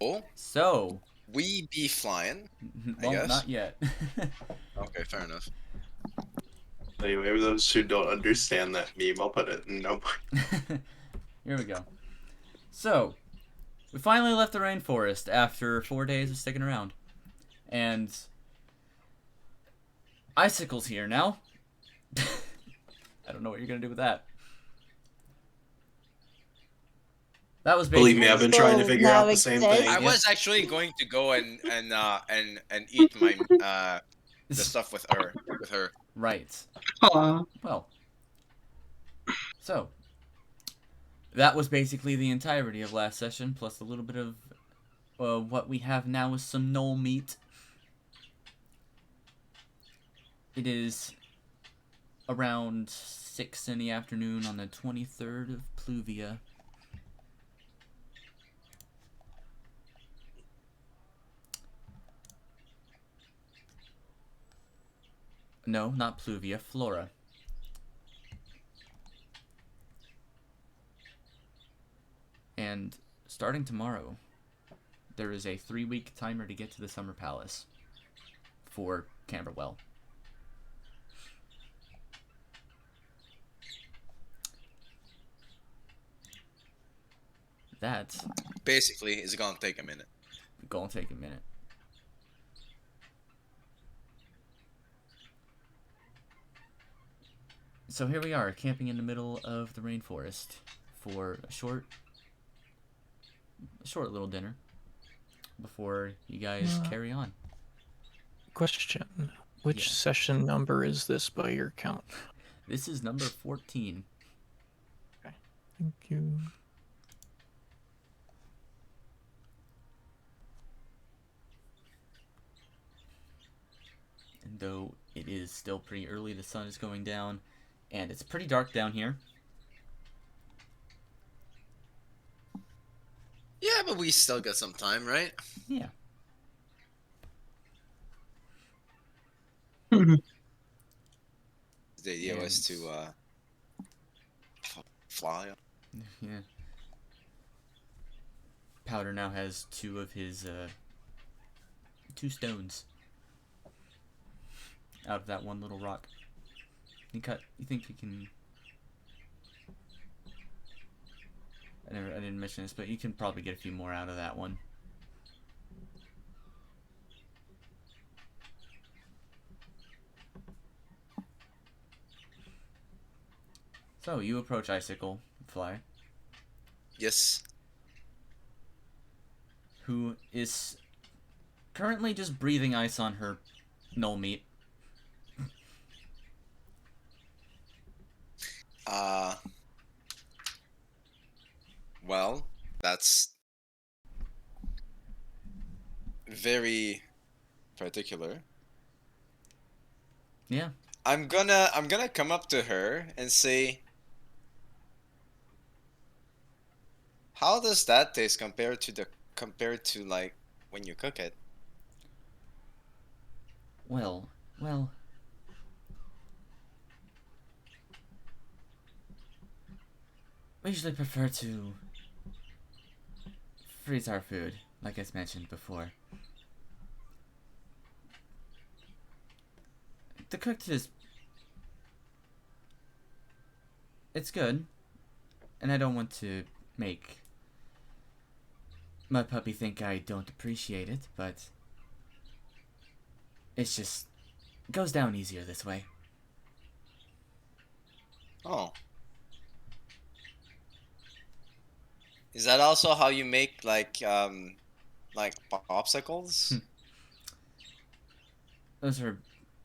Oh, So, we be flying, I well, guess. not yet. Okay, fair enough. Anyway, for those who don't understand that meme, I'll put it in no. Here we go. So, we finally left the rainforest after 4 days of sticking around. And Icicle's here now. I don't know what you're going to do with that. That was Believe me, basically... I've been trying to So figure out the same I thing. was actually going to go and eat my the stuff with her. Right. Aw. Well, so that was basically the entirety of last session, plus a little bit of what we have now is some knoll meat. It is around 6 in the afternoon on the 23rd of Pluvia. No, not Pluvia, Flora. And starting tomorrow, there is a 3-week timer to get to the Summer Palace for Camberwell. That's Basically, it's gonna take a minute. gonna take a minute. So here we are, camping in the middle of the rainforest for a short little dinner before you guys carry on. Question. Which Yeah. session number is this by your count? This is number 14. Thank you. And though it is still pretty early, the sun is going down, and it's pretty dark down here. Yeah, but we still got some time, right? Yeah. The idea was to fly. Yeah. Powder now has 2 of his 2 stones out of that one little rock. You think you can... I didn't mention this, but you can probably get a few more out of that one. So you approach Icicle Fly, Yes. who is currently just breathing ice on her knoll meat. Well, that's very particular. Yeah. I'm gonna come up to her and say, how does that taste compared to like when you cook it? Well. We usually prefer to freeze our food, like I mentioned before. The cooked is... it's good, and I don't want to make my puppy think I don't appreciate it, but it's just... it goes down easier this way. Oh. Is that also how you make like popsicles? Those are a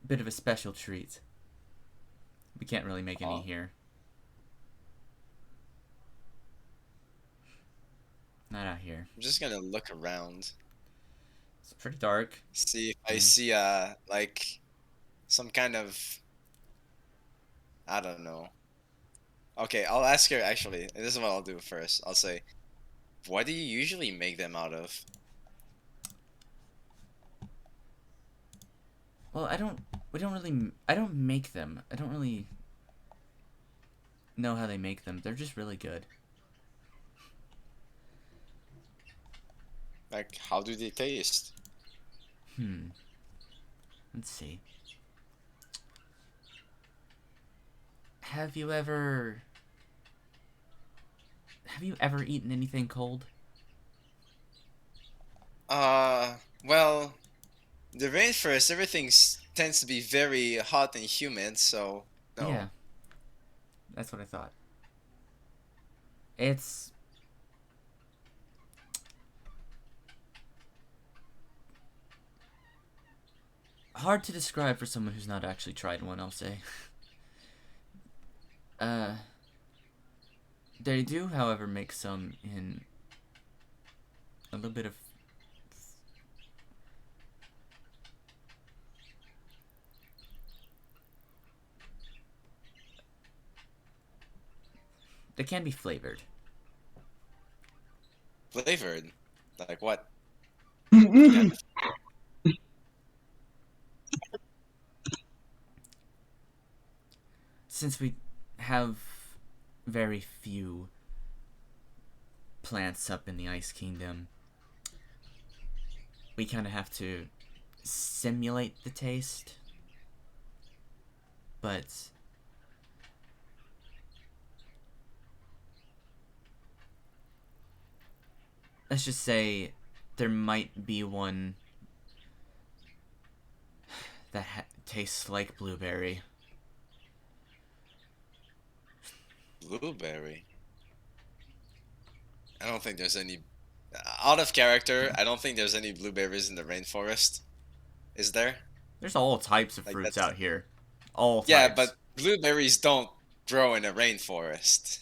bit of a special treat. We can't really make any Oh. here. Not out here. I'm just gonna look around, It's pretty dark. see if I Mm. see like some kind of, I don't know. Okay, I'll ask her actually. This is what I'll do first. I'll say, what do you usually make them out of? Well, I don't make them. I don't really know how they make them. They're just really good. Like, how do they taste? Let's see. Have you ever eaten anything cold? Well, the rainforest, everything tends to be very hot and humid, so Yeah, no. that's what I thought. It's hard to describe for someone who's not actually tried one, I'll say. They do, however, make some in a little bit of... They can be flavored. Flavored? Like what? Kind of. Since we have very few plants up in the Ice Kingdom, we kind of have to simulate the taste. But let's just say there might be one that tastes like blueberry. Blueberry? I don't think there's any... Out of character, I don't think there's any blueberries in the rainforest. Is there? There's all types of Like fruits that's... out here. All Yeah, types. but blueberries don't grow in a rainforest.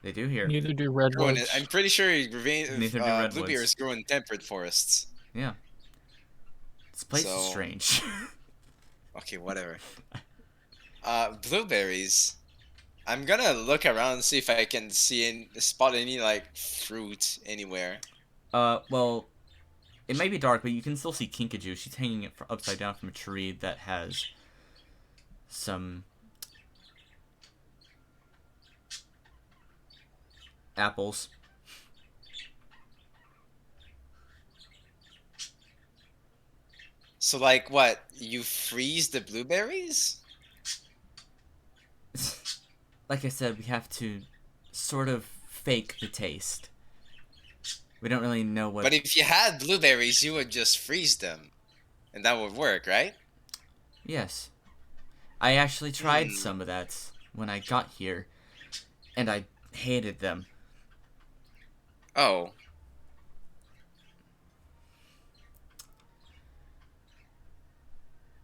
They do here. Neither do Grow in redwoods. I'm pretty sure Neither do redwoods. blueberries grow in temperate forests. Yeah. This place is So... strange. Okay, whatever. Blueberries. I'm gonna look around and see if I can spot any like fruit anywhere. Well, it may be dark, but you can still see Kinkajou. She's hanging it upside down from a tree that has some apples. So like what? You freeze the blueberries? Like I said, we have to sort of fake the taste. We don't really know what... But if you had blueberries, you would just freeze them. And that would work, right? Yes. I actually tried some of that when I got here, and I hated them. Oh.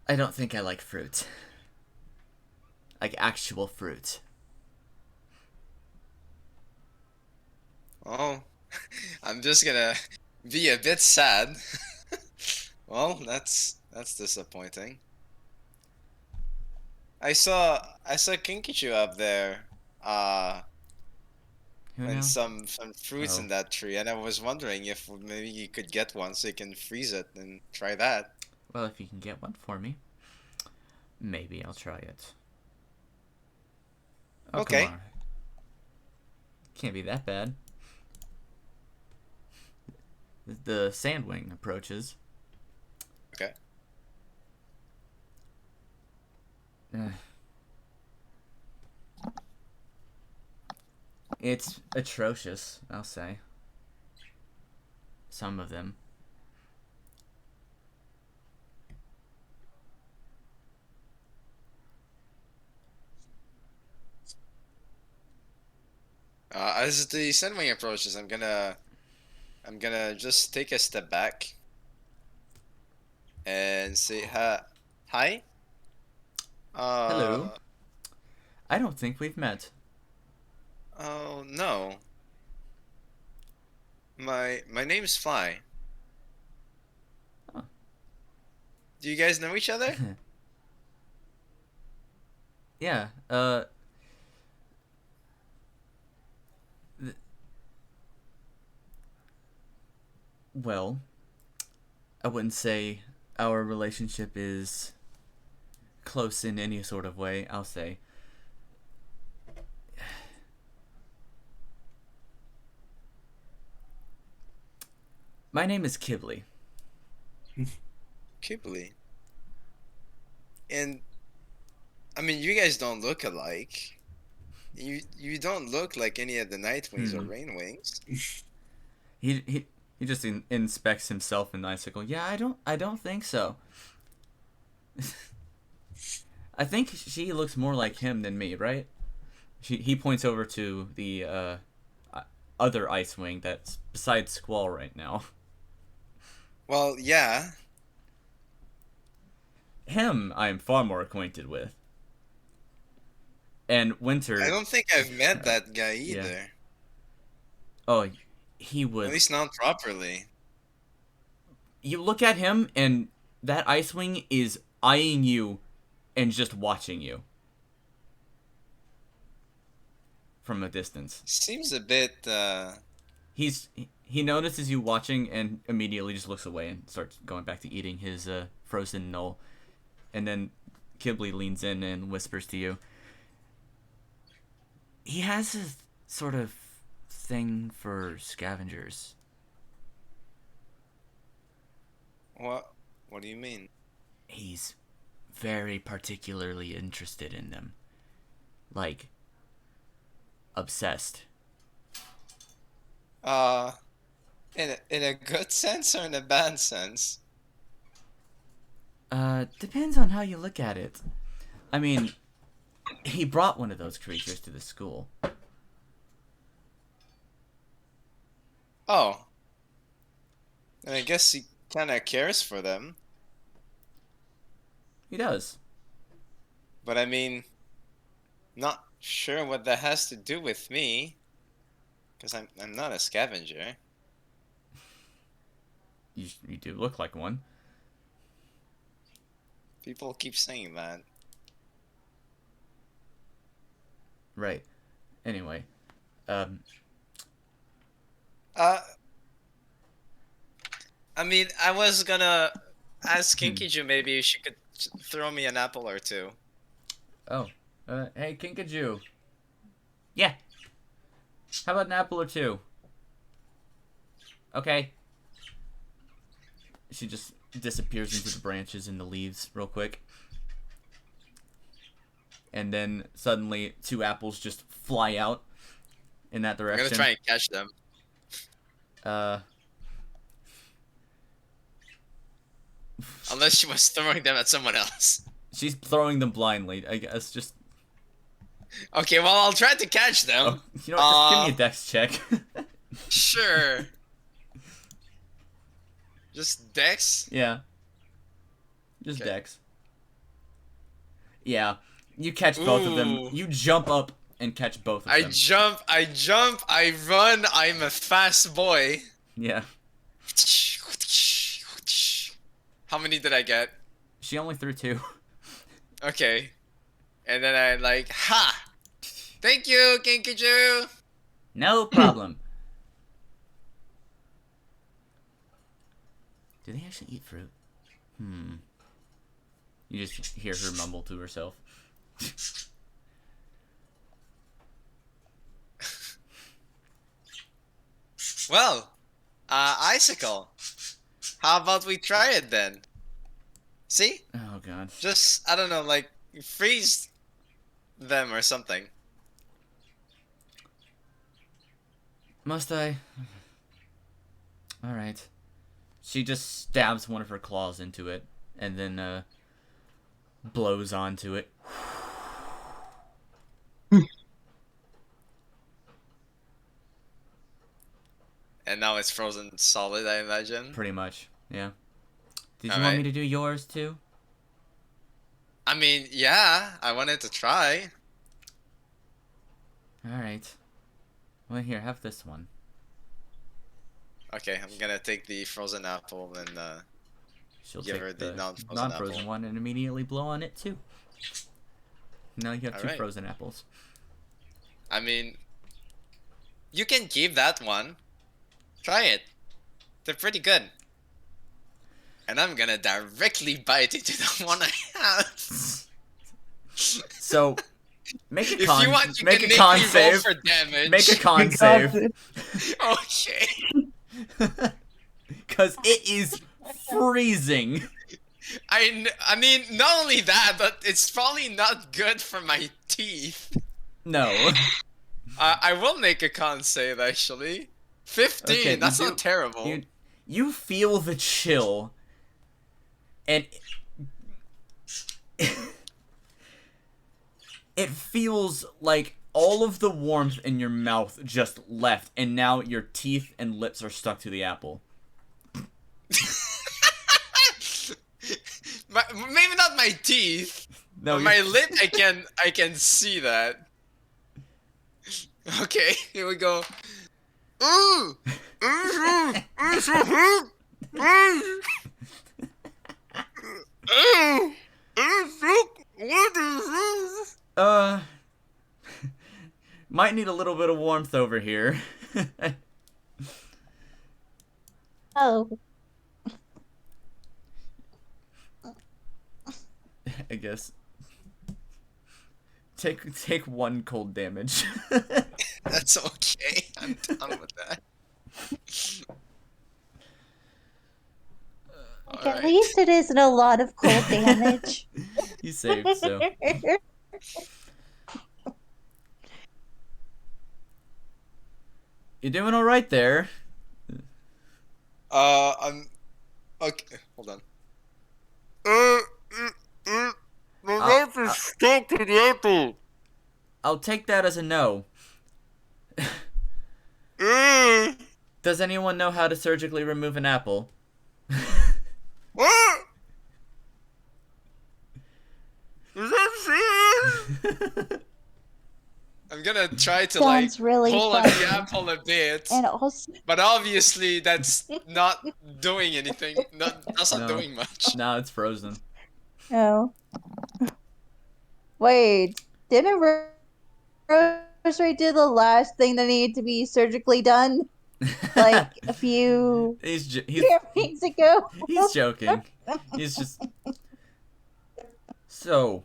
I don't think I like fruit. Like actual fruit. Oh. I'm just gonna be a bit sad. Well, that's disappointing. I saw Kinkichu up there. Who And now? some fruits Oh. in that tree, and I was wondering if maybe you could get one so you can freeze it and try that. Well, if you can get one for me, maybe I'll try it. Oh, Okay. come on. Can't be that bad. The sandwing approaches. Okay. It's atrocious, I'll say. Some of them. As the sandwing approaches, I'm gonna just take a step back and say hi. Hello. I don't think we've met. Oh no. My name's Fly. Oh. Do you guys know each other? Yeah, well, I wouldn't say our relationship is close in any sort of way, I'll say. My name is Kibble. Ghibli. And I mean, you guys don't look alike. You don't look like any of the Nightwings or Rainwings. He just inspects himself in the icicle. Yeah, I don't think so. I think she looks more like him than me, right? He points over to the other Icewing that's beside Squall right now. Well, yeah. Him, I am far more acquainted with. And Winter. I don't think I've met that guy yeah. either. Oh, he At would. least not properly. You look at him, and that Icewing is eyeing you and just watching you from a distance. Seems a bit, He notices you watching and immediately just looks away and starts going back to eating his frozen knoll. And then Kibble leans in and whispers to you. He has a sort of thing for scavengers. What do you mean? He's very particularly interested in them. Like, obsessed. In a good sense or in a bad sense? Depends on how you look at it. I mean, he brought one of those creatures to the school. Oh. And I guess he kind of cares for them. He does. But I mean, not sure what that has to do with me. Because I'm not a scavenger. You do look like one. People keep saying that. Right. Anyway. I mean, I was gonna ask Kinkiju maybe if she could throw me an apple or two. Oh. Hey, Kinkajou. Yeah. How about an apple or two? Okay. She just disappears into the branches and the leaves real quick. And then suddenly 2 apples just fly out in that I'm direction. gonna try and catch them. Unless she was throwing them at someone else. She's throwing them blindly, I guess. Just. Okay, well, I'll try to catch them. Oh, you know what? Just give me a dex check. Sure. Just dex? Yeah. Just Okay. dex. Yeah. You catch both of them. Ooh. You jump up and catch both of I them. jump, I run, I'm a fast boy. Yeah. How many did I get? She only threw 2. Okay. And then I like, ha! Thank you, Kinkiju! No problem. Do they actually eat fruit? You just hear her mumble to herself. Well, Icicle. How about we try it then? See? Oh god. Just, I don't know, like, freeze them or something. Must I? Alright. She just stabs one of her claws into it, and then, blows onto it. And now it's frozen solid, I imagine. Pretty much, yeah. Did you All want right. me to do yours, too? I mean, yeah, I wanted to try. Alright. Well, here, have this one. Okay, I'm gonna take the frozen apple and, She'll give take her the the non-frozen non-frozen apple. one and immediately blow on it, too. Now you have 2 Alright. frozen apples. I mean, you can keep that one. Try it. They're pretty good. And I'm gonna directly bite into the one I have. So, make a If con, you want, you make can a make con me roll save. for damage. Make a con save. Okay. because it is freezing. I mean, not only that, but it's probably not good for my teeth. No. I will make a con save, actually. 15, Okay, that's not terrible. You feel the chill, and it feels like all of the warmth in your mouth just left, and now your teeth and lips are stuck to the apple. Maybe not my teeth. No, But my lip, I can see that. Okay, here we go. Ooh! What is this? Might need a little bit of warmth over here. Oh, I guess. Take 1 cold damage. That's okay. I'm done with that. at Alright. least it isn't a lot of cold damage. You saved, so. You're doing alright there. I'm... Okay, hold on. My mouth is stuck to the apple. I'll take that as a no. Does anyone know how to surgically remove an apple? What? Is that serious? I'm gonna try to Sounds really pull on fun. the apple a bit, And also, but obviously that's not doing anything. That's not No. doing much. Nah, it's frozen. oh. Wait, didn't Rosary do the last thing that needed to be surgically done like a few he's weeks ago? he's joking. He's just so.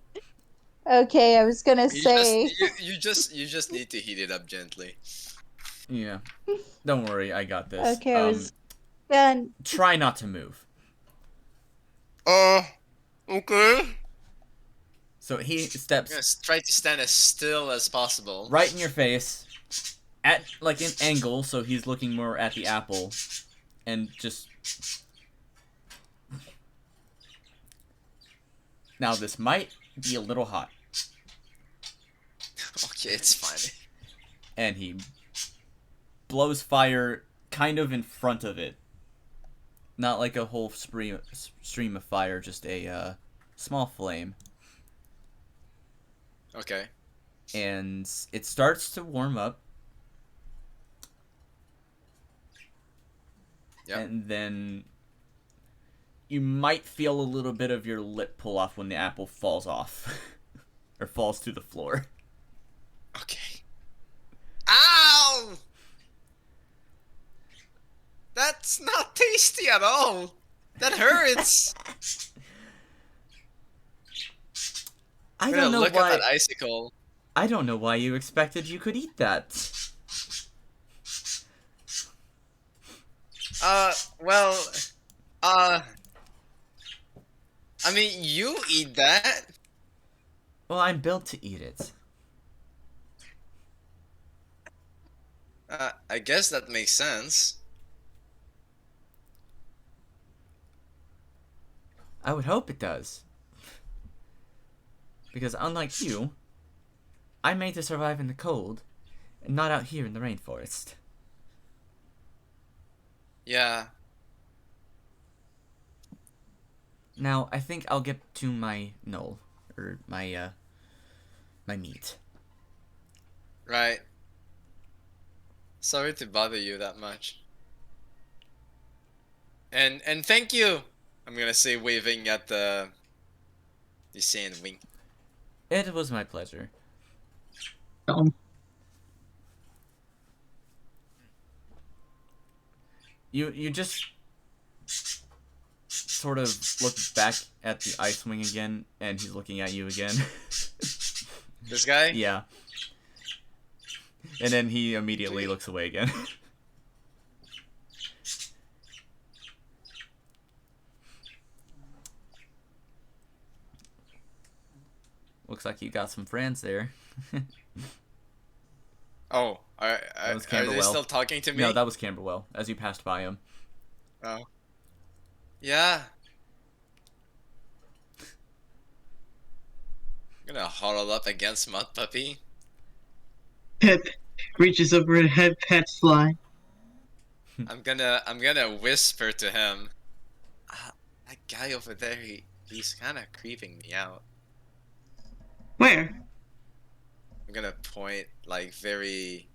Okay, I was gonna You say. you just need to heat it up gently. Yeah. Don't worry, I got this. Okay, I was done. Try not to move. Okay. So he I'm steps gonna try to stand as still as possible. right in your face, at like an angle, so he's looking more at the apple, and just. Now this might be a little hot, Okay, it's fine. and he blows fire kind of in front of it. Not like a whole stream of fire, just a small flame. Okay. And it starts to warm up. Yep. And then you might feel a little bit of your lip pull off when the apple falls off. Or falls to the floor. Okay. Ow! That's not tasty at all. That hurts. I I'm don't gonna know look why. at that icicle. I don't know why you expected you could eat that. Well, I mean, you eat that. Well, I'm built to eat it. I guess that makes sense. I would hope it does. Because unlike you, I'm made to survive in the cold, and not out here in the rainforest. Yeah. Now, I think I'll get to my knoll, or my meat. Right. Sorry to bother you that much. And thank you. I'm gonna say, waving at the sand wing. It was my pleasure. You just sort of look back at the ice wing again, and he's looking at you again. This guy? Yeah. And then he immediately looks away again. looks like you got some friends there. Oh, That was are they Camberwell. still talking to me? No, that was Camberwell, as you passed by him. Oh. Yeah. I'm gonna huddle up against Mud Puppy. Pip reaches over and head pets Fly. I'm gonna whisper to him. That guy over there, he's kind of creeping me out. Where? I'm gonna point like very,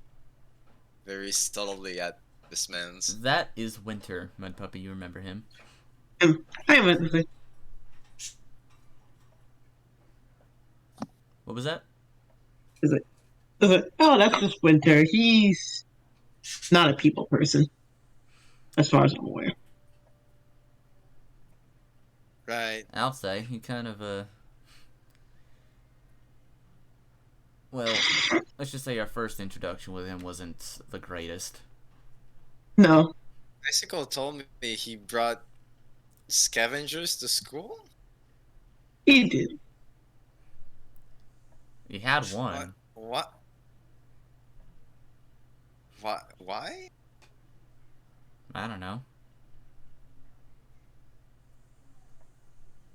very subtly at this man's. That is Winter, Mud Puppy. You remember him? I went. What was that? Oh, that's just Winter. He's not a people person, as far as I'm aware. Right. I'll say he kind of well, let's just say our first introduction with him wasn't the greatest. No, Bicycle told me he brought scavengers to school. he did. He had one. What? What? Why? I don't know.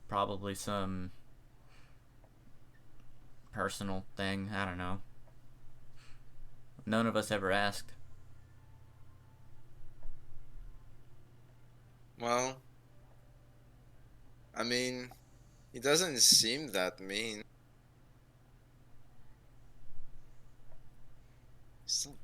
Probably some personal thing. I don't know. None of us ever asked. Well, I mean, he doesn't seem that mean. So, I'm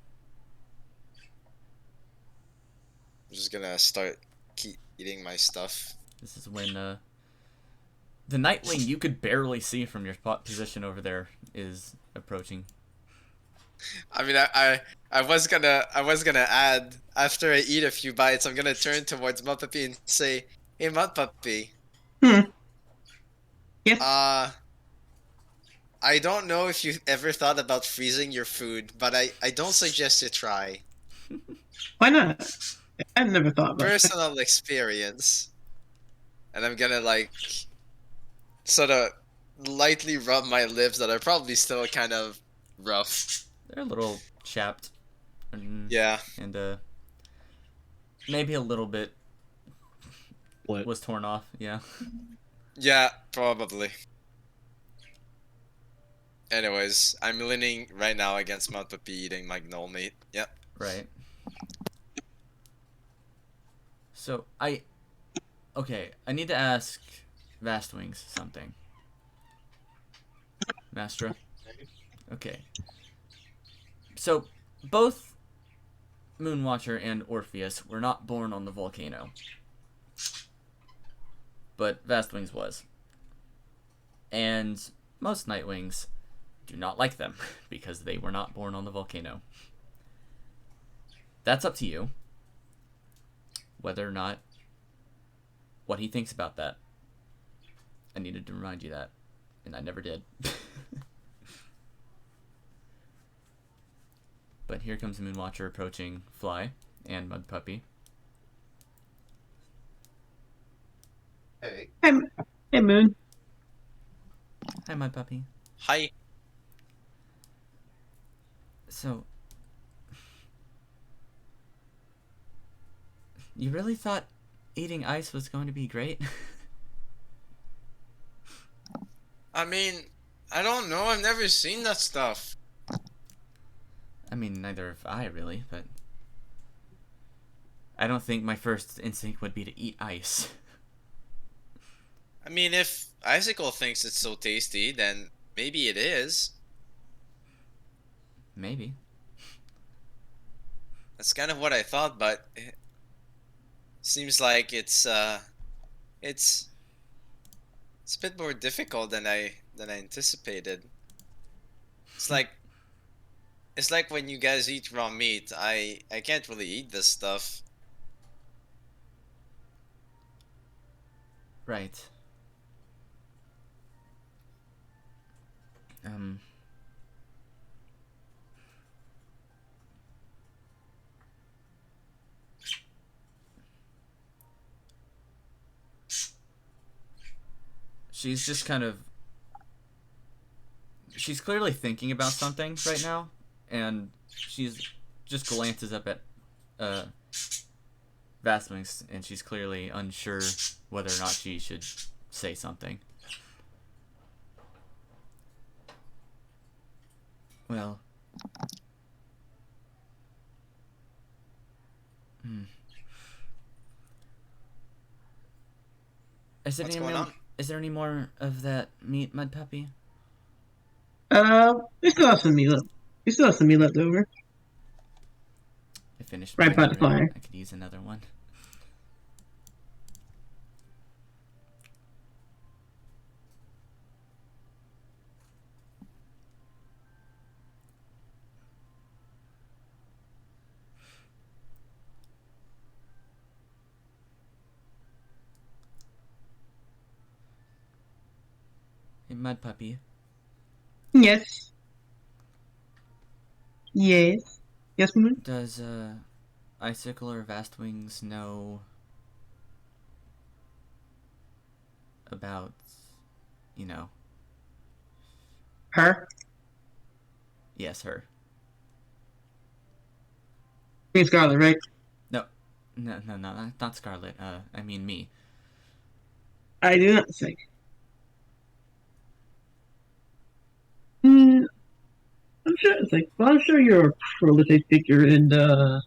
just gonna start keep eating my stuff. This is when the Nightwing you could barely see from your spot position over there is approaching. I mean, I was gonna add after I eat a few bites, I'm gonna turn towards Mud Puppy and say, "Hey, Mud Puppy. Yes. I don't know if you've ever thought about freezing your food, but I don't suggest you try. Why not? I've never thought about that. Personal experience." And I'm gonna like sort of lightly rub my lips that are probably still kind of rough. They're a little chapped. And, Yeah. And maybe a little bit What? was torn off. Yeah. Yeah, probably. Anyways, I'm leaning right now against Mount Puppy eating my gnoll meat. Yep. Right. So okay, I need to ask Vastwings something. Mastra? Okay. So, both Moonwatcher and Orpheus were not born on the volcano. But Vastwings was. And most Nightwings do not like them, because they were not born on the volcano. That's up to you. Whether or not what he thinks about that. I needed to remind you that, and I never did. But here comes Moonwatcher approaching Fly and Mud Puppy. Hey. Hey, Moon. Hi, Mud Puppy. Hi. So, you really thought eating ice was going to be great? I mean, I don't know. I've never seen that stuff. I mean, neither have I, really, but I don't think my first instinct would be to eat ice. I mean, if Icicle thinks it's so tasty, then maybe it is. Maybe. That's kind of what I thought, but it seems like it's a bit more difficult than I anticipated. It's like when you guys eat raw meat, I can't really eat this stuff. Right. She's just kind of she's clearly thinking about something right now, and she's just glances up at Vastwings, and she's clearly unsure whether or not she should say something. Well, Is there What's any going more, on? is there any more of that meat, Mud Puppy? We still have some meat left. We still have some meat left over. I finished Right mine by the already. fire. I could use another one. Hey, Mud Puppy. Yes. Yes. Yes, ma'am. Does Icicle or Vastwings know about, you know, Her. yes, her? Queen Scarlet, right? No, not Scarlet. I mean me. I do not think. Hmm. I'm sure it's like. Well, I'm sure you're a prolific figure in the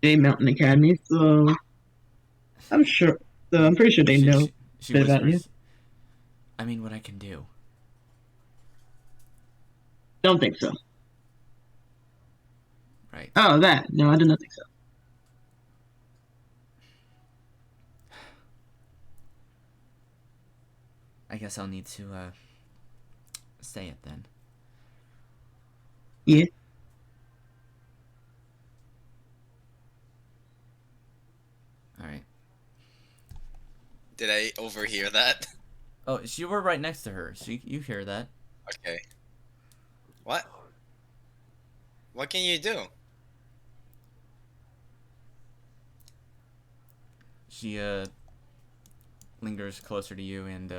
J Mountain Academy, so I'm sure. So I'm pretty sure they She, know she, a she bit about you. whispers. I mean, what I can do. Don't think so. Right. Oh, that. No, I do not think so. I guess I'll need to say it then. Yeah. All right. Did I overhear that? Oh, you were right next to her, so you hear that. Okay. What? What can you do? She lingers closer to you and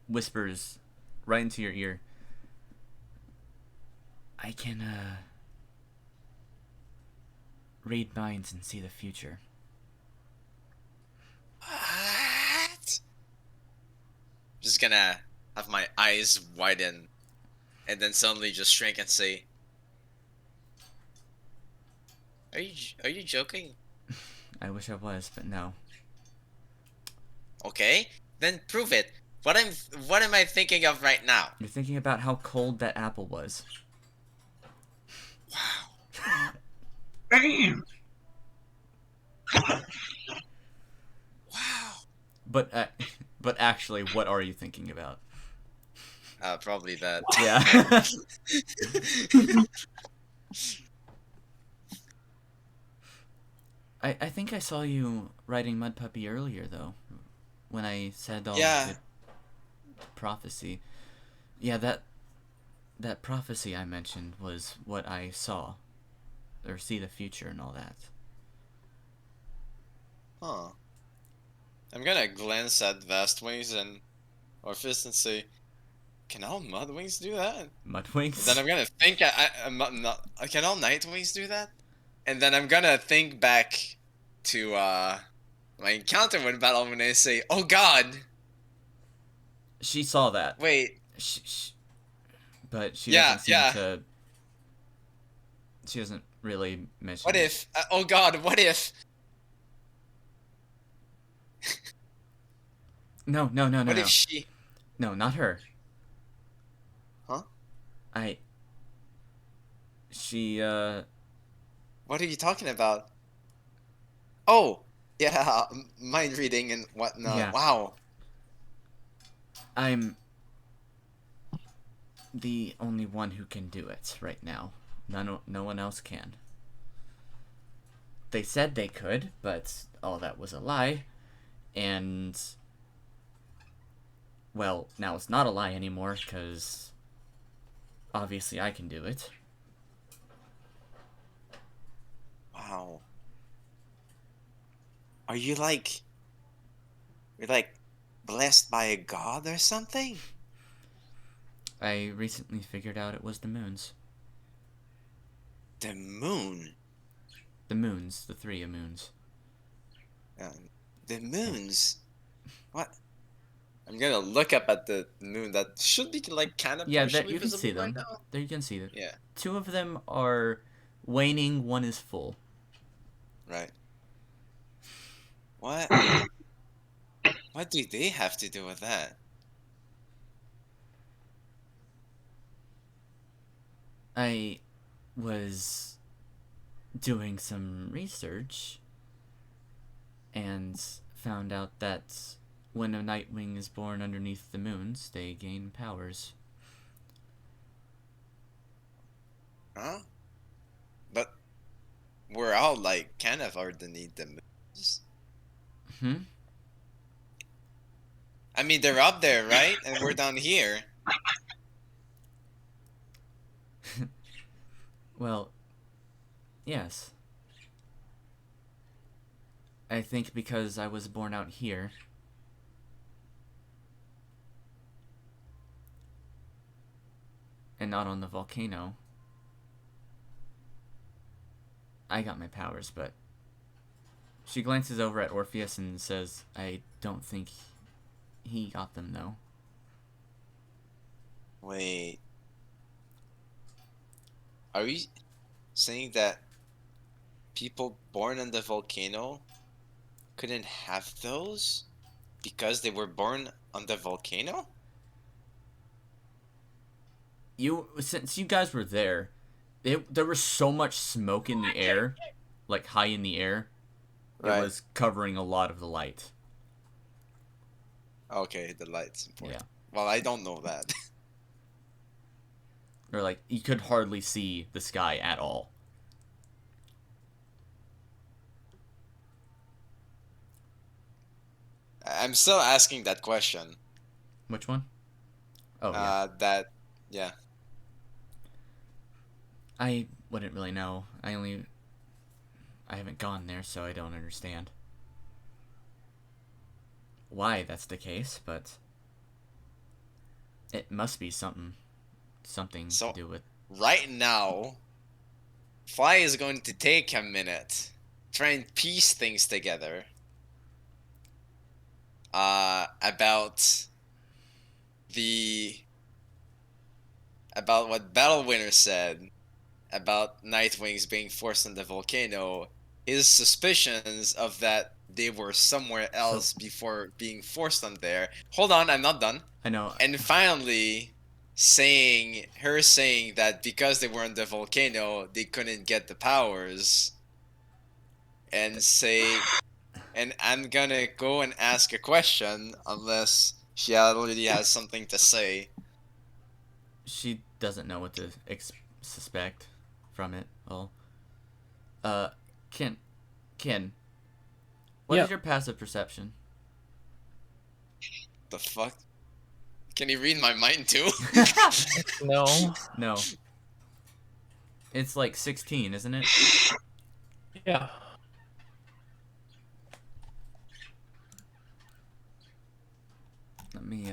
whispers right into your ear. I can read minds and see the future. What? Just gonna have my eyes widen and then suddenly just shrink and say, are you joking? I wish I was, but no. Okay, then prove it. What am I thinking of right now? You're thinking about how cold that apple was. Wow. Damn. Wow. But actually, what are you thinking about? Probably that. Yeah. I think I saw you riding Mud Puppy earlier, though, when I said all Yeah. the prophecy. Yeah, that prophecy I mentioned was what I saw, or see the future and all that. Huh. I'm gonna glance at Vastwings and Orphis and say, can all Mudwings do that? Mudwings? Then I'm gonna think, I'm not, can all Nightwings do that? And then I'm gonna think back to my encounter with Battle when I say, oh god! She saw that. Wait, But she yeah, doesn't seem yeah. to. She doesn't really mention What it. if, oh god, what if? No. What if she... No, not her. Huh? She, What are you talking about? Oh! Yeah, mind reading and whatnot. Yeah. Wow. I'm the only one who can do it right now. No one else can. They said they could, but all that was a lie. And, well, now it's not a lie anymore, because obviously I can do it. Wow. Are you like... You're like blessed by a god or something? I recently figured out it was the moons. The moon. The moons, the three moons. The moons. What? I'm gonna look up at the moon that should be like kind of Yeah, that partially you can visible see right them. now. There you can see them. Yeah, 2 of them are waning, 1 is full. right. What? What do they have to do with that? I was doing some research and found out that when a Nightwing is born underneath the moons, they gain powers. Huh? But we're all like kind of underneath the moons. Hmm? I mean, they're up there, right? And we're down here. Well, yes. I think because I was born out here. And not on the volcano. I got my powers, but she glances over at Orpheus and says, I don't think he got them, though. Wait. Are you saying that people born on the volcano couldn't have those because they were born on the volcano? Since you guys were there, there was so much smoke in the air, like high in the air, Right. it was covering a lot of the light. Okay, the light's important. Yeah. Well, I don't know that. Or like, you could hardly see the sky at all. I'm still asking that question. Which one? Oh, yeah. Yeah. I wouldn't really know. I haven't gone there, so I don't understand why that's the case, but it must be something So- to do with. Right now, Fly is going to take a minute, try and piece things together. About what Battle Winner said about Nightwings being forced on the volcano, his suspicions of that they were somewhere else before being forced on there. Hold on, I'm not done. I know. And finally, saying that because they were on the volcano, they couldn't get the powers. And I'm gonna go and ask a question unless she already has something to say. She doesn't know what to suspect from it all. Ken, what is Yeah. your passive perception? The fuck? Can you read my mind too? No. No. It's like 16, isn't it? Yeah. Let me,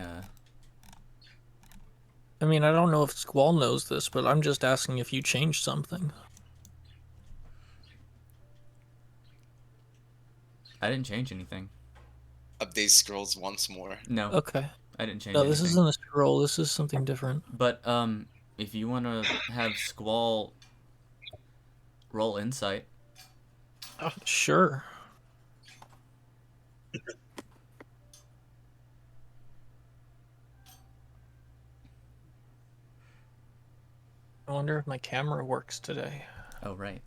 I mean, I don't know if Squall knows this, but I'm just asking if you changed something. I didn't change anything. Update scrolls once more. No, Okay. I didn't change No, anything. this isn't a scroll. This is something different. But, if you want to have Squall roll insight. Sure. I wonder if my camera works today. Oh, right.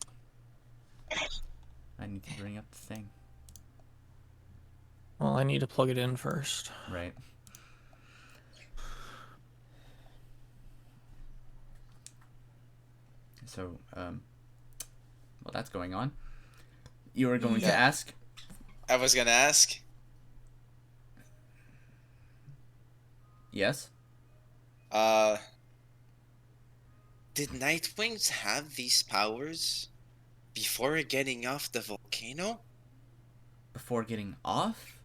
I need to bring up the thing. Well, I need to plug it in first. Right. So, well, that's going on. You were going to Yeah. ask? I was gonna ask. Yes? Did Nightwings have these powers before getting off the volcano? Before getting off?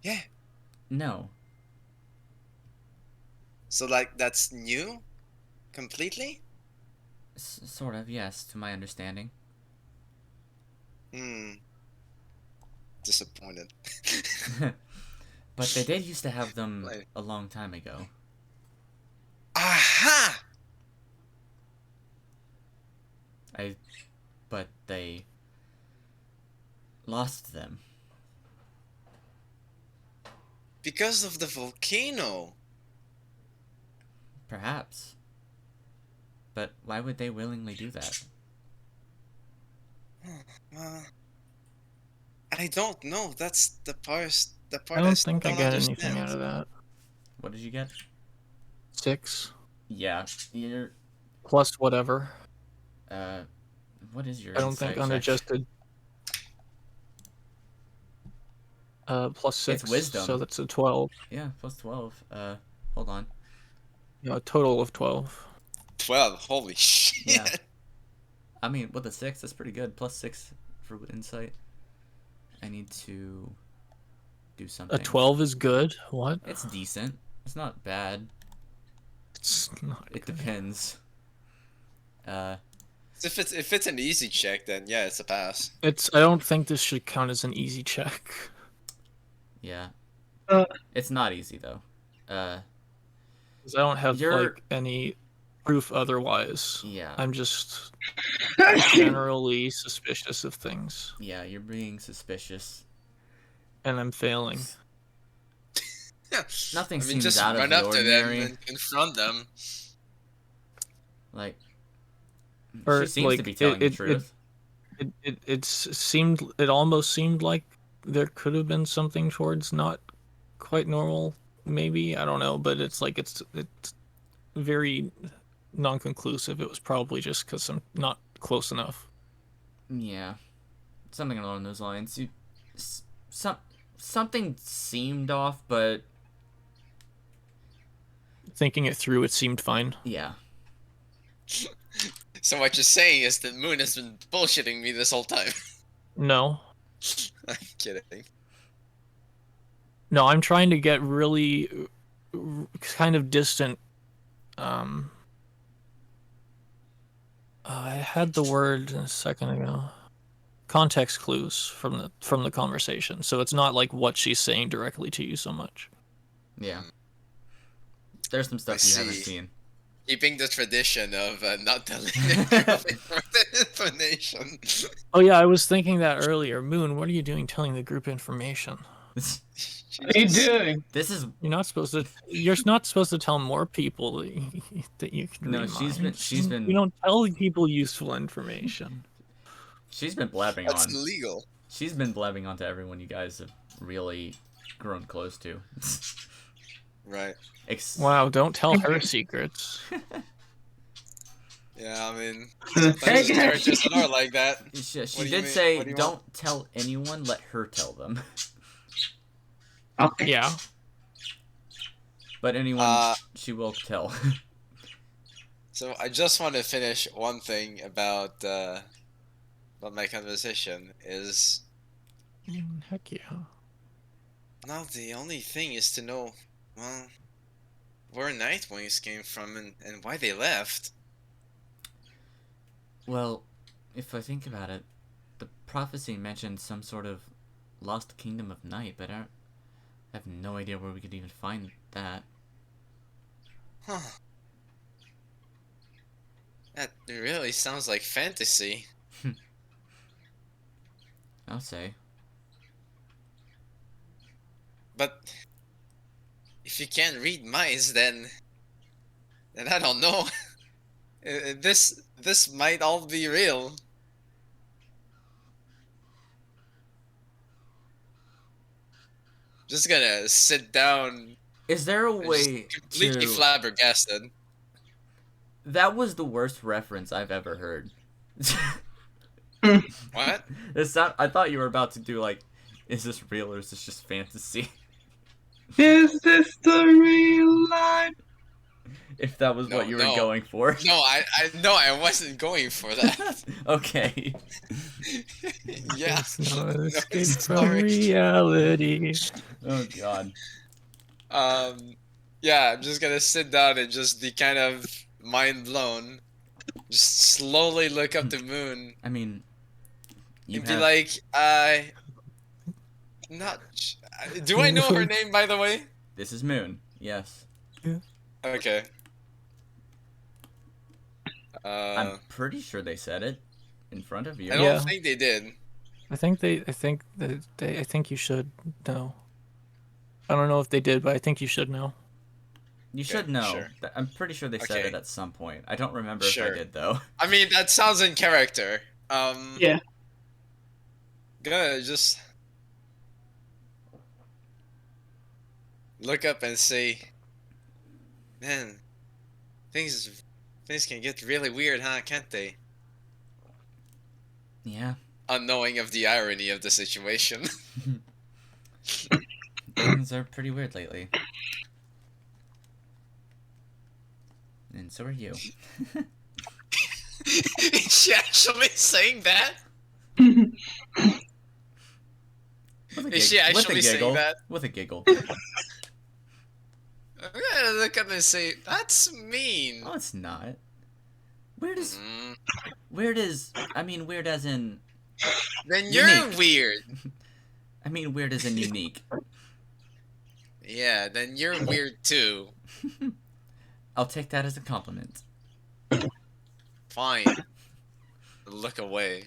Yeah. No. So like that's new, completely. Sort of, yes, to my understanding. Disappointed. But they did used to have them Like, a long time ago. aha! But they lost them. Because of the volcano. Perhaps. But why would they willingly do that? I don't know. That's the part. The I part I don't still think I don't get anything understand. out of that. What did you get? 6 Yeah, you're. plus whatever. What is your I don't think insight check? unadjusted. Plus 6. It's wisdom. So that's a 12. Yeah, plus 12. Hold on. A total of 12. 12. Holy shit. Yeah. I mean, with a 6, that's pretty good. Plus 6 for insight. I need to do something. A 12 is good? What? It's decent. It's not bad. It's not It good. depends. If it's an easy check, then yeah, it's a pass. I don't think this should count as an easy check. Yeah. Uh. It's not easy though. 'Cause I don't have like any proof otherwise. Yeah. I'm just generally suspicious of things. Yeah, you're being suspicious. And I'm failing. Nothing I mean, seems just out of run the up to them ordinary. and confront them. Like, Or, she seems like, to be telling the truth. It almost seemed like there could have been something towards not quite normal, maybe, I don't know, but it's very non-conclusive. It was probably just because I'm not close enough. Yeah, something along those lines. Something seemed off, but Thinking it through, it seemed fine. yeah. So what you're saying is that Moon has been bullshitting me this whole time. No. I'm kidding. No, I'm trying to get really kind of distant. I had the word a second ago. Context clues from the conversation, so it's not like what she's saying directly to you so much. Yeah. There's some stuff you haven't seen. Keeping the tradition of not telling the information. Oh yeah, I was thinking that earlier. Moon, what are you doing telling the group information? What are you doing? This is You're not supposed to tell more people that you can no. remind. She's been. You don't tell people useful information. She's been blabbing That's on. illegal. She's been blabbing on to everyone you guys have really grown close to. Right. Wow, don't tell her secrets. Yeah, I mean, Hey, sometimes guys. characters are like that. She What do you did mean? say, What do you don't want? tell anyone, let her tell them. Okay. Yeah. But anyone, she will tell. So I just want to finish one thing about my conversation is Heck yeah. now the only thing is to know, well, where Nightwings came from and why they left. Well, if I think about it, the prophecy mentioned some sort of lost kingdom of night, but I have no idea where we could even find that. Huh. That really sounds like fantasy. I'll say. But if you can't read minds, then I don't know. This might all be real. Just gonna sit down. Is there a and way just completely to... flabbergasted. That was the worst reference I've ever heard. What? I thought you were about to do like, is this real or is this just fantasy? Is this the real life? If that was what you were going for. No, I wasn't going for that. Okay. Yeah. It's no escape from sorry. reality. Oh god. Yeah, I'm just gonna sit down and just be kind of mind blown. Just slowly look up the moon I mean, you and be have like, not. Do I know her name, by the way? this is Moon. Yes. Okay. I'm pretty sure they said it in front of you. I don't Yeah. think they did. I think you should know. I don't know if they did, but I think you should know. You Okay, should know. sure. I'm pretty sure they said Okay. it at some point. I don't remember if Sure. I did though. I mean, that sounds in character. Yeah. Gonna just look up and say, man, things can get really weird, huh? Can't they? Yeah. Unknowing of the irony of the situation. Things are pretty weird lately. And so are you. Is she actually saying that? Is she actually saying that? With a giggle. I'm gonna look up and say, that's mean. Oh, it's not. Weird as Mm, weird as in then you're Unique. weird. I mean weird as in unique. Yeah, then you're weird too. I'll take that as a compliment. Fine. Look away.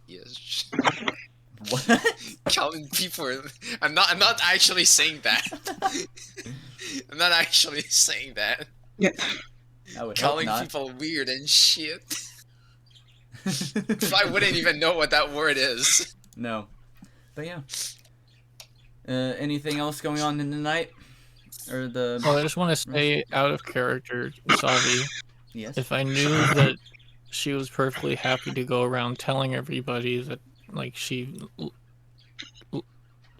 Yes. What? Calling people. I'm not actually saying that. I'm not actually saying that. I would hope Calling not. people weird and shit. I wouldn't even know what that word is. No. But yeah. Anything else going on in the night? Or the Well, I just want to say, out of character, Savi, Yes. if I knew that she was perfectly happy to go around telling everybody that, like, she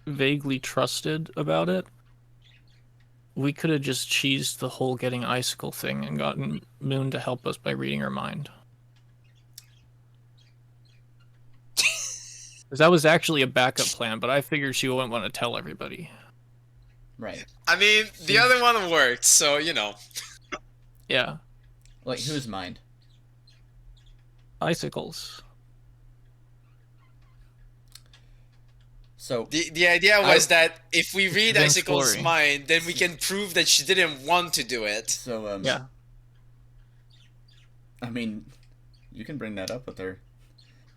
vaguely trusted about it, we could have just cheesed the whole getting icicle thing and gotten Moon to help us by reading her mind. Because that was actually a backup plan, but I figured she wouldn't want to tell everybody. Right. I mean, the other one worked, so you know. Yeah. Like whose mind? Icicles. So The idea was that if we read Vince Icicle's Flory. mind, then we can prove that she didn't want to do it. Yeah. I mean, you can bring that up with her.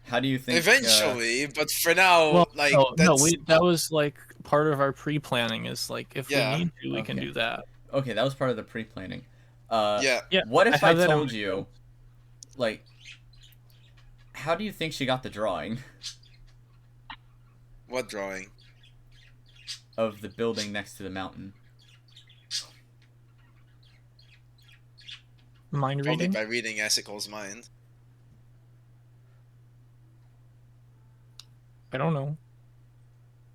How do you think? Eventually, but for now, Well, like no, that's that was like part of our pre-planning. Is like if Yeah. we need to, we can Okay. do that. Okay, that was part of the pre-planning. yeah. Yeah. What if I have that on told my you, notes. like, how do you think she got the drawing What drawing? of the building next to the mountain? Mind Probably reading? by reading Icicle's mind. I don't know.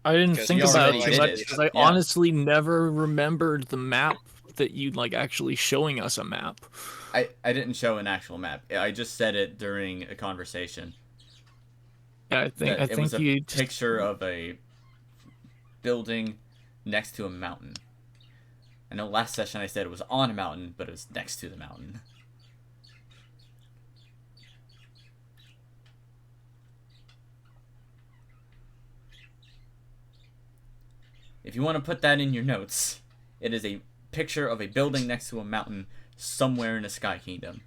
I didn't Because think we about already it too did much it. because I Yeah. honestly never remembered the map that you like actually showing us a map. I didn't show an actual map. I just said it during a conversation. Yeah, That I it was think a you just, picture of a building next to a mountain. I know last session I said it was on a mountain, but it was next to the mountain. If you want to put that in your notes, it is a picture of a building next to a mountain somewhere in the Sky Kingdom.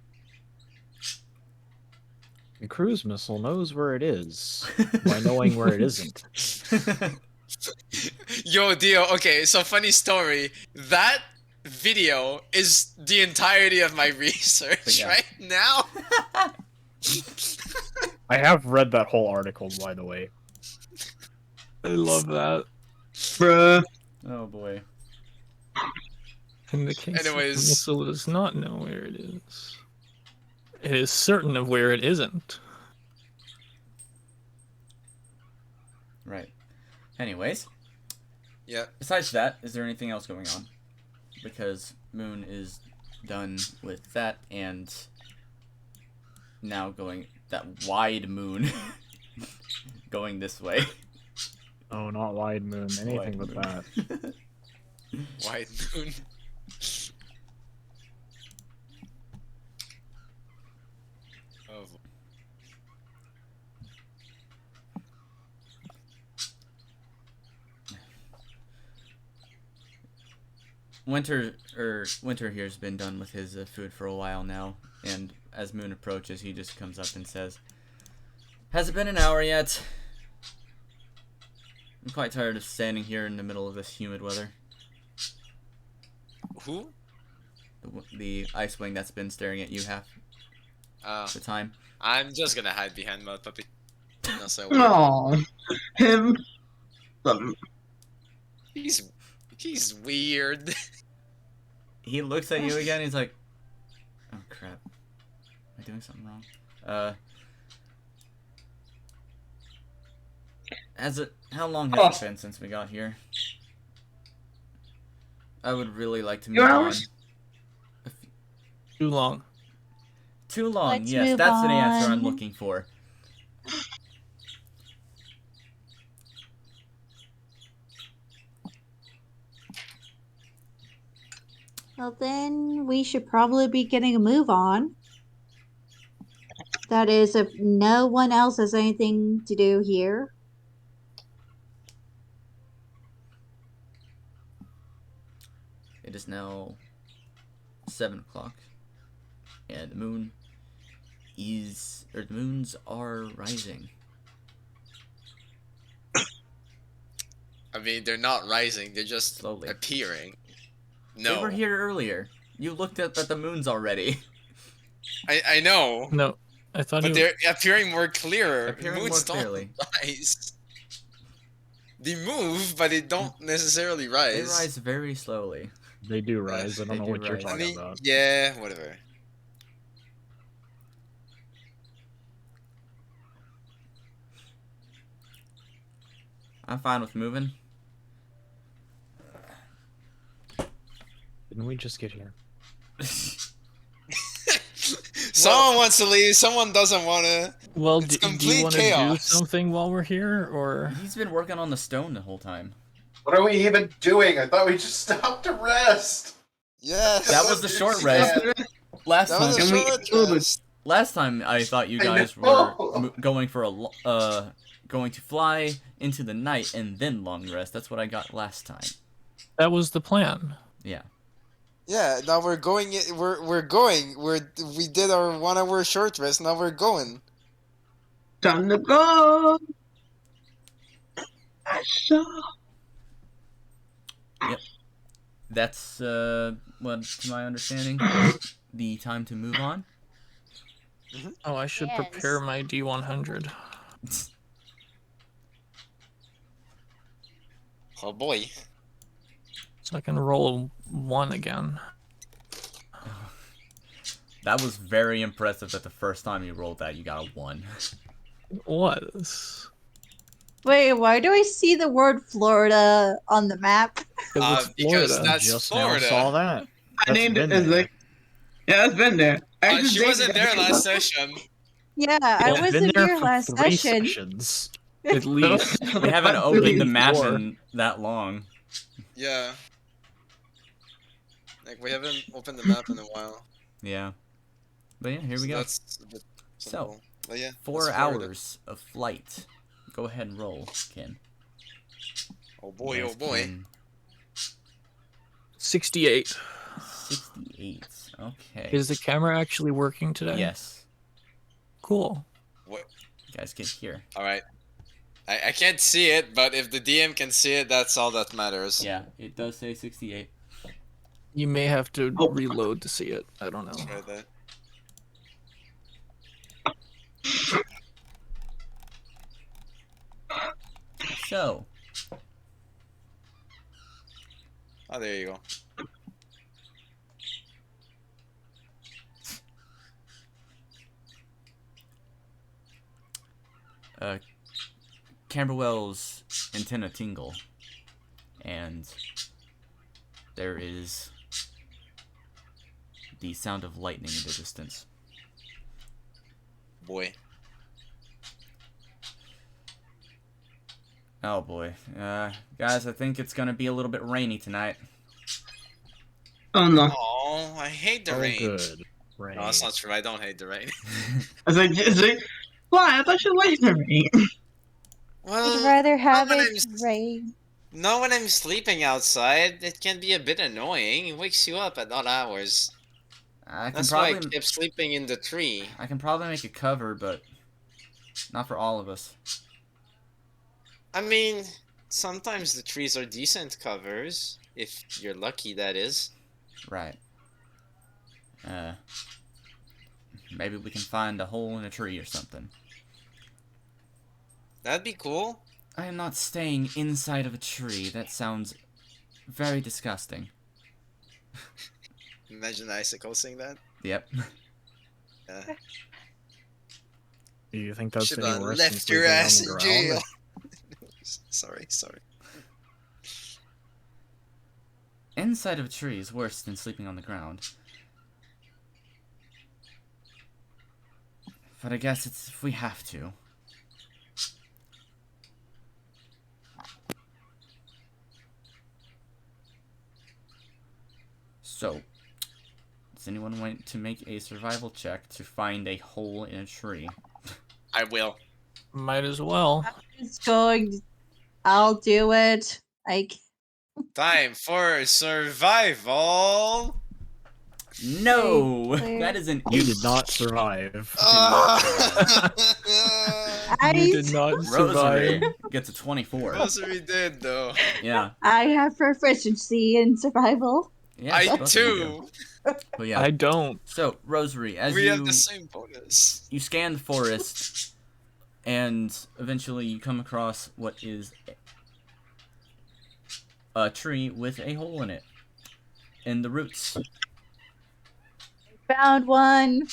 The cruise missile knows where it is by knowing where it isn't. Yo, Dio. Okay, so funny story. That video is the entirety of my research Yeah. right now. I have read that whole article, by the way. I love that. Bruh. Oh boy. In the case Anyways. of the missile does not know where it is. It is certain of where it isn't. Right. Anyways, Yeah. besides that, is there anything else going on? Because Moon is done with that and now going that wide moon going this way. Oh, not wide moon. Anything Wide but moon. that. White moon. Oh. Winter here's been done with his food for a while now, and as Moon approaches, he just comes up and says, "Has it been an hour yet? I'm quite tired of standing here in the middle of this humid weather." Who? The ice wing that's been staring at you half the time. I'm just gonna hide behind Mud Puppy. No, so Aw, him. he's weird. He looks at you again. He's like, "Oh crap, am I doing something wrong?" How long has it been since we got here? I would really like to move 2 on. hours? Too long. Too long. Let's Yes, move that's the answer I'm on. looking for. Well, then we should probably be getting a move on. That is, if no one else has anything to do here. It is now 7 o'clock, and the moons are rising. I mean, they're not rising. They're just Slowly. appearing. No, They were here earlier. You looked at the moons already. I know, No, I thought but he. they're appearing more clearer. Appearing more Moons clearly. don't rise. They move, but they don't necessarily rise. They rise very slowly. They do rise. I They don't know do what you're rise. I talking mean, about. yeah, whatever. I'm fine with moving. Didn't we just get here? Someone wants to leave. Someone doesn't want to. Well, It's do you complete want to do chaos. something while we're here, or He's been working on the stone the whole time. What are we even doing? I thought we just stopped to rest. Yes. That was the short Yeah. rest. Last That was a time, Can we- short rest. last time I thought you guys were know. going for going to fly into the night and then long rest. That's what I got last time. that was the plan? Yeah. Yeah. Now we're going. We're going. We did our 1 hour short rest. Now we're going. Time to go. That's what, to my understanding, the time to move on. Oh, I should Yes. prepare my D100. Oh boy. So I can roll 1 again. That was very impressive that the first time you rolled that, you got a 1. It was. Wait, why do I see the word Florida on the map? Because it's Because Florida. that's Just Florida. now saw that. I That's named it been as there. like. Yeah, it's been there. Actually, She David wasn't got there it. last session. Yeah, I It's been wasn't there here for last 3 session. sessions. At least. We haven't opened the map Four. in that long. Yeah. Like we haven't opened the map in a while. Yeah. But yeah, here we So go. That's a bit simple. But yeah, 4 that's Florida. hours of flight. Go ahead and roll, Ken. Oh boy, Yes, oh boy. Ken. 68. 68. Okay. Is the camera actually working today? Yes. Cool. What? You guys get here. All right. I can't see it, but if the DM can see it, that's all that matters. Yeah, it does say 68. You may have to Oh. reload to see it. I don't know. Try that. So, Oh, there you go. Camberwell's antenna tingle, and there is the sound of lightning in the distance. Boy. Oh boy. Guys, I think it's gonna be a little bit rainy tonight. Oh no. Oh, I hate the Oh, rain. good. Rain. No, that's not true. I don't hate the rain. I was like, is it? Why? I thought you liked the rain. Well, I'd rather have when it I'm rain. not when I'm sleeping outside. It can be a bit annoying. It wakes you up at odd hours. I can That's why I probably kept sleeping in the tree. make a cover, but not for all of us. I mean, sometimes the trees are decent covers, if you're lucky, that is. Right. Maybe we can find a hole in a tree or something. That'd be cool. I am not staying inside of a tree. That sounds very disgusting. Imagine icicles saying that. Yep. Yeah. Do you think that's Should any have worse than left your sleeping ass on in the jail. ground? Sorry. Inside of a tree is worse than sleeping on the ground. But I guess it's if we have to. So, does anyone want to make a survival check to find a hole in a tree? I will. Might as well. It's going. I'll do it. Time for survival. No! Clear. That is an You did not survive. You did not Rosary survive. gets a 24. Rosary did though. Yeah. I have proficiency in survival. Yeah, I both of you do. too. But yeah. I don't. So, Rosary, as We you have the same bonus. you scan the forest, and eventually you come across what is a tree with a hole in it, in the roots. Found one.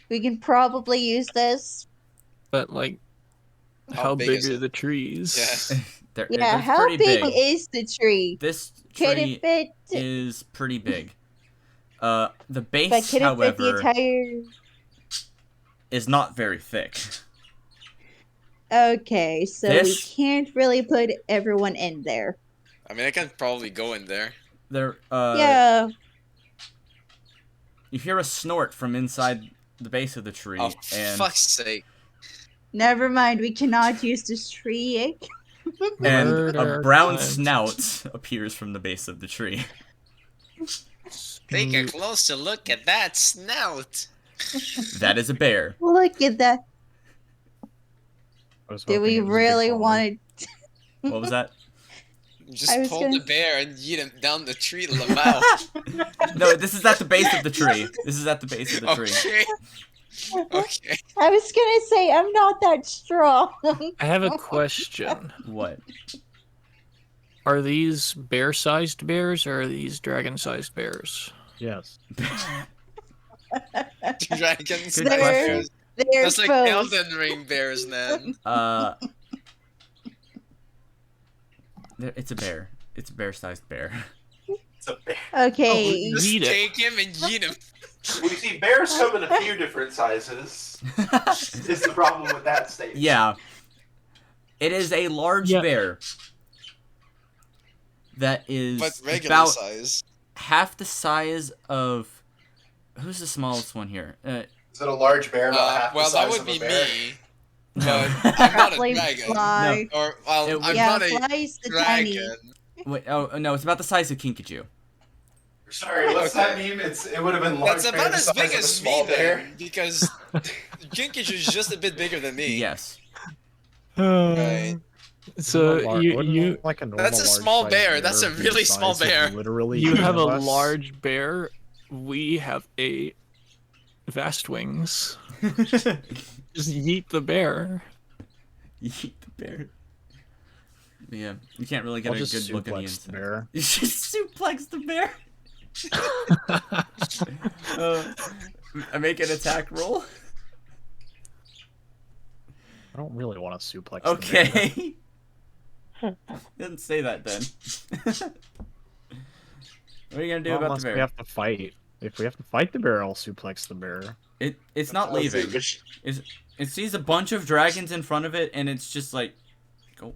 We can probably use this. But like, How how big big is are it? the trees? Yeah. Yeah, They're how pretty big is the tree? This Can tree it fit? is pretty big. The But base, can it fit the however, entire? is not very thick. Okay, so This- we can't really put everyone in there. I mean, I can probably go in there. There, Yeah. you hear a snort from inside the base of the tree, Oh, and fuck's sake. Never mind. We cannot use this tree. and a Murder brown times. snout appears from the base of the tree. Take a closer look at that snout. That is a bear. Look at that. I was Do hoping we it was a really good want to? What was that? You just I was pull gonna- the bear and yeet him down the tree to the mouth. No, this is at the base of the tree. This is at the base of the tree. Okay. Okay. I was gonna say I'm not that strong. I have a question. What? Are these bear-sized bears or are these dragon-sized bears? Yes. Dragons. Good They're- bears. They're That's like both. Elden Ring bears, man. It's a bear. It's a bear-sized bear. It's a bear. Okay. Just Yeet it. take him and yeet him. We see bears come in a few different sizes. Is the problem with that statement? Yeah. It is a large Yeah. bear that is But regular about size. half the size of... Who's the smallest one here? Is it a large bear? Not half Well, the that size would of a be bear? me. But I'm not a Probably dragon. fly. Or, well, It- I'm Yeah, not a fly's the tiny. dragon. Wait, oh, no, it's about the size of Kinkajou. Sorry, what's Okay. that mean? It would have been large That's bear about the as size big of a as small me bear. then, because Kinkajou is just a bit bigger than me. Yes. Right. So Wouldn't you like a normal That's a large small sized bear. That's a be the really small size of bear. Literally, you have a any of us? large bear. We have a vast wings. Just yeet the bear. You eat the bear. Yeah, you can't really get I'll a just good look at the suplex inside. the bear. You just suplex the bear. I make an attack roll. I don't really want to suplex the bear. Okay. Didn't say that then. What are you gonna do Well, about unless the bear? we have to fight. If we have to fight the bear, I'll suplex the bear. It's not leaving. It sees a bunch of dragons in front of it, and it's just like, go.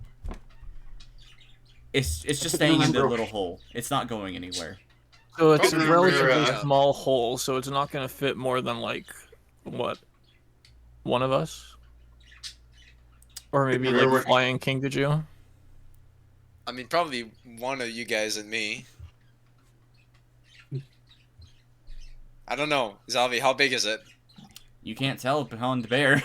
It's just staying in the little hole. It's not going anywhere. So it's a Probably relatively yeah. small hole, so it's not going to fit more than, like, what? One of us? Or maybe, Where like, would- Flying King to Jew? I mean, probably one of you guys and me. I don't know. Zavi, how big is it? You can't tell behind the bear.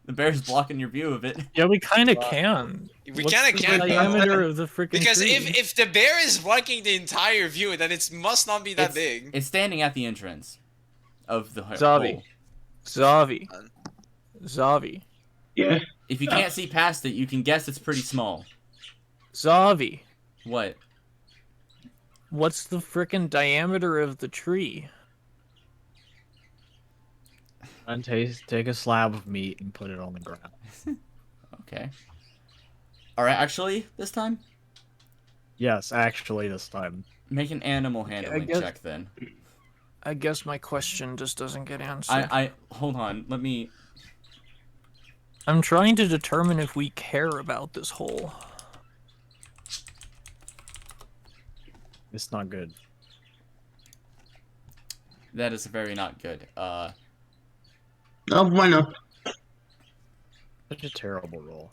The bear's blocking your view of it. Yeah, we kind of Well, can. We What's kind the of can't diameter of the freaking because tree? if the bear is blocking the entire view, then it must not be that big. It's standing at the entrance of the Zavi. hole. Zavi. Zavi. Yeah. If you can't see past it, you can guess it's pretty small. Zavi. What? What's the frickin' diameter of the tree? And take a slab of meat and put it on the ground. Okay. Alright, actually, this time, Yes, actually, this time. make an animal handling guess- check then. I guess my question just doesn't get answered. Hold on, let me... I'm trying to determine if we care about this hole. It's not good. That is very not good. Oh, why not? Such a terrible roll.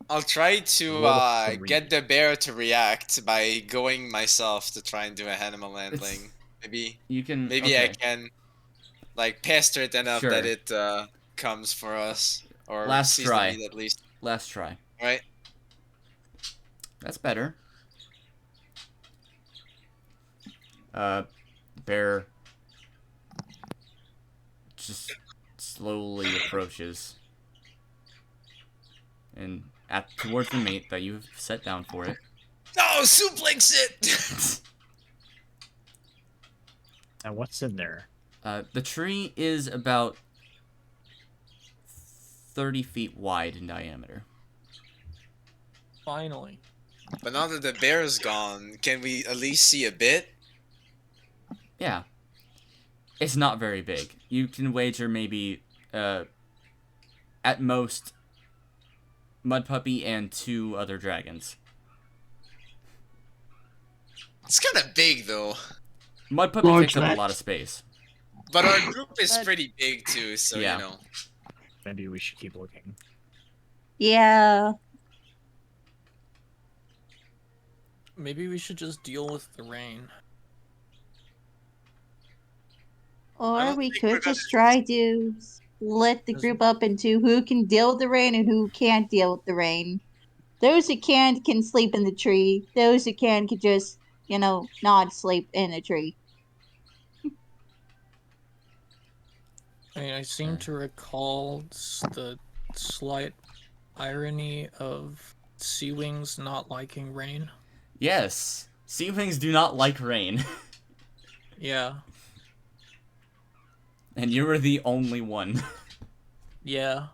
I'll try to Roll a 3. get the bear to react by going myself to try and do a animal handling. Maybe You can... maybe I okay. can like pester it enough Sure. that it comes for us or Last sees try. the meat at least. Last try. Right? That's better. Bear just slowly approaches and towards the mate that you've set down for it. No, suplex it. And what's in there? The tree is about 30 feet wide in diameter. Finally. But now that the bear is gone, can we at least see a bit? Yeah. It's not very big. You can wager maybe, at most, Mud Puppy and 2 other dragons. It's kind of big though. Mud Puppy Large takes up a match. lot of space. But our group is But- pretty big too, so Yeah. you know. Maybe we should keep looking. Yeah. Maybe we should just deal with the rain. I Or don't we think we're could gonna- just try to split the group up into who can deal with the rain and who can't deal with the rain. Those who can sleep in the tree. Those who can could just, not sleep in a tree. I mean, I seem to recall the slight irony of sea wings not liking rain. Yes. Sea wings do not like rain. Yeah. And you were the only one. Yeah.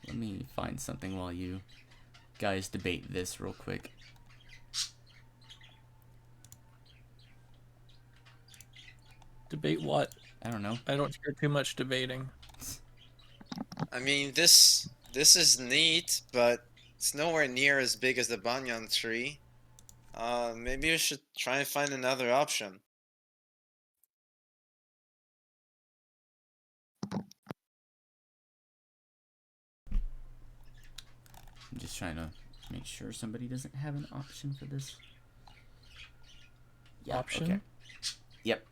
Let me find something while you guys debate this real quick. Debate what? I don't know. I don't hear too much debating. I mean, this is neat, but it's nowhere near as big as the banyan tree. Maybe we should try and find another option. I'm just trying to make sure somebody doesn't have an option for this. Yeah, Option? okay. Yep.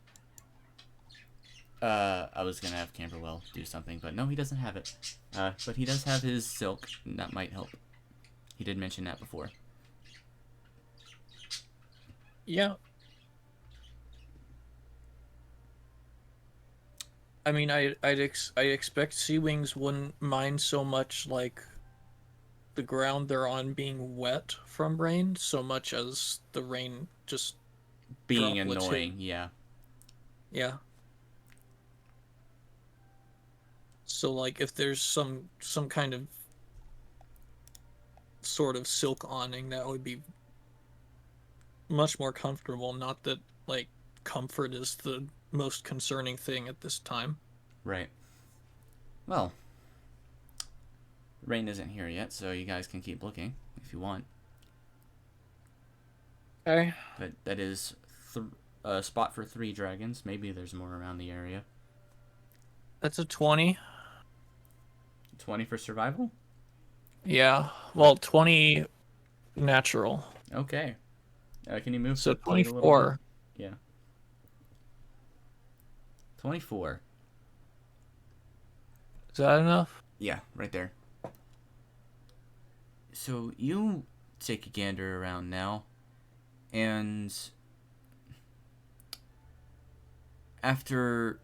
I was gonna have Camberwell do something, but no, he doesn't have it. But he does have his silk, and that might help. He did mention that before. Yeah. I mean, I expect sea wings wouldn't mind so much like the ground they're on being wet from rain, so much as the rain just Being droplets annoying, hit. yeah. Yeah. So like if there's some kind of sort of silk awning, that would be much more comfortable. Not that like comfort is the most concerning thing at this time. Right. Well, rain isn't here yet, so you guys can keep looking if you want. Okay. But that is a spot for 3 dragons. Maybe there's more around the area. That's a 20. 20 for survival? Yeah. Well, 20 natural. Okay. Can you move So the plate a little 24. bit? Yeah. 24. Is that enough? Yeah, right there. So you take a gander around now, and after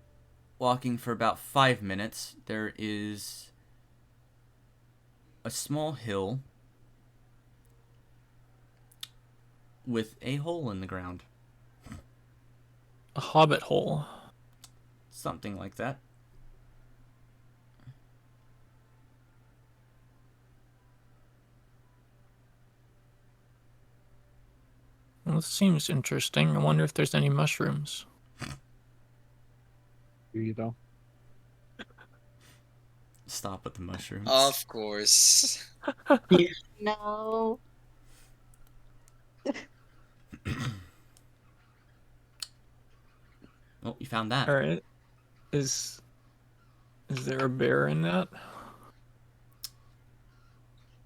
walking for about 5 minutes, there is a small hill with a hole in the ground. A hobbit hole. Something like that. Well, this seems interesting. I wonder if there's any mushrooms. Here you go. Stop with the mushrooms. Of course. No. Oh, you found that. All right. Is there a bear in that?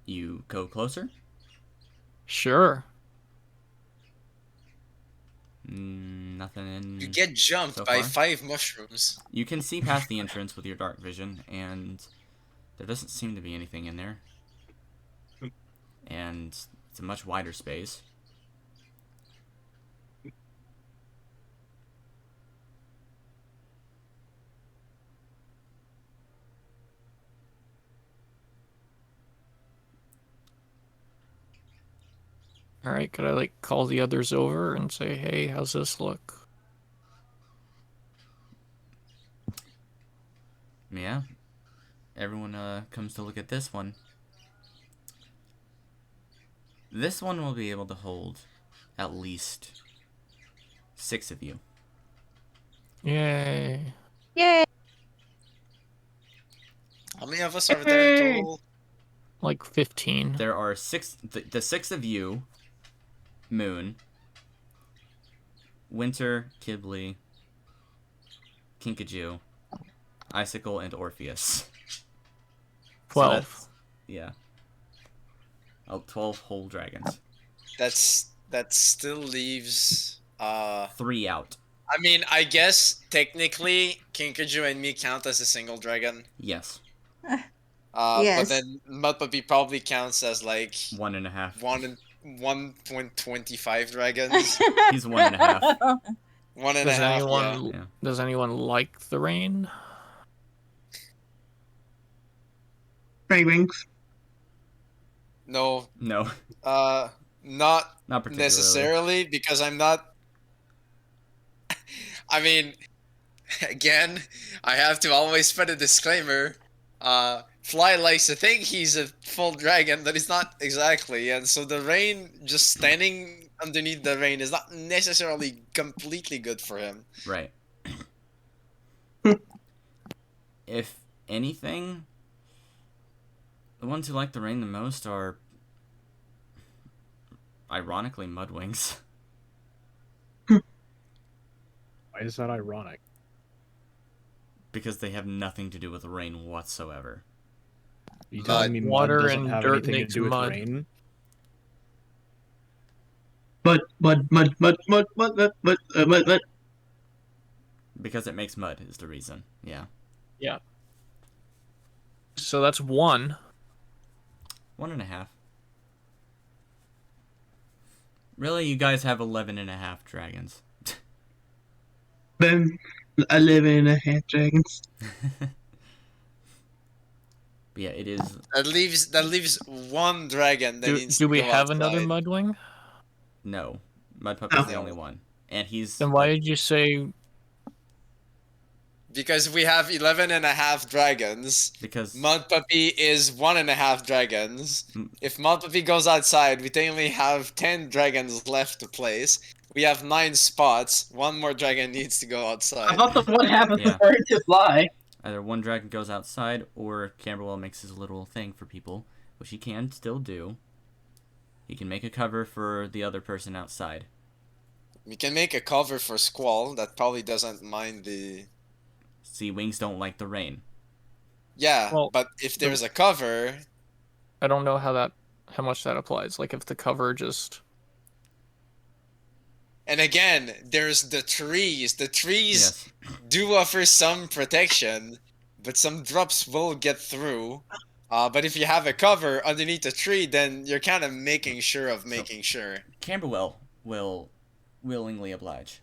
You go closer? Sure. Nothing in. You get jumped so by far? 5 mushrooms. You can see past the entrance with your dark vision, and there doesn't seem to be anything in there. And it's a much wider space. All right. Could I like call the others over and say, "Hey, how's this look?" Yeah. Everyone comes to look at this one. This one will be able to hold at least 6 of you. Yay. Yay! How many of us are there in total? Like 15. There are 6. The 6 of you. Moon. Winter, Kibli, Kinkajou, Icicle, and Orpheus. 12. So yeah. 12 whole dragons. That still leaves 3 out. I mean, I guess technically Kinkajou and me count as a single dragon. Yes. Yes. But then Mudpuppy probably counts as like 1.5. 1.25 dragons. He's 1.5. 1.5. Yeah. Does anyone like the rain? Ray wings. No, No, not not particularly. necessarily because I'm not. I mean, again, I have to always put a disclaimer. Fly likes to think he's a full dragon, but he's not exactly, and so the rain, just standing underneath the rain, is not necessarily completely good for him. Right. If anything, the ones who like the rain the most are, ironically, mudwings. Why is that ironic? Because they have nothing to do with rain whatsoever. Are you telling me mud Water doesn't and have dirt anything to makes do with mud. rain? Mud. Because it makes mud is the reason. Yeah. Yeah. So that's 1. 1.5. Really, you guys have 11.5 dragons. Then 11.5 dragons. But yeah, it is. That leaves one dragon that needs Do to we go have another outside. mudwing? No. Mudpuppy's the No. only one. And he's. Then why did you say... Because we have 11.5 dragons. Because. Mudpuppy is 1.5 dragons. If Mudpuppy goes outside, we technically have 10 dragons left to place. We have 9 spots. One more dragon needs to go outside. I thought what happens Yeah. for it to fly. Either one dragon goes outside, or Camberwell makes his little thing for people, which he can still do. He can make a cover for the other person outside. We can make a cover for Squall that probably doesn't mind the... Sea wings don't like the rain. Yeah, Well, but if there's a cover... I don't know how much that applies. Like if the cover just... And again, there's the trees. The trees Yes. do offer some protection, but some drops will get through. But if you have a cover underneath the tree, then you're kind of making sure of making sure. Camberwell will willingly oblige.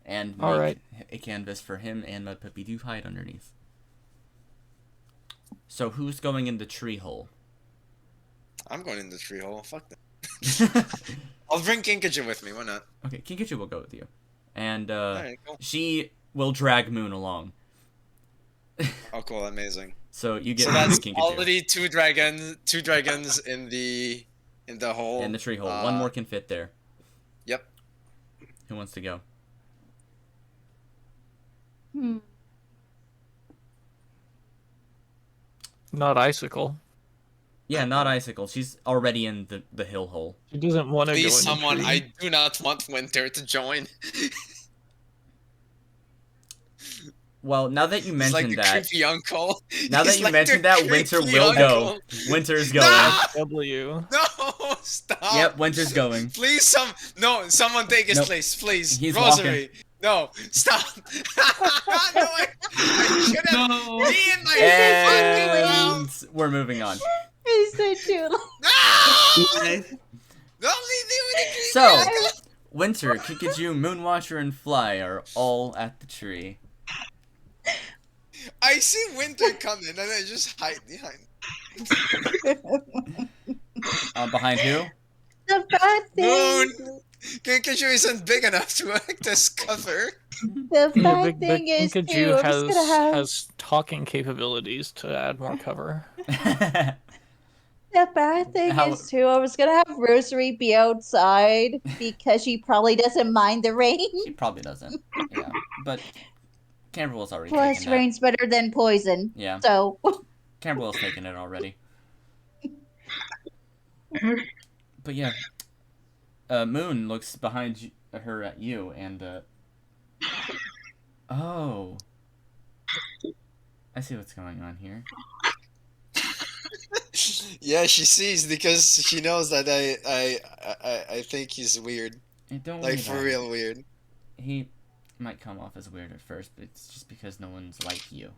And All make right. a canvas for him and Mud Puppy to hide underneath. So who's going in the tree hole? I'm going in the tree hole. Fuck that. I'll bring Kinkajou with me. Why not? Okay, Kinkajou will go with you. And Alright, cool. she will drag Moon along. Oh, cool. Amazing. So you get So that's Kinkajou already two dragons in the hole. in the tree hole. One more can fit there. Yep. Who wants to go? Not Icicle. Yeah, not Icicle. She's already in the hill hole. She doesn't want to go in Please, the someone. tree. I do not want Winter to join. Well, now that you He's like mentioned the that, creepy uncle. now that He's you like mentioned the that, Winter creepy will go. uncle. Winter's going. No! W. No, stop. Yep, Winter's going. Please, someone take his Nope. place, please. He's Rosary. No, stop. No, I shouldn't No. be in my fucking And we're moving on. Is that too? No! Nice. Don't leave me with a creepy So, uncle. Winter, Kinkajou, Moonwatcher, and Fly are all at the tree. I see Winter coming, and I just hide behind. Behind who? The bad thing. Moon! Kinkajou isn't big enough to act as cover. The bad thing is too. Kinkajou I'm just gonna have has talking capabilities to add more cover. the bad thing How- is too. I was gonna have Rosary be outside because she probably doesn't mind the rain. She probably doesn't. Yeah, but Camberwell's already Plus, taken that. rain's better than poison. Yeah, So Camberwell's taken it already. But yeah, Moon looks behind her at you, and oh, I see what's going on here. Yeah, she sees because she knows that I think he's weird. Hey, don't Like worry for about real weird. it. He might come off as weird at first, but it's just because no one's like you.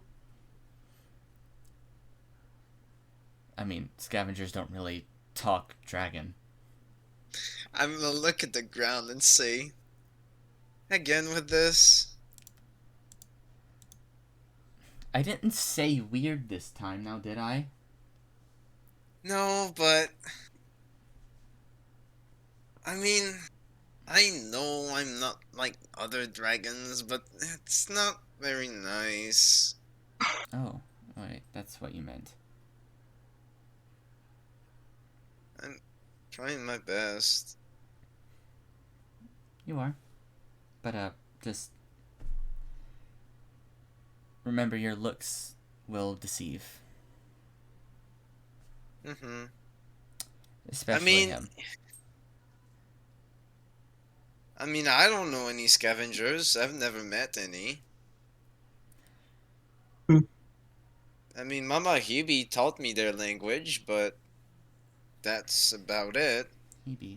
I mean, scavengers don't really talk dragon. I'm gonna look at the ground and say, again with this. I didn't say weird this time, now did I? No, but I mean, I know I'm not like other dragons, but it's not very nice. Oh, wait, that's what you meant. I'm trying my best. You are. But, just remember your looks will deceive. Mm-hmm. Especially him. I mean, I don't know any scavengers. I've never met any. I mean, Mama Hebe taught me their language, but that's about it. Hebe.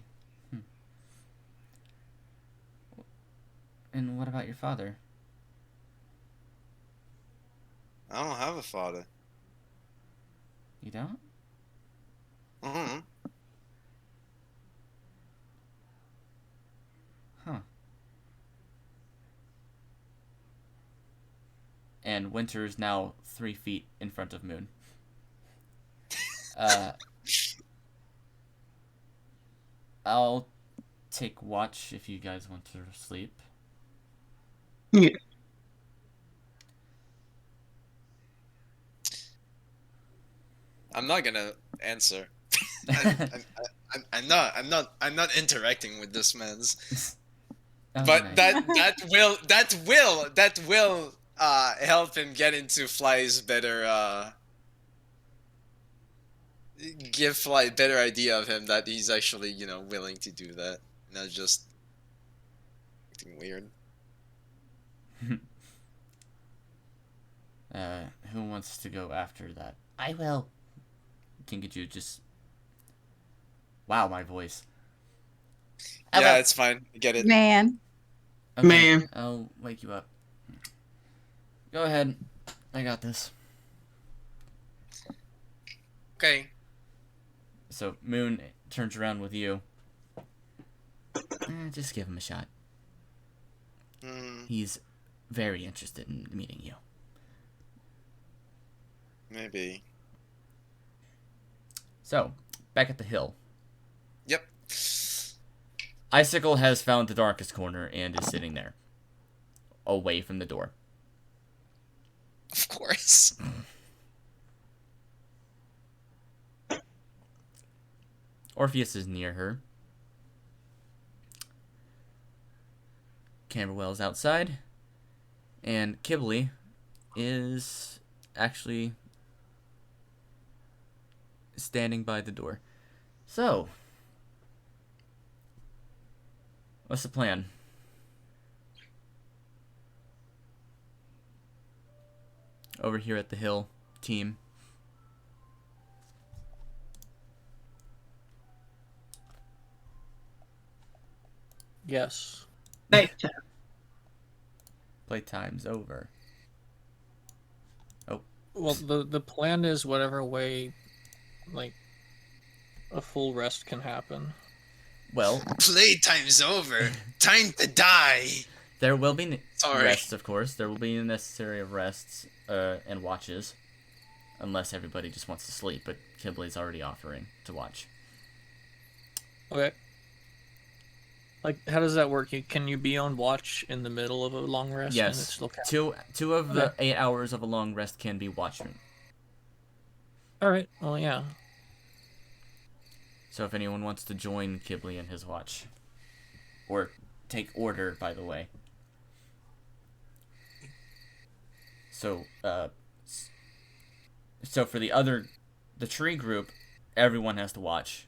And what about your father? I don't have a father. You don't? Mm-hmm. Huh. And Winter's now 3 feet in front of Moon. I'll take watch if you guys want to sleep. Yeah. I'm not gonna answer. I'm not interacting with this man's. Oh, But nice. that will help him get into Fly's better give like better idea of him that he's actually, you know, willing to do that, not just acting weird. Who wants to go after that? I will. Kinkajou just... Wow, my voice. I Yeah, will. it's fine. I get it. Man. Okay, Man. I'll wake you up. Go ahead. I got this. Okay. So, Moon turns around with you. Just give him a shot. He's very interested in meeting you. Maybe. So, back at the hill. Yep. Icicle has found the darkest corner and is sitting there. Away from the door. Of course. Orpheus is near her. Camberwell's outside. And Kibley is actually standing by the door. So, what's the plan? Over here at the hill, team. Yes. Nighttime. Playtime's over. Well, the plan is whatever way, like, a full rest can happen. Well, Playtime's over. Time to die. there will be Sorry. rests, of course. There will be necessary rests and watches. Unless everybody just wants to sleep, but Kibley's already offering to watch. Okay. Like, how does that work? Can you be on watch in the middle of a long rest? And Yes. it's still count? Two of the 8 hours of a long rest can be watching. Alright, well, yeah. So if anyone wants to join Kibley in his watch. Or take order, by the way. So, so for the tree group, everyone has to watch.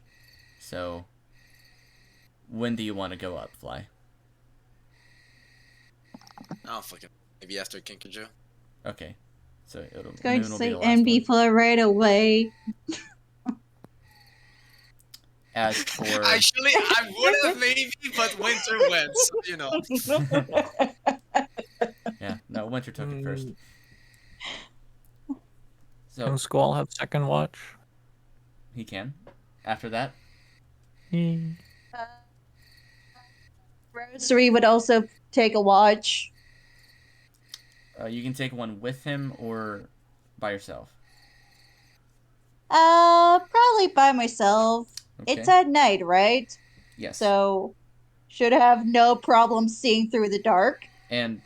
So, when do you want to go up, Fly? Oh, fucking. Maybe after Kinkajou. Okay. So it'll Going Moon to will be say the last MB one. floor right away. As for Actually, I would have maybe, but Winter went, so, you know. yeah, no, Winter took it first. So Can Squall have second watch? he can. After that, Rosary would also take a watch. you can take one with him or by yourself. Probably by myself. Okay. It's at night, right? Yes. So should have no problem seeing through the dark, And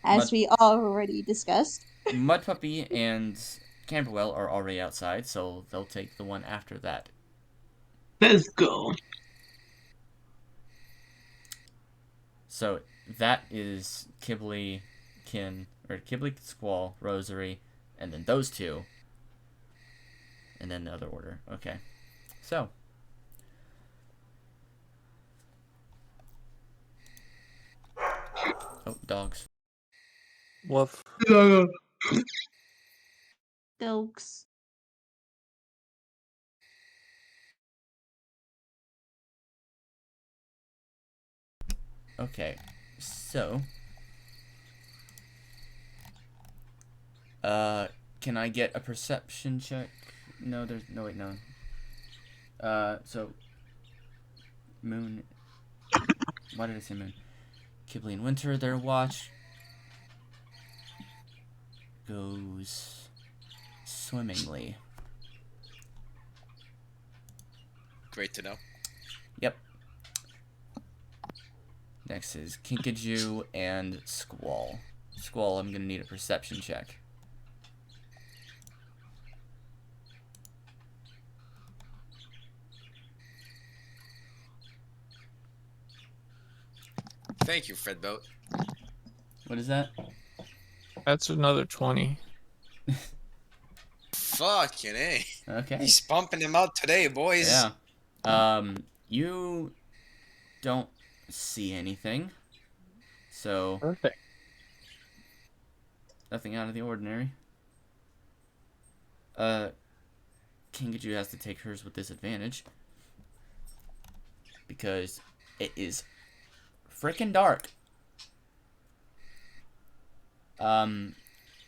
as we already discussed. Mud Puppy and Camberwell are already outside, so they'll take the one after that. Let's go. So that is Kibley, Kibley, Squall, Rosary, and then those two. And then the other order. Okay. So. Oh, dogs. Woof. Dogs. Okay. So. Can I get a perception check? No, there's no wait, no. So Moon. Why did I say Moon? Kibley and Winter, their watch goes swimmingly. Great to know. Yep. Next is Kinkajou and Squall. Squall, I'm gonna need a perception check. Thank you, Fredboat. What is that? That's another 20. Fucking A. Okay. He's pumping them out today, boys. Yeah. You don't see anything. So, Perfect. nothing out of the ordinary. Kingaju has to take hers with disadvantage. Because it is freaking dark.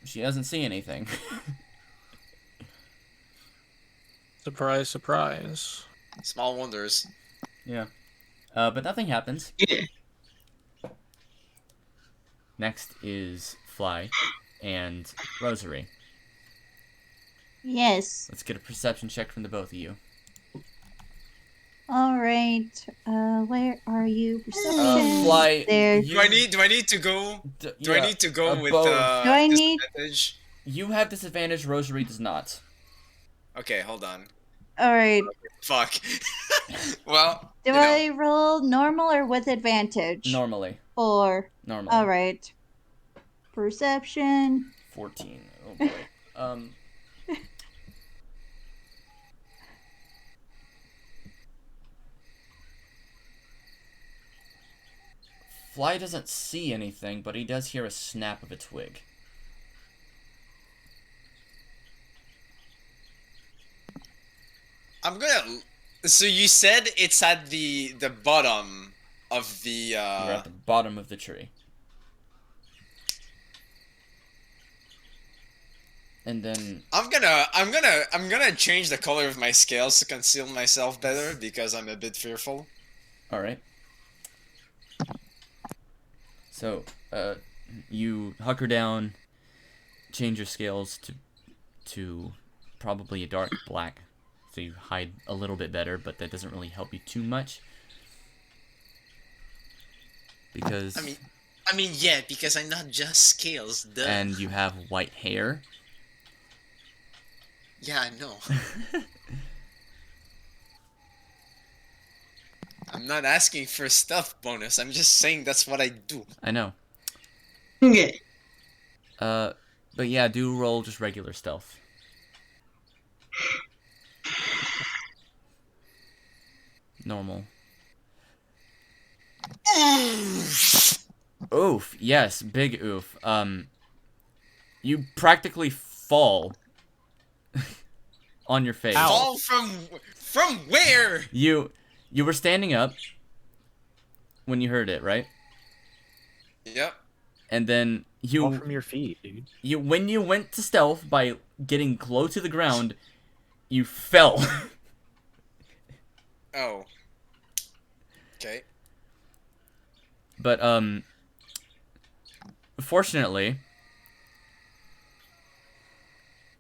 She doesn't see anything. Surprise, surprise. Small wonders. Yeah. But nothing happens. Yeah. Next is Fly and Rosary. Yes. Let's get a perception check from the both of you. All right. Where are you? Perception. Fly. There. Do I need to go? Do I need to go with both. Do I need? disadvantage? You have disadvantage. Rosary does not. Okay, hold on. All right. Fuck. Well, Do I roll normal or with advantage? Normally. Or. Normally. All right. Perception. 14. Oh boy. Fly doesn't see anything, but he does hear a snap of a twig. I'm gonna. So you said it's at the bottom of the. You're at the bottom of the tree. And then I'm gonna change the color of my scales to conceal myself better because I'm a bit fearful. all right. So, you hunker down, change your scales to probably a dark black, so you hide a little bit better, but that doesn't really help you too much. Because I mean, yeah, because I'm not just scales, duh. and you have white hair. Yeah, I know. I'm not asking for a stuff bonus. I'm just saying that's what I do. I know. Yeah. But yeah, do roll just regular stealth. Normal. Oof. Yes, big oof. You practically fall on your face. Fall from where? You were standing up when you heard it, right? Yep. And then Fall from your feet, dude. when you went to stealth by getting close to the ground, you fell. Oh. Okay. But fortunately,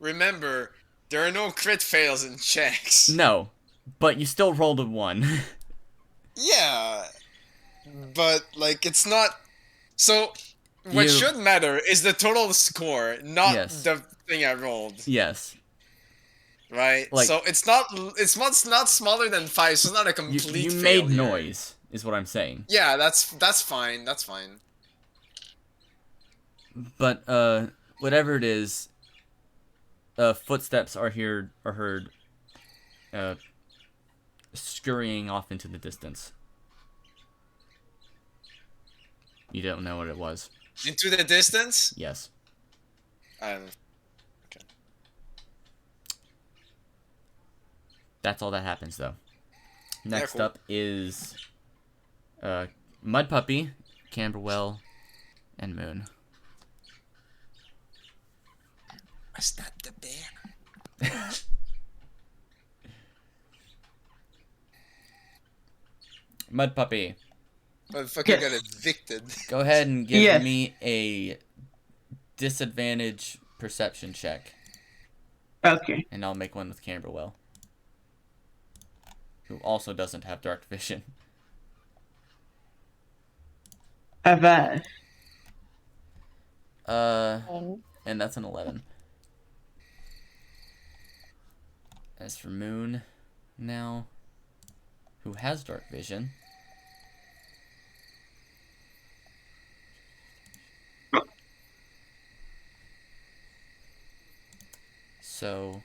Remember, there are no crit fails in checks. no. But you still rolled a 1. Yeah. But like it's not so what You- should matter is the total score, not Yes. the thing I rolled. Yes. Right? Like- so it's not smaller than 5, so it's not a You complete made failure. noise, is what I'm saying. Yeah, that's fine. That's fine. But whatever it is, footsteps are heard scurrying off into the distance. You don't know what it was. Into the distance? Yes. Okay. That's all that happens though. Next cool. up is Mud Puppy, Camberwell, and Moon. Was that the bear? Mud Puppy, Motherfucker Yes. got evicted. go ahead and give Yes. me a disadvantage perception check, Okay. and I'll make one with Camberwell, who also doesn't have dark vision. Have I? And that's an 11. As for Moon, now, who has dark vision, so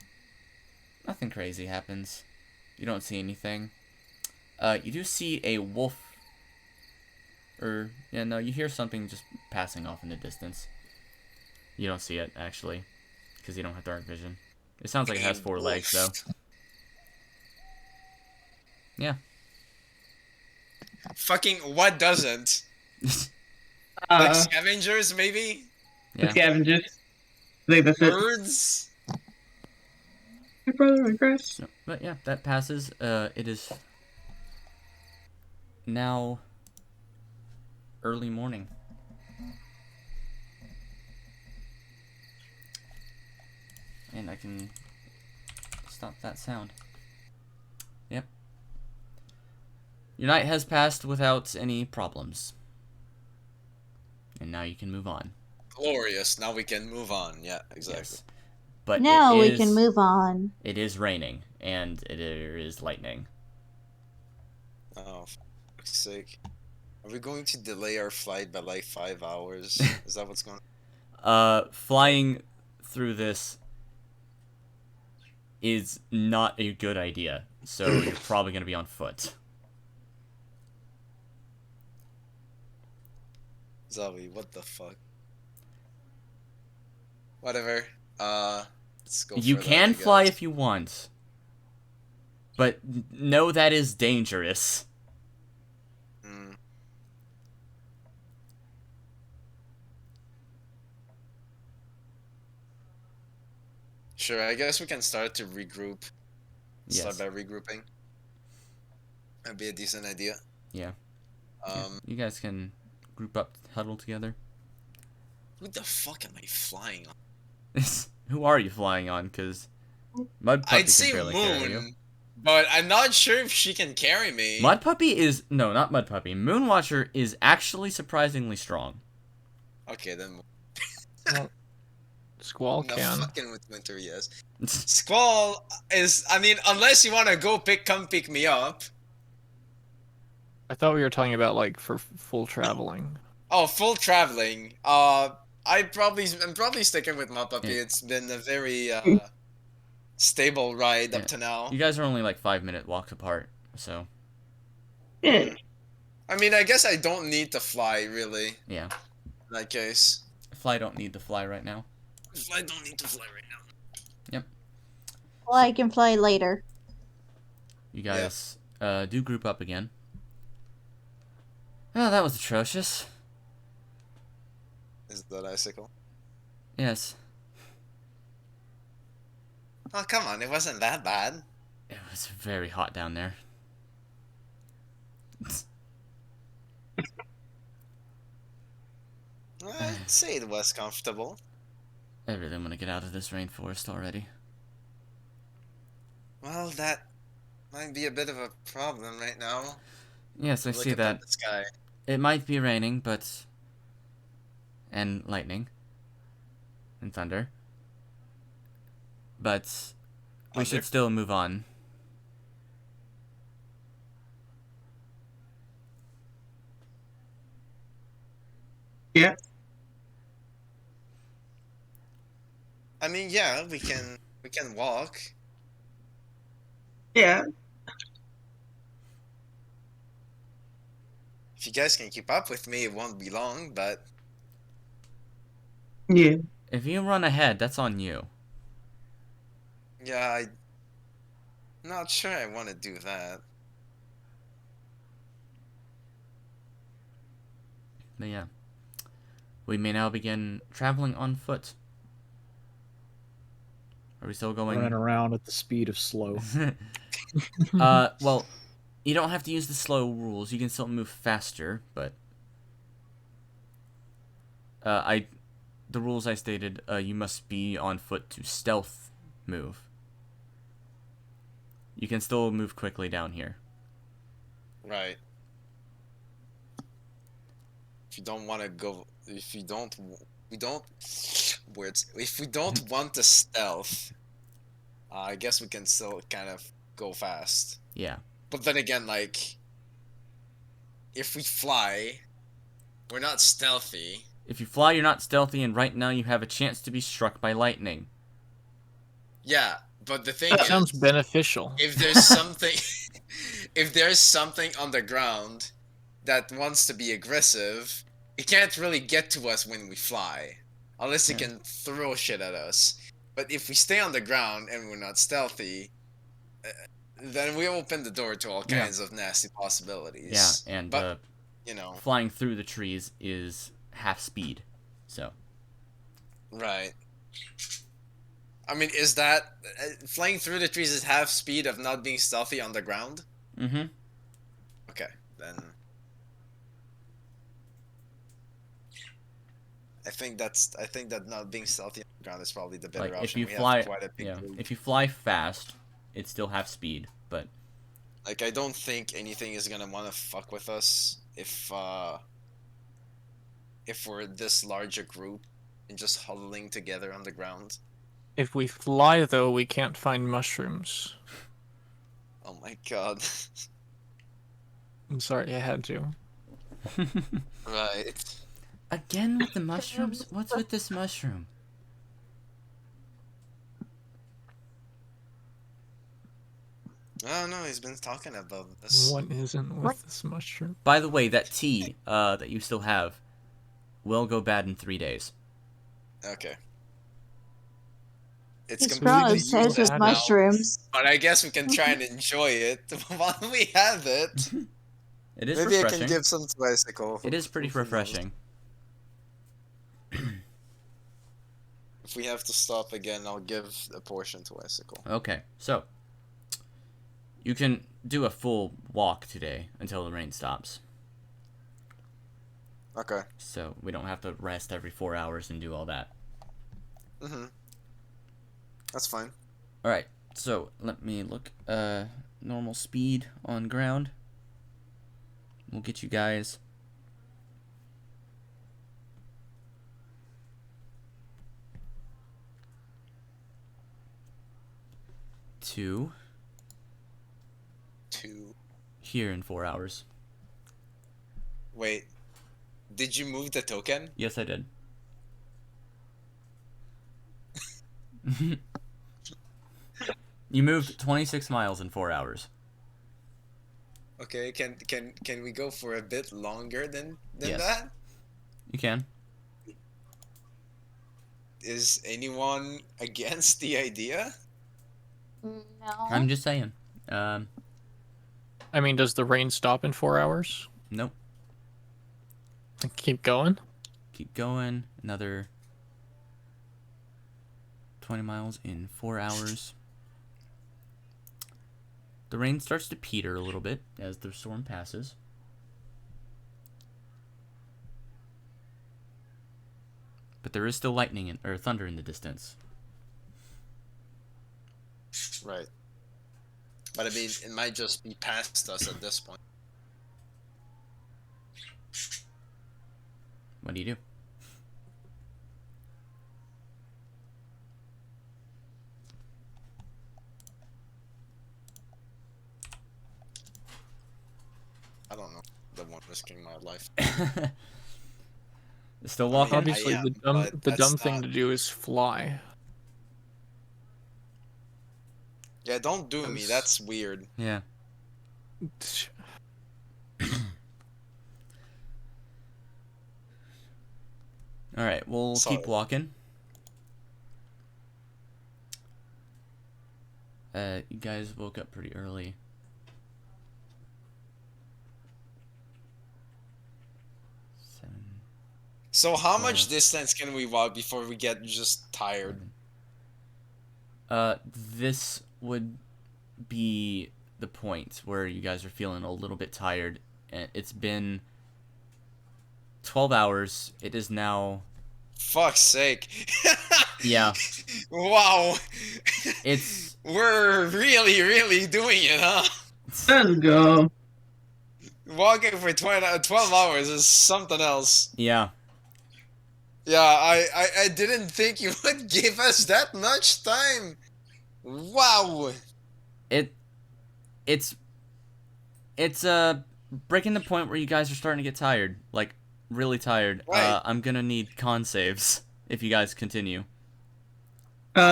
Nothing crazy happens. You don't see anything. You do see a wolf. Yeah, no, you hear something just passing off in the distance. You don't see it, actually, because you don't have dark vision. It sounds like it has 4 legs, though. Yeah. Fucking what doesn't? Like scavengers, maybe? The Yeah. scavengers. I think that's it. Birds? My brother and Chris. So, but yeah, that passes. It is now early morning. And I can stop that sound. Yep. Your night has passed without any problems. And now you can move on. Glorious. Now we can move on. Yeah, exactly. Yes. But Now it we is, can move on. It is raining, and there is lightning. Oh, for fuck's sake. Are we going to delay our flight by like 5 hours? Is that what's going on? Flying through this is not a good idea, so you're probably going to be on foot. Zoe, what the fuck? Whatever. Let's go You for can that, I fly guess. if you want, but know that is dangerous. Hmm. Sure, I guess we can start to regroup. Yes. Start by regrouping. That'd be a decent idea. Yeah. You guys can group up, huddle together. Who the fuck am I flying on? Who are you flying on? Because Mud Puppy I'd can say barely carry you. Moon, but I'm not sure if she can carry me. Mud Puppy is... No, not Mud Puppy. Moonwatcher is actually surprisingly strong. Okay, then. Well, Squall No, can. fucking with Winter, yes. Squall is, I mean, unless you want to come pick me up. I thought we were talking about like for full traveling. Oh, full traveling. I'm probably sticking with my puppy. Yeah. It's been a very stable ride up to now. You guys are only like 5-minute walks apart, so... Yeah. I mean, I guess I don't need to fly, really. Yeah. In that case. Fly don't need to fly right now. I don't need to fly right now. Yep. Well, I can fly later. You guys do group up again. Oh, that was atrocious. Is that icicle? Yes. Oh, come on. It wasn't that bad. It was very hot down there. I'd say it was comfortable. I really want to get out of this rainforest already. Well, that might be a bit of a problem right now. Yes, I Look see up that. at the sky. It might be raining, but... And lightning. And thunder. But... We should still move on. Yeah. I mean, yeah, we can walk. Yeah. If you guys can keep up with me, it won't be long, but Yeah. If you run ahead, that's on you. yeah, I'm not sure I want to do that. But yeah. We may now begin traveling on foot. Are we still going... Running around at the speed of slow. Well, you don't have to use the slow rules. You can still move faster, but... The rules I stated, you must be on foot to stealth move. You can still move quickly down here. Right. If you don't want to go, if we don't want to stealth, I guess we can still kind of go fast. Yeah. But then again, like, if we fly, we're not stealthy. If you fly, you're not stealthy, and right now you have a chance to be struck by lightning. Yeah, But the thing That sounds is, beneficial. if there's something, if there's something on the ground that wants to be aggressive, it can't really get to us when we fly, unless it Yeah. can throw shit at us. But if we stay on the ground and we're not stealthy, then we open the door to all Yeah. kinds of nasty Yeah, possibilities. and But you know, flying through the trees is half speed, so right. I mean, is that flying through the trees is half speed of not being stealthy on the ground? mm-hmm. Okay, then I think that not being stealthy on the ground is probably the better Like if option. you We fly, have quite a big yeah, group. if you fly fast, it's still half speed, but Like I don't think anything is gonna want to fuck with us if we're this large a group and just huddling together on the ground. If we fly, though, we can't find mushrooms. Oh my god. I'm sorry, I had to. Right. again with the mushrooms. What's with this mushroom? I don't know, he's been talking about this. What isn't with this mushroom? By the way, that tea that you still have will go bad in 3 days. Okay. It's It's completely probably says useless with now. mushrooms. But I guess we can try and enjoy it while we have it. It is Maybe I refreshing. can give some to Icicle. It is pretty Who knows? refreshing. If we have to stop again, I'll give a portion to Icicle. Okay, so you can do a full walk today until the rain stops. Okay. So we don't have to rest every 4 hours and do all that. Mm-hmm. That's fine. Alright, so let me look. Normal speed on ground. We'll get you guys. To 2. here in 4 hours. Wait. Did you move the token? Yes, I did. You moved 26 miles in 4 hours. Okay, can we go for a bit longer than Yes. that? You can. Is anyone against the idea? No. I'm just saying. I mean, does the rain stop in 4 hours? Nope. Keep going? Keep going. Another 20 miles in 4 hours. The rain starts to peter a little bit as the storm passes. But there is still lightning or thunder in the distance. Right. But I mean, it might just be past us at this point. What do you do? I don't know. The one risking my life. Still walking? Obviously, am, the but dumb that's thing not- to do is fly. Yeah, don't do me. Yes. That's weird. Yeah. Alright, we'll keep Sorry. walking. You guys woke up pretty early. So how much distance can we walk before we get just tired? This would be the point where you guys are feeling a little bit tired. It's been 12 hours. It is now... Fuck's sake. Yeah. Wow. It's... We're really, really doing it, huh? Let's go. Walking for 12 hours is something else. Yeah. Yeah, I didn't think you would give us that much time. Wow. It's breaking the point where you guys are starting to get tired. Like, really tired. Right. I'm gonna need con saves if you guys continue. Yeah,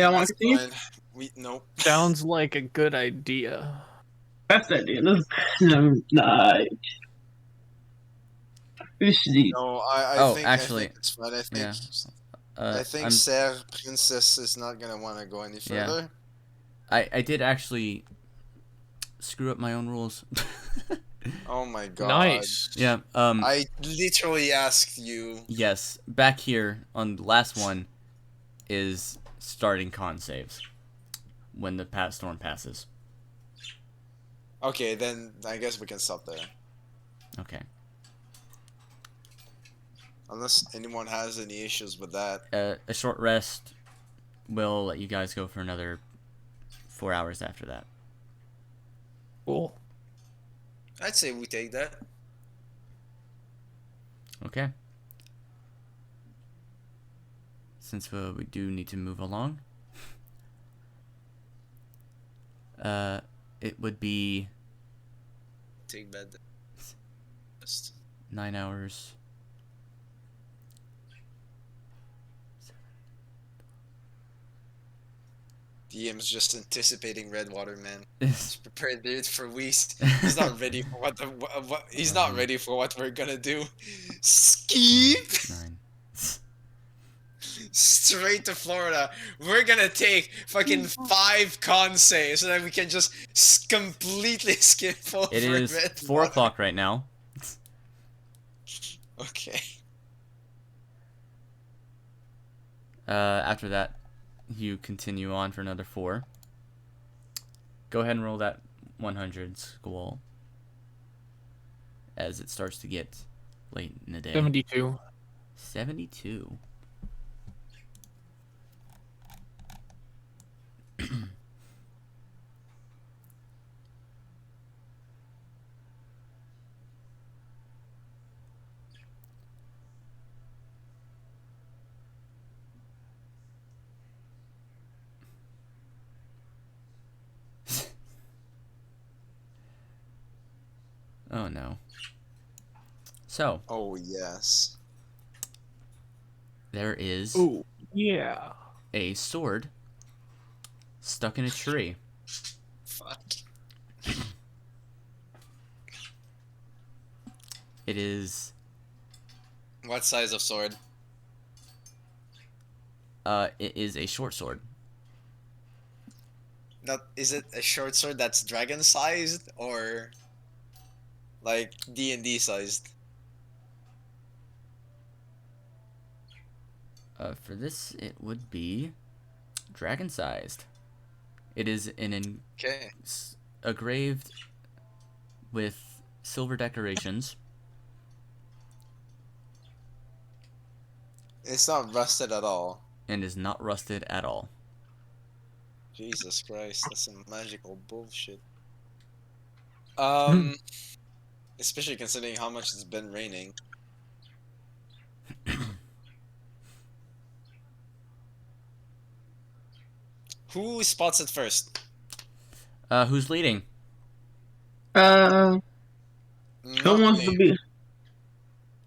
I want That's to continue. fine. Nope. Sounds like a good idea. Best idea. Let's night. Usually, No, Oh, I actually, think it's fine. yeah. I think I'm Serre Princess is not gonna want to go any Yeah. further. I did actually screw up my own rules. Oh my god. Nice. Yeah. I literally asked you. Yes. Back here on the last one is starting con saves when the storm passes. Okay, then I guess we can stop there. Okay. Unless anyone has any issues with that. A short rest will let you guys go for another 4 hours after that. Cool. I'd say we take that. Okay. Since we do need to move along, it would be Take bed. Just 9 hours. DM's just anticipating Redwater, man. He's prepared dude for weeks. He's not ready for what he's not ready for what we're gonna do. Skip 9. straight to Florida. We're gonna take fucking 5 con saves so that we can just completely skip over It is Redwater. 4 o'clock right now. Okay. After that, you continue on for another 4. Go ahead and roll that 100 squall as it starts to get late in the day. 72. 72. Oh no. So, Oh yes. there is Ooh, yeah. a sword stuck in a tree. Fuck. It is What size of sword? it is a short sword. Not is it a short sword that's dragon sized or like D&D sized? For this, it would be dragon-sized. It is Okay. engraved with silver decorations. It's not rusted at all. And is not rusted at all. Jesus Christ, that's some magical bullshit. Especially considering how much it's been raining. Who spots it first? Who's leading? who Not wants me. to be?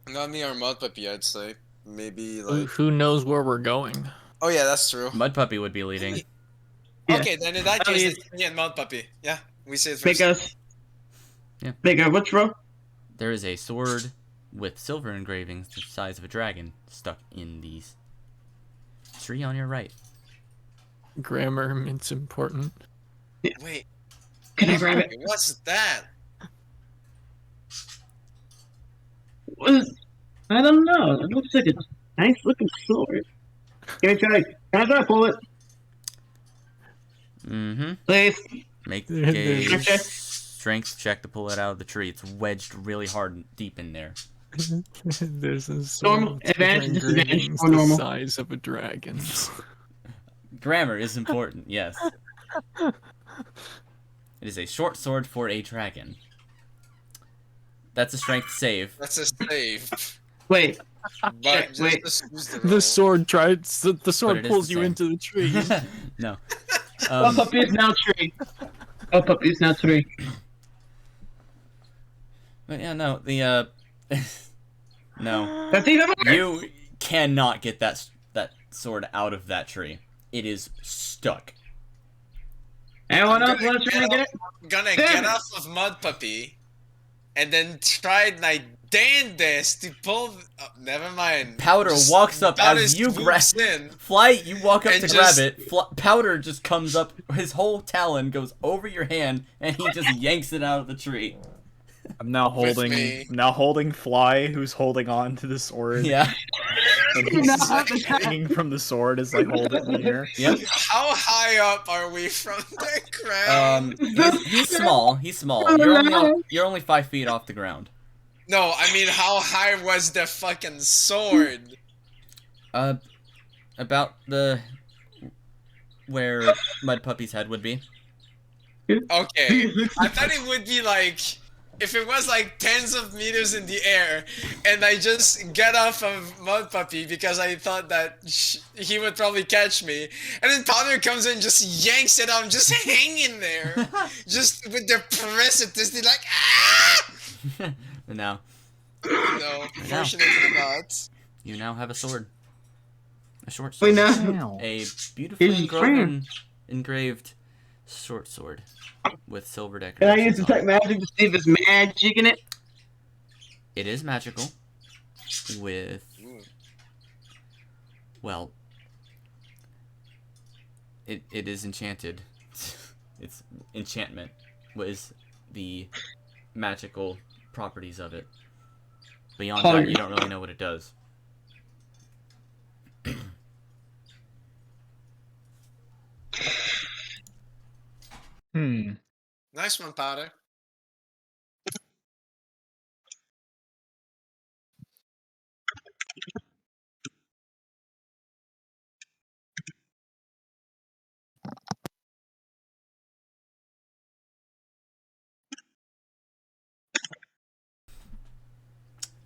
Not me or Mud Puppy, I'd say. Maybe Who, like. who knows where we're going? Oh yeah, that's true. Mud Puppy would be leading. Yeah. Okay, then in that I case, mean- it's me and Mud Puppy. Yeah, we say it first. Because. Yeah. Because which row? There is a sword with silver engravings the size of a dragon stuck in the tree on your right. Grammar, it's important. Wait, Can I grab it? what's that? I don't know. It looks like a nice looking sword. Can I try to pull it? Mm-hmm. Please. Make There's- a Okay. strength check to pull it out of the tree. It's wedged really hard and deep in there. There's a sword Normal, with advantage, silver disadvantage, engravings or the normal? size of a dragon. Grammar is important, yes. It is a short sword for a dragon. That's a strength save. That's a save. Wait. But just Wait. use the The roll. sword the But sword it is pulls the you same. into the tree. No. Oh, puppy is now tree. Oh, puppy is now tree. But yeah, no, no. That's even worse. You cannot get that sword out of that tree. It is stuck. Anyone I'm else want to try to get it? gonna get off of Mud Puppy, and then try my damnedest to pull. Oh, never mind. Powder Just walks up Powder as you grab. swoops in. Fly, you walk up And to just- grab it. Powder just comes up. His whole talon goes over your hand, and he just yanks it out of the tree. I'm now With holding me. Fly, who's holding on to the sword. Yeah. And You he's know how to try. hanging from the sword as I hold it in the air. Yep. How high up are we from the ground? He's small. He's small. You're only 5 feet off the ground. No, I mean, how high was the fucking sword? About where Mud Puppy's head would be. Okay, I thought it would be like, if it was like tens of meters in the air, and I just get off of Mud Puppy because I thought that he would probably catch me, and then Powder comes in and just yanks it out, I'm just hanging there, just with the precipice, like, ah! No. No, fortunately not. You now have a sword. A short Wait, sword. no. Wow. A beautifully He's engraved short sword with silver Can I decorations use on detect it. magic to see if there's magic in it? It is magical. With, Ooh. well, it is enchanted. It's enchantment was the magical properties of it. Beyond that, you don't really know what it does. Nice one, Powder.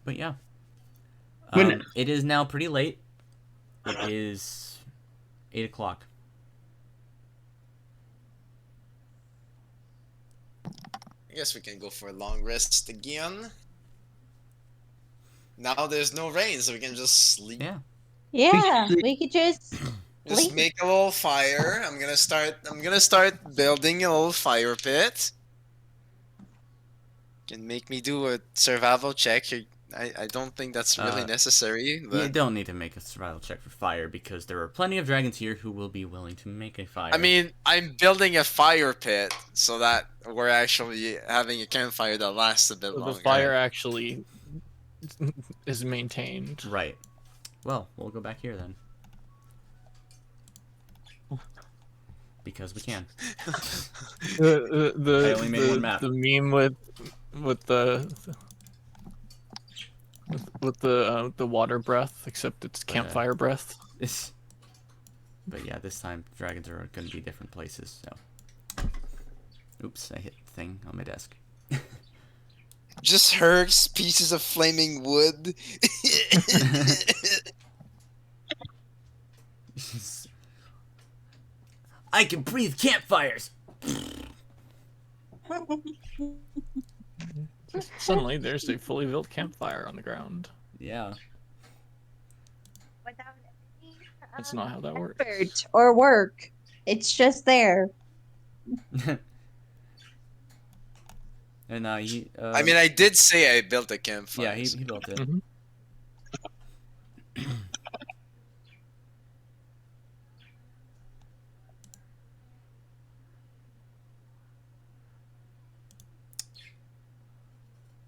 But yeah. When- It is now pretty late. It is 8 o'clock. I guess we can go for a long rest again. Now there's no rain, so we can just sleep. Yeah. Yeah, we could just Just sleep. make a little fire. I'm gonna start building a little fire pit. Can make me do a survival check. I don't think that's really necessary, but You don't need to make a survival check for fire because there are plenty of dragons here who will be willing to make a fire. I mean, I'm building a fire pit so that we're actually having a campfire that lasts a bit So longer. the fire actually is maintained. Right. Well, we'll go back here then. Because we can. I only made one map. The meme with the water breath, except it's campfire breath. But yeah, this time dragons are going to be different places. So, oops, I hit the thing on my desk. Just hurts pieces of flaming wood. I can breathe campfires. Suddenly, there's a fully built campfire on the ground. Yeah. Without That's not how that works. effort or work. It's just there. And he. I mean, I did say I built a campfire. Yeah, he built it. Mhm.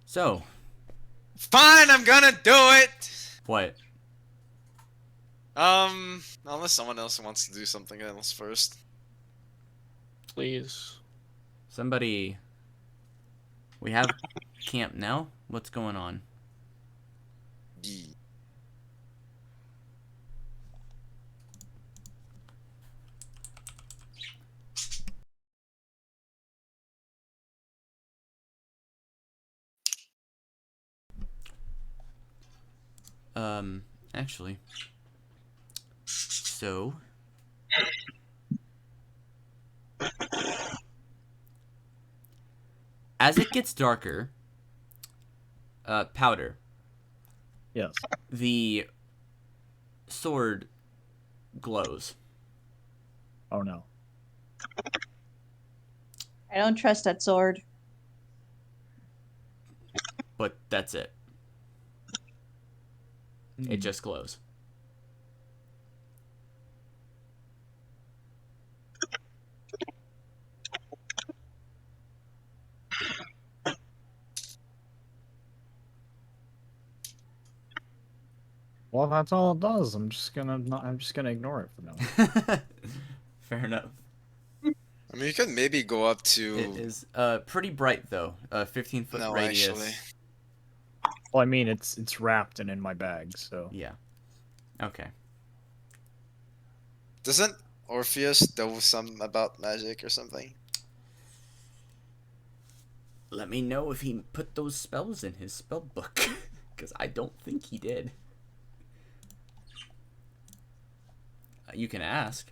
So, Fine, I'm gonna do it. what? Unless someone else wants to do something else first. Please. Somebody. We have camp now? What's going on? Yee. Actually. So. As it gets darker, Powder, Yes. the sword glows. Oh no. I don't trust that sword. But that's it. It just glows. Well, that's all it does. I'm just gonna ignore it for now. Fair enough. I mean, you could maybe go up to. It is pretty bright though. 15-foot No, radius. actually. Well, I mean, it's wrapped and in my bag, so. Yeah. Okay. Doesn't Orpheus know some about magic or something? Let me know if he put those spells in his spell book, because I don't think he did. You can ask.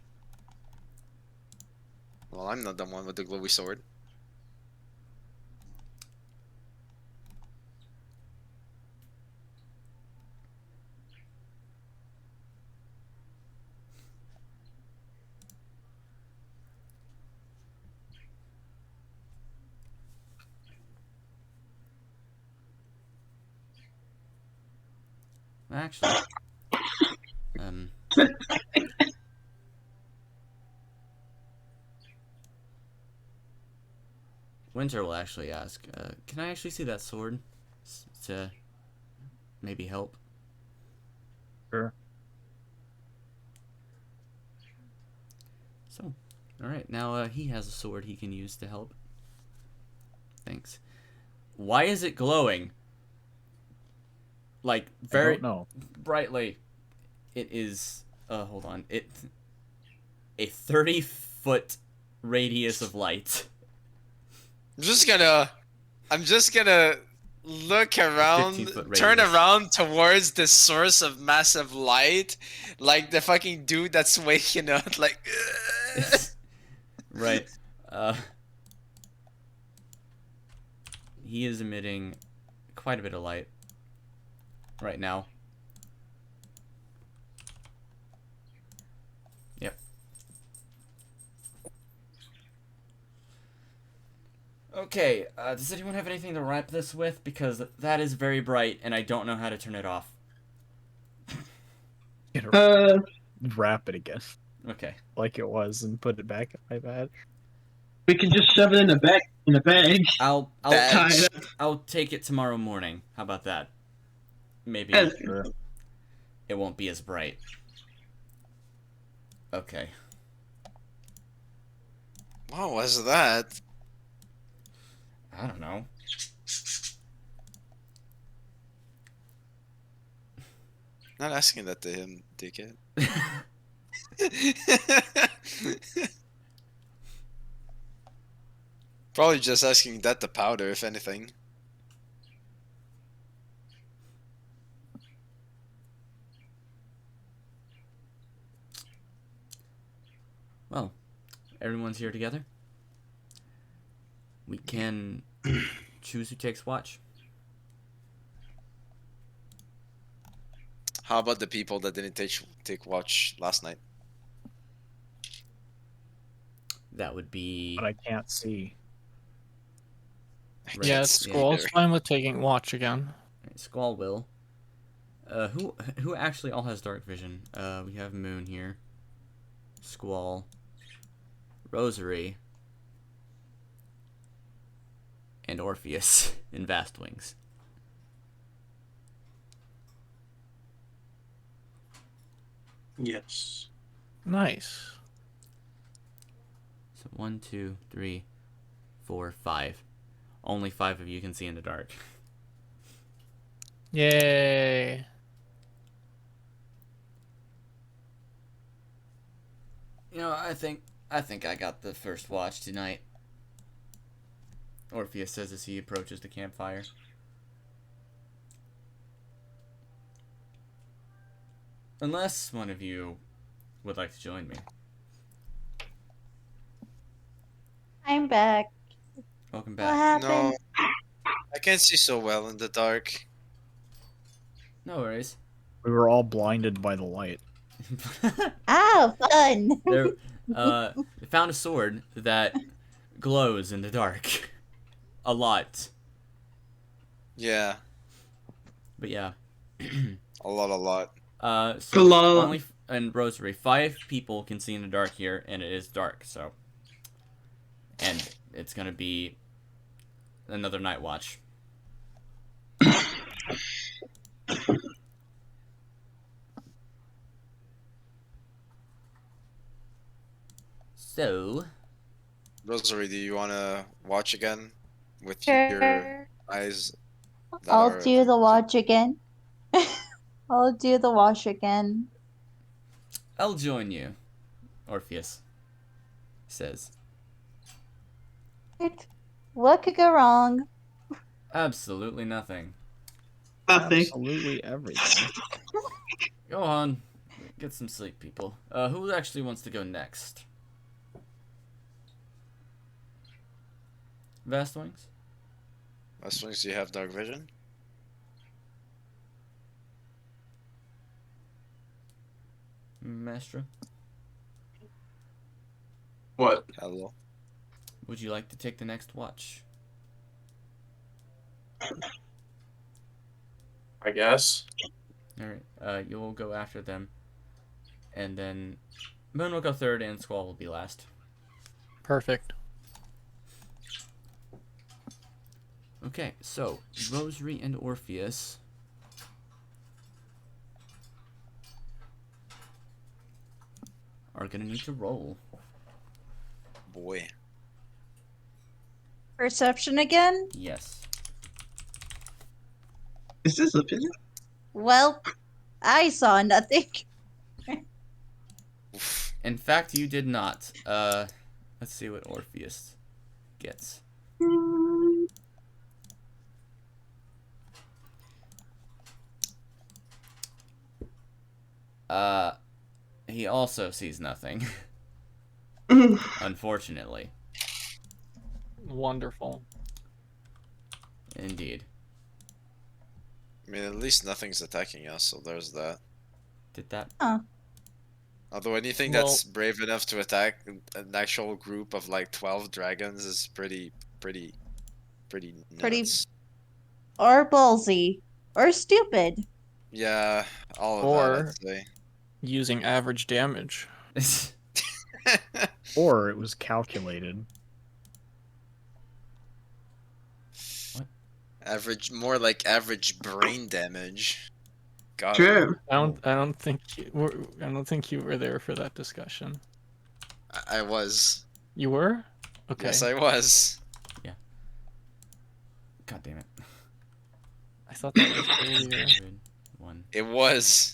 Well, I'm not the one with the glowy sword. Actually, Winter will actually ask, can I actually see that sword to maybe help? Sure. So, alright, now he has a sword he can use to help. Thanks. Why is it glowing? Like, very I don't know. brightly. It is, hold on. A 30-foot radius of light. I'm just gonna look around, 15-foot turn radius. around towards the source of massive light, like the fucking dude that's waking up, like. Right. He is emitting quite a bit of light right now. Yep. Okay, does anyone have anything to wrap this with? Because that is very bright, and I don't know how to turn it off. Wrap it again, Okay. like it was, and put it back in my bag. We can just shove it in a bag. I'll Tie it up. I'll take it tomorrow morning. How about that? Maybe Sure. it won't be as bright. Okay. What was that? I don't know. Not asking that to him, dickhead. Probably just asking that to Powder, if anything. Well, everyone's here together. We can choose who takes watch. How about the people that didn't take watch last night? That would be But I can't see. I Right. Yeah, can't it's see Squall's either. fine with taking watch again. Squall will. Who actually all has dark vision? We have Moon here. Squall. Rosary. And Orpheus in Vast Wings. Yes. Nice. So 1, 2, 3, 4, 5. Only 5 of you can see in the dark. Yay. You know, I think I got the first watch tonight. Orpheus says as he approaches the campfire. Unless one of you would like to join me. I'm back. Welcome What back. No, happened? I can't see so well in the dark. No worries. We were all blinded by the light. Oh, fun. They found a sword that glows in the dark. A lot. Yeah, But yeah. a lot. So Hello. only in Rosary, 5 people can see in the dark here, and it is dark. So, and it's gonna be another night watch. So, Rosary, do you want to watch again with your Sure. eyes that I'll are do the watch again. I'll do the wash again. I'll join you, Orpheus says. What could go wrong? Absolutely nothing. Nothing. Absolutely everything. Go on. Get some sleep, people. Who actually wants to go next? Vast Wings? as long as you have dark vision. Maestra? What? Hello. Would you like to take the next watch? I guess. Alright, you'll go after them. And then Moon will go third and Squall will be last. Perfect. Okay, so Rosary and Orpheus are gonna need to roll. Boy. Perception again? Yes. Is this a pin? Well, I saw nothing. Oof. In fact, you did not. Let's see what Orpheus gets. He also sees nothing. Unfortunately. Wonderful. Indeed. I mean, at least nothing's attacking us, so there's that. Did that? Although anything Well- that's brave enough to attack an actual group of like 12 dragons is pretty nuts. Pretty- Or ballsy. Or stupid. Yeah, all of Or- that, I'd say. Using average damage. Or it was calculated. Average, more like average brain damage. God. True. I don't think you were there for that discussion. I was. You were? Okay. Yes, I was. God damn it. I thought that was earlier. Good. One. It was.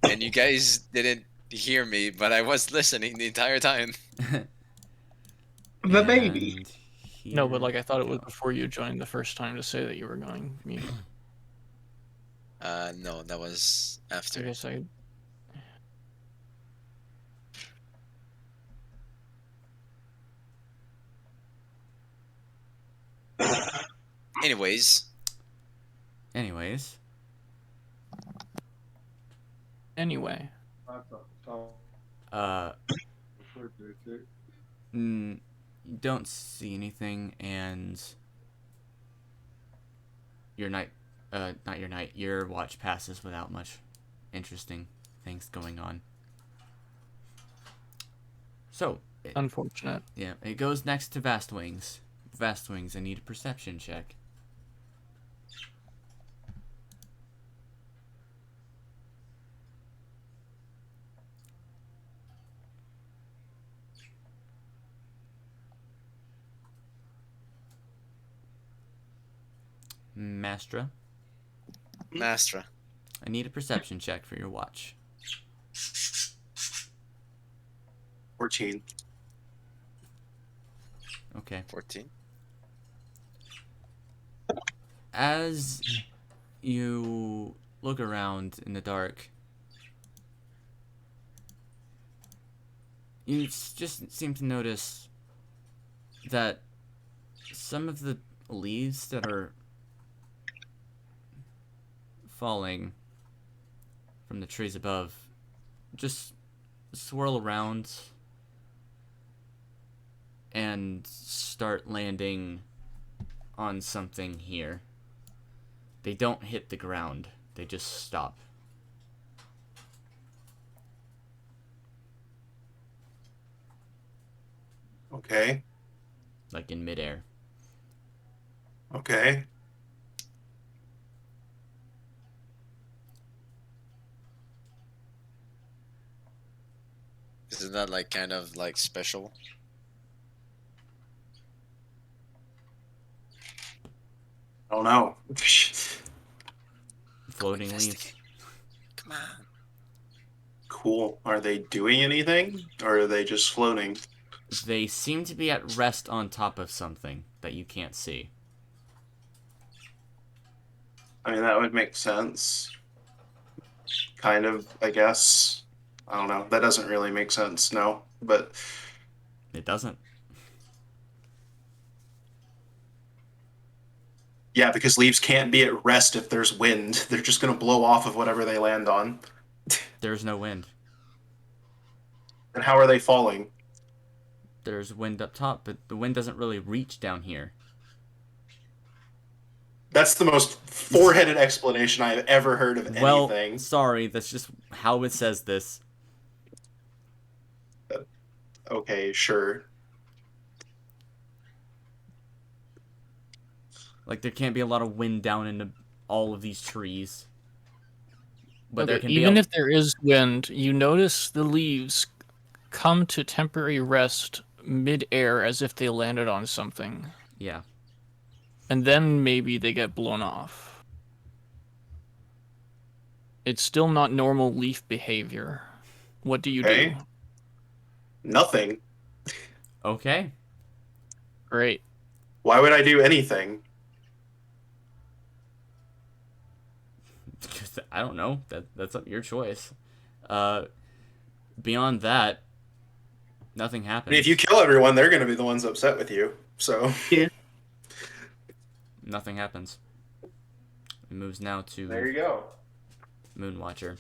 And you guys didn't hear me, but I was listening the entire time. The baby. And No, but here like I thought it was we go. before you joined the first time to say that you were going mute. No, that was I after. guess I Anyways, Anyways. anyway. You don't see anything, and your watch passes without much interesting things going on. So, Unfortunate. yeah, it goes next to Vast Wings. Vast Wings, I need a perception check. Mastra, Mastra. I need a perception check for your watch. 14. Okay. 14. As you look around in the dark, you just seem to notice that some of the leaves that are falling from the trees above just swirl around and start landing on something here. They don't hit the ground. They just stop. Okay. Like in midair. Okay. Isn't that like kind of like special? I don't know. Floating leaves. Investigate. Come on. Cool. Are they doing anything, or are they just floating? They seem to be at rest on top of something that you can't see. I mean, that would make sense. Kind of, I guess. I don't know. That doesn't really make sense, no. But It doesn't. yeah, because leaves can't be at rest if there's wind. They're just going to blow off of whatever they land on. There's no wind. And how are they falling? There's wind up top, but the wind doesn't really reach down here. That's the most four-headed explanation I have ever heard of Well, anything. sorry, that's just how it says this. Okay, sure. Like, there can't be a lot of wind down into all of these trees. But Okay, there can even be if there is wind, you notice the leaves come to temporary rest mid-air as if they landed on something. Yeah. And then maybe they get blown off. It's still not normal leaf behavior. What do you Okay. do? Nothing. Okay. Great. Why would I do anything? I don't know. That's your choice. Beyond that, nothing I happens. mean, if you kill everyone, they're going to be the ones upset with you. So Nothing happens. It moves now to there you go. Moonwatcher.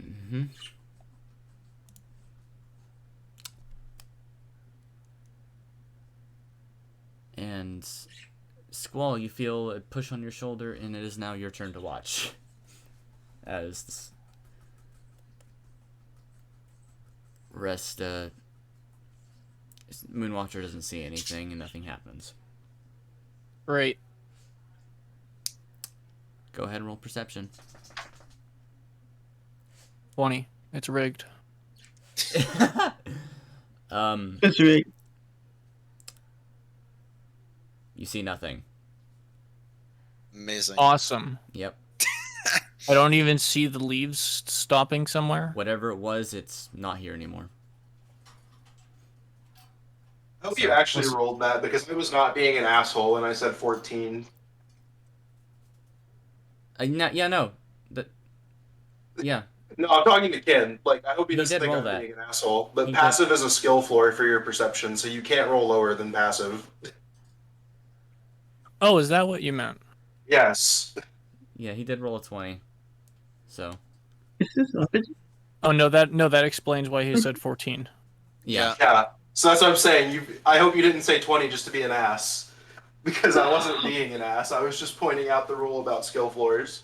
Mm-hmm. And Squall, you feel a push on your shoulder, and it is now your turn to watch. As rest, Moonwatcher doesn't see anything, and nothing happens. Great. Go ahead and roll perception. 20. It's rigged. That's right. You see nothing. Amazing. Awesome. Yep. I don't even see the leaves stopping somewhere. Whatever it was, it's not here anymore. I hope you actually rolled that, because I was not being an asshole and I said 14. No. Yeah. No, I'm talking to Ken. Like, I hope he He doesn't did think roll I'm that. being an asshole. But He passive is a skill floor for your perception, so you can't roll lower than passive. Oh, is that what you meant? Yes. Yeah, he did roll a 20. So. Is this up? Oh, no, that explains why he said 14. Yeah. Yeah. So that's what I'm saying. I hope you didn't say 20 just to be an ass. Because I wasn't being an ass. I was just pointing out the rule about skill floors.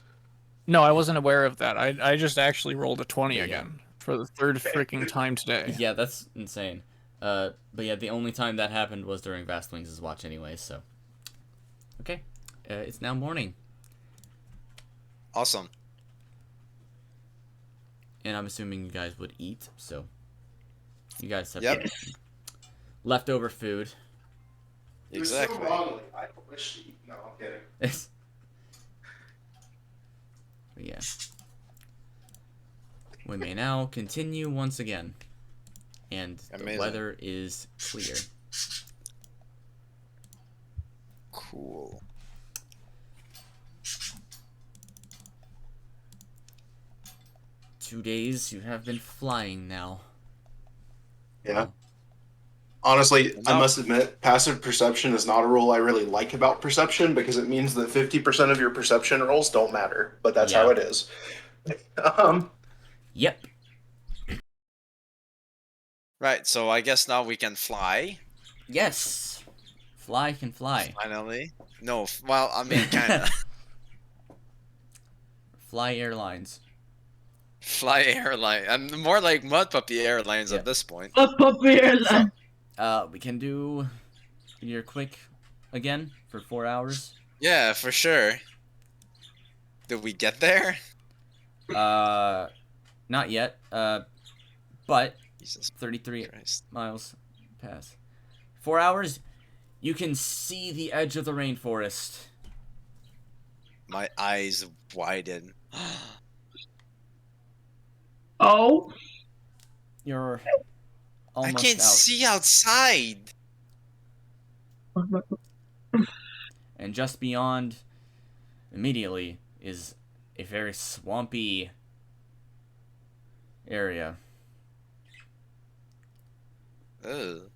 No, I wasn't aware of that. I just actually rolled a 20 Yeah. again for the third freaking time today. Yeah, that's insane. But yeah, the only time that happened was during Vast Wings' watch anyway, so. Okay. It's now morning. Awesome. And I'm assuming you guys would eat, so. You guys have Yep. leftover food. Exactly. So wrongly. I wish to eat. No, I'm kidding. But yeah. We may now continue once again. And Amazing. the weather is clear. Cool. Two days you have been flying now. Yeah. Honestly, I No. must admit, passive perception is not a rule I really like about perception because it means that 50% of your perception rolls don't matter, but that's how Yeah. it is. Um, Yep. Right, so I guess now we can fly. Yes. Fly can fly. Finally. No, well, I mean, kinda. Fly Airlines. Fly airline. I'm more like Mud Puppy Airlines Yeah. at this point. We can do your quick again for 4 hours. Yeah, for sure. Did we get there? Not yet. But Jesus 33 Christ. miles pass. 4 hours, you can see the edge of the rainforest. My eyes widen. Oh, You're I almost can't out. see outside. And just beyond, immediately, is a very swampy area. Ugh.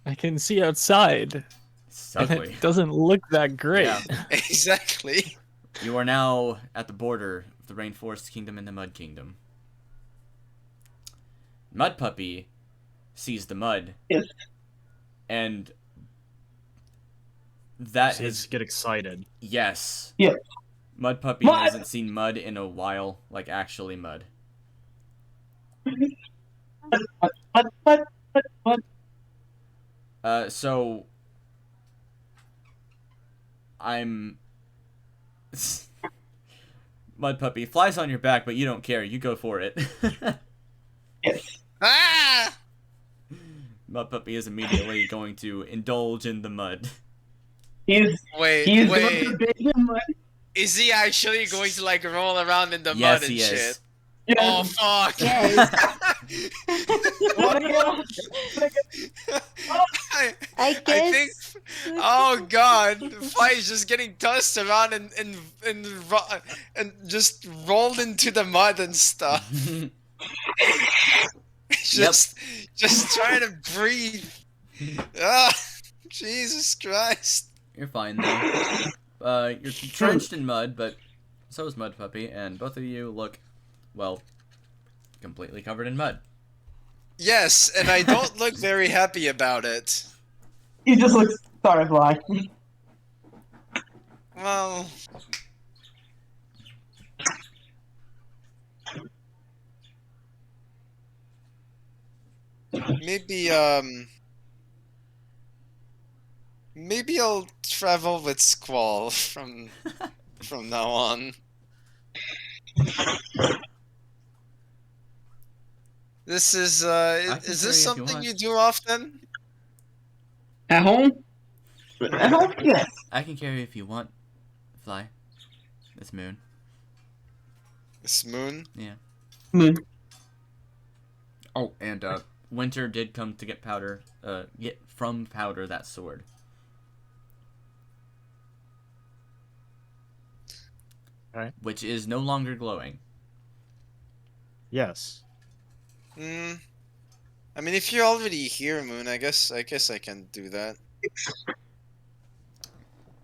I can see outside, It's and ugly. it doesn't look that great. Yeah. Exactly. You are now at the border of the Rainforest Kingdom and the Mud Kingdom. Mud Puppy sees the mud. Yes. And that Kids is get excited. yes. Yeah. Mud Puppy Mud! hasn't seen mud in a while, like actually mud. What? So I'm Mud Puppy flies on your back, but you don't care. You go for it. Yes. Ah! Mud Puppy is immediately going to indulge in the mud. He's Wait, going wait. to bathe in mud. Is he actually going to like roll around in the Yes, mud and he shit? is. Yes. Oh fuck! Yes. I, I think. guess. Oh god, Fly is just getting tossed around and just rolled into the mud and stuff. just trying to breathe. Ah, Jesus Christ. You're fine though. You're drenched in mud, but so is Mud Puppy, and both of you look, well, completely covered in mud. Yes, and I don't look very happy about it. He just looks sorry, Fly. Well, maybe maybe I'll travel with Squall from now on. This is can is carry this if you something want. you do often? At home? At home? Yes. I can carry if you want, Fly. This moon. This moon? Yeah. Moon. Oh, and Winter did come to get get from Powder that sword. Okay. Which is no longer glowing. Yes. Hmm. I mean, if you're already here, Moon, I guess I can do that.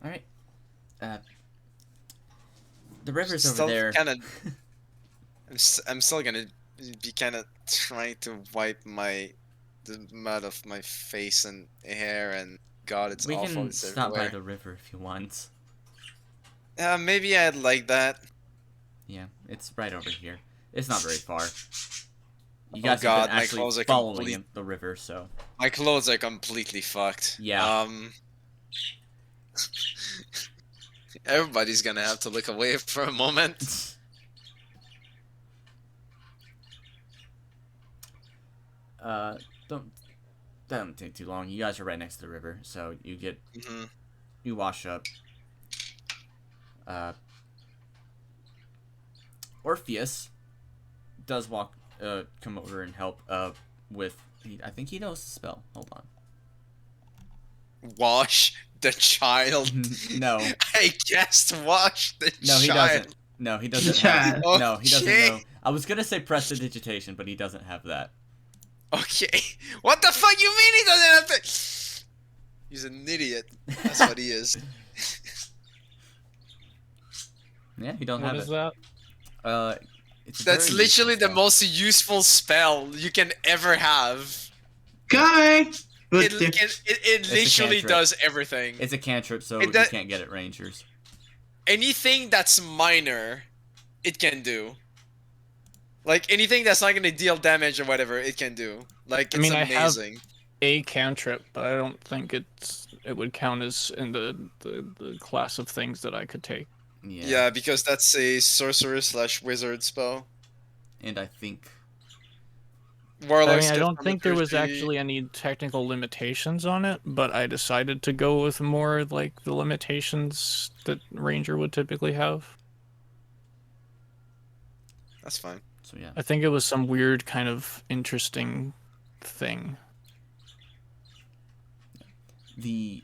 All right. The river's Still over there. kinda- I'm still gonna be kind of trying to wipe the mud off my face and hair, and God, it's We awful. can It's stop by everywhere. the river if you want. Maybe I'd like that. Yeah, it's right over here. It's not very far. You Oh guys God, have been my actually clothes are following the river, so My clothes are completely fucked. Yeah. Everybody's gonna have to look away for a moment. that don't take too long. You guys are right next to the river, so you get Hmm. you wash up. Orpheus does come over and help with. I think he knows the spell. Hold on. Wash the child. No. I guessed wash the No, he child. doesn't. No, he doesn't. child. No, he doesn't Okay. know. I was gonna say prestidigitation, but he doesn't have that. Okay. What the fuck you mean he doesn't have to? He's an idiot. That's what he is. Yeah, you don't What have is it. that? It's a That's very literally useful the spell. most useful spell you can ever have. Guy! But It It's a literally cantrip. does everything. It's a cantrip, so It you does can't get it rangers. anything that's minor, it can do. Like anything that's not gonna deal damage or whatever, it can do. Like I it's mean, I have amazing. a cantrip, but I don't think it would count as in the class of things that I could take. Yeah. Yeah, because that's a sorcerer/wizard spell. And I think Warlocks I mean, I get don't think there was thaumaturgy. actually any technical limitations on it, but I decided to go with more like the limitations that Ranger would typically have. That's fine. so. Yeah. I think it was some weird kind of interesting thing. The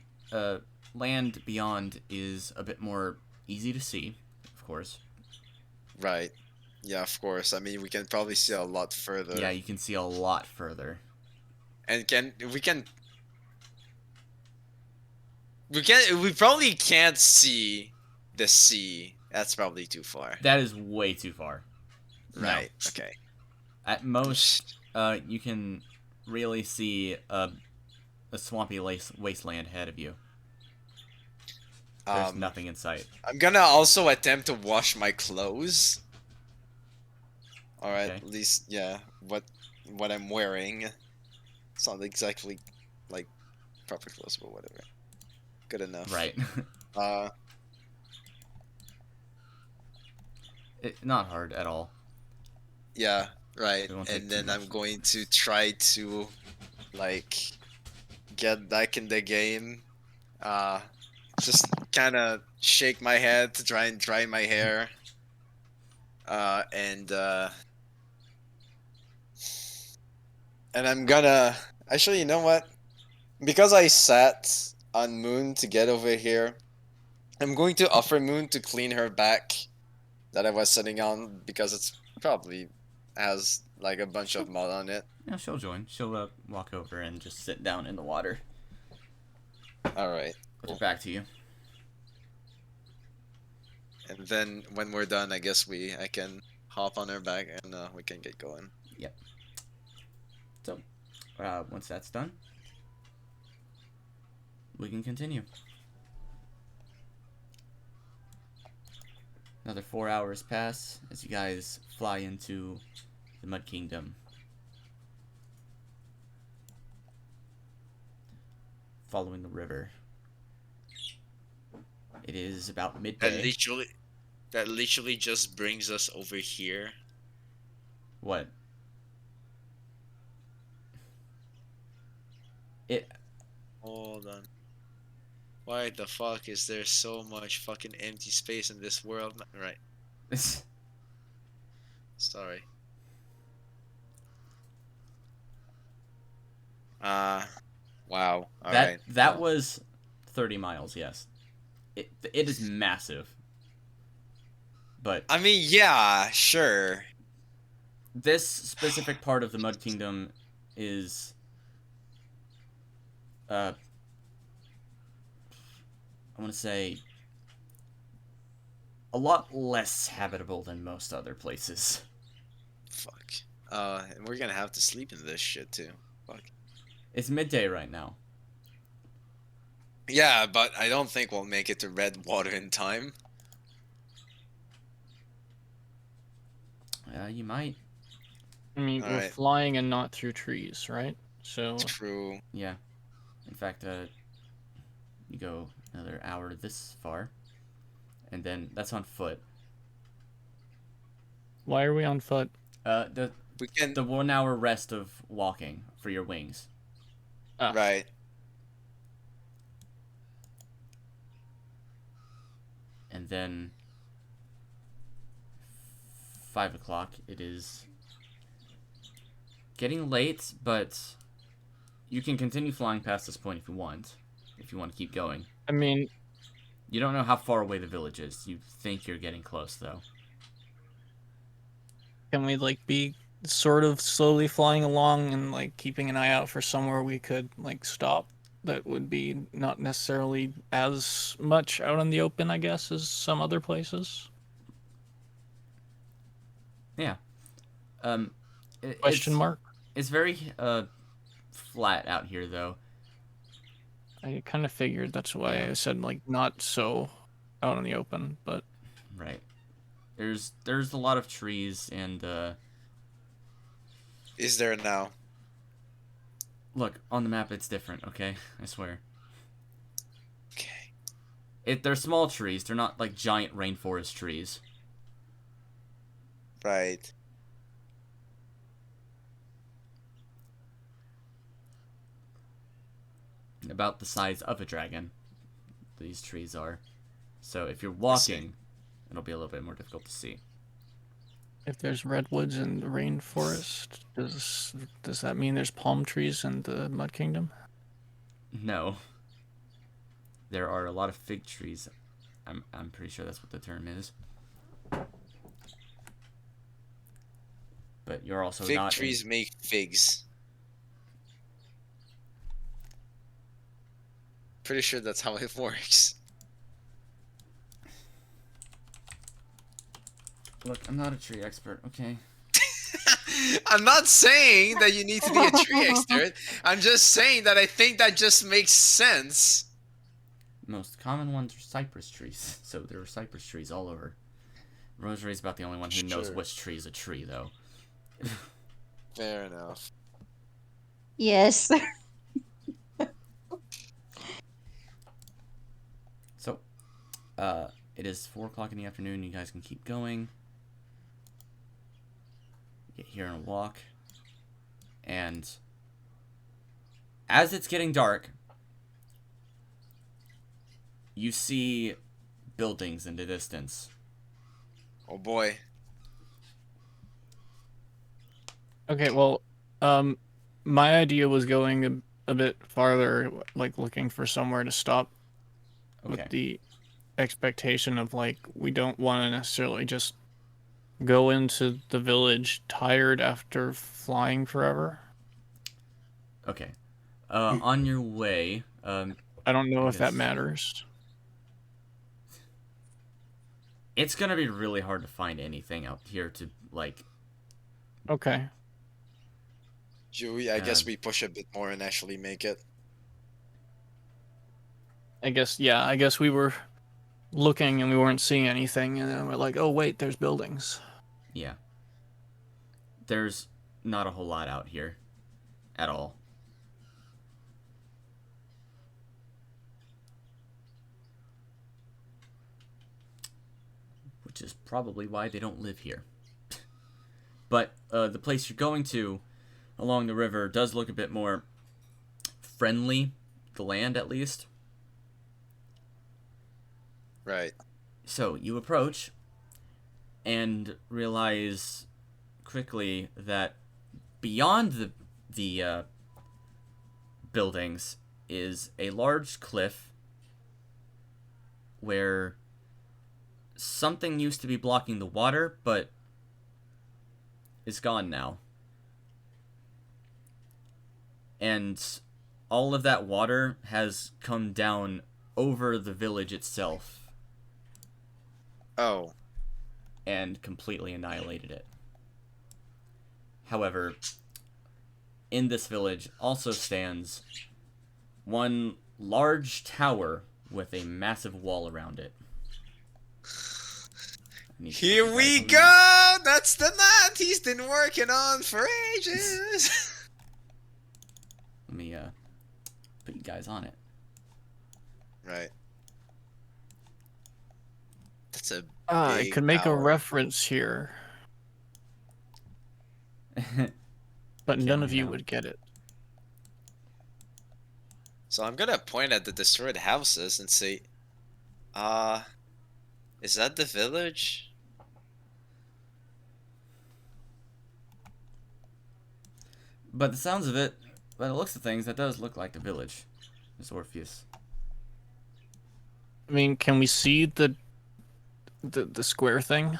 land beyond is a bit more easy to see, of course. Right. Yeah, of course. I mean, we can probably see a lot further. Yeah, you can see a lot further. And we probably can't see the sea. That's probably too far. That is way too far. Right. Okay. At most, you can really see a swampy wasteland ahead of you. There's nothing in sight. I'm gonna also attempt to wash my clothes. All right. Okay. At least, yeah. What I'm wearing. It's not exactly like proper clothes, but whatever. Good enough. Right. Not hard at all. Yeah. Right. It won't take And too then I'm much. going to try to like get back in the game. Just kind of shake my head to try and dry my hair. And I'm gonna actually, you know what? Because I sat on Moon to get over here, I'm going to offer Moon to clean her back that I was sitting on because it's probably has like a bunch of mud on it. Yeah, she'll join. She'll walk over and just sit down in the water. All right. Put it back to you. And then when we're done, I guess I can hop on her back and we can get going. Yep. So, once that's done, we can continue. Another 4 hours pass as you guys fly into the Mud Kingdom. Following the river. It is about midday. That literally just brings us over here. What? Hold on. Why the fuck is there so much fucking empty space in this world? Right. Sorry. Wow. Alright. That was 30 miles, yes. It is massive. But I mean, yeah, sure. this specific part of the Mud Kingdom is I want to say a lot less habitable than most other places. Fuck. And we're gonna have to sleep in this shit too. Fuck. It's midday right now. Yeah, but I don't think we'll make it to Redwater in time. You might. I mean, we're Alright. flying and not through trees, right? So True. Yeah. In fact, you go another hour this far, and then that's on foot. why are we on foot? The We can. 1 hour rest of walking for your wings. Right. And then 5 o'clock. It is getting late, but you can continue flying past this point if you want. If you want to keep going. I mean, You don't know how far away the village is. You think you're getting close, though. can we like be sort of slowly flying along and like keeping an eye out for somewhere we could like stop that would be not necessarily as much out in the open, I guess, as some other places. Yeah. Question mark? It's very flat out here, though. I kind of figured that's why Yeah. I said like not so out in the open, but Right. There's a lot of trees and Is there now? look, on the map it's different, okay? I swear. Okay. They're small trees. They're not like giant rainforest trees. Right. About the size of a dragon, these trees are. So if you're see. walking, it'll be a little bit more difficult to see. if there's redwoods in the rainforest, does that mean there's palm trees in the Mud Kingdom? No. There are a lot of fig trees. I'm pretty sure that's what the term is. But you're also Fig not trees make figs. Pretty sure that's how it works. Look, I'm not a tree expert, okay? I'm not saying that you need to be a tree expert. I'm just saying that I think that just makes sense. Most common ones are cypress trees. So there are cypress trees all over. Rosary's about the only one who knows Sure. which tree is a tree, though. Fair enough. Yes. So, it is 4 o'clock in the afternoon. You guys can keep going. Get here and walk. And as it's getting dark, you see buildings in the distance. Oh boy. Okay, well, my idea was going a bit farther, like looking for somewhere to stop Okay. with the expectation of like we don't want to necessarily just go into the village tired after flying forever. Okay. On your way, I don't know I if that guess- matters. it's gonna be really hard to find anything out here to, like... Okay. Joey, I guess we push a bit more and actually make it. I guess we were looking and we weren't seeing anything, and then we're like, oh wait, there's buildings. Yeah. There's not a whole lot out here. At all. Which is probably why they don't live here. But the place you're going to along the river does look a bit more friendly. The land, at least. Right. So you approach and realize quickly that beyond the buildings is a large cliff where something used to be blocking the water, but it's gone now. And all of that water has come down over the village itself Oh. and completely annihilated it. However, in this village also stands one large tower with a massive wall around it. Here we go! That's the knot he's been working on for ages! Let me put you guys on it. Right. That's a I big could make a tower. reference here, but none of you know. would get it. So I'm gonna point at the destroyed houses and say, is that the village? But the sounds of it, by the looks of things, that does look like the village. Miss Orpheus. I mean, can we see the square thing?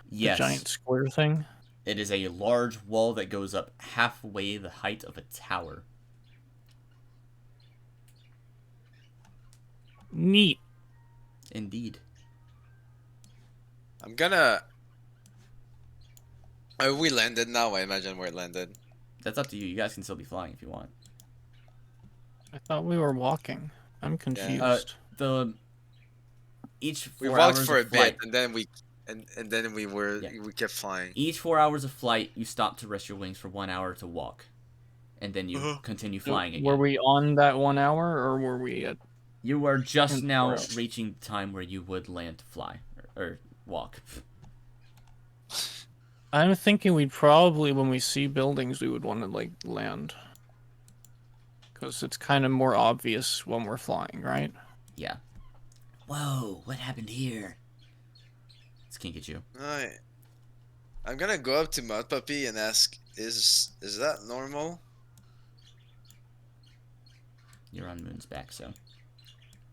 Yes. The giant square thing? It is a large wall that goes up halfway the height of a tower. Neat. Indeed. I'm gonna. Are we landed now? I imagine we're landed. That's up to you. You guys can still be flying if you want. I thought we were walking. I'm confused. Each We 4 walked hours for of a flight. bit, and then Yeah. we kept flying. Each 4 hours of flight, you stop to rest your wings for 1 hour to walk, and then you continue So flying were again. we on that 1 hour, or were we at? You are just in now 4 hours? reaching the time where you would land to fly or walk. I'm thinking we'd probably, when we see buildings, we would want to like land, because it's kind of more obvious when we're flying, right? Yeah. Whoa! What happened here? Let's kink at you. Alright. I'm gonna go up to Mud Puppy and ask, is that normal? You're on Moon's back, so.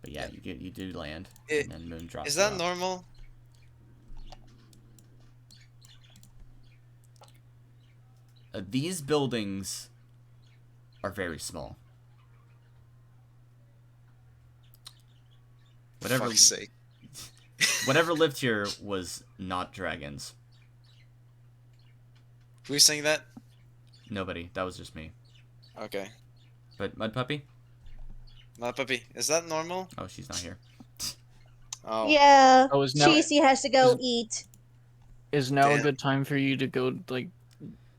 But yeah, Yeah. you do land, It, and then Moon drops is you that off. normal? These buildings are very small. Whatever, Fuck's sake. whatever lived here was not dragons. Who's saying that? Nobody. That was just me. Okay. But Mud Puppy? Mud Puppy, is that normal? Oh, she's not here. Oh. Yeah, Oh, is now Cheesy has to go eat. is now a Damn. good time for you to go like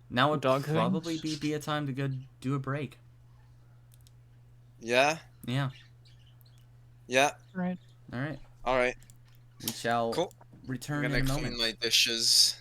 Now would dog probably things? be a time to go do a break. Yeah? Yeah. Yeah. Right. All right. Alright. We shall Cool. I'm return gonna in a clean moment. my dishes.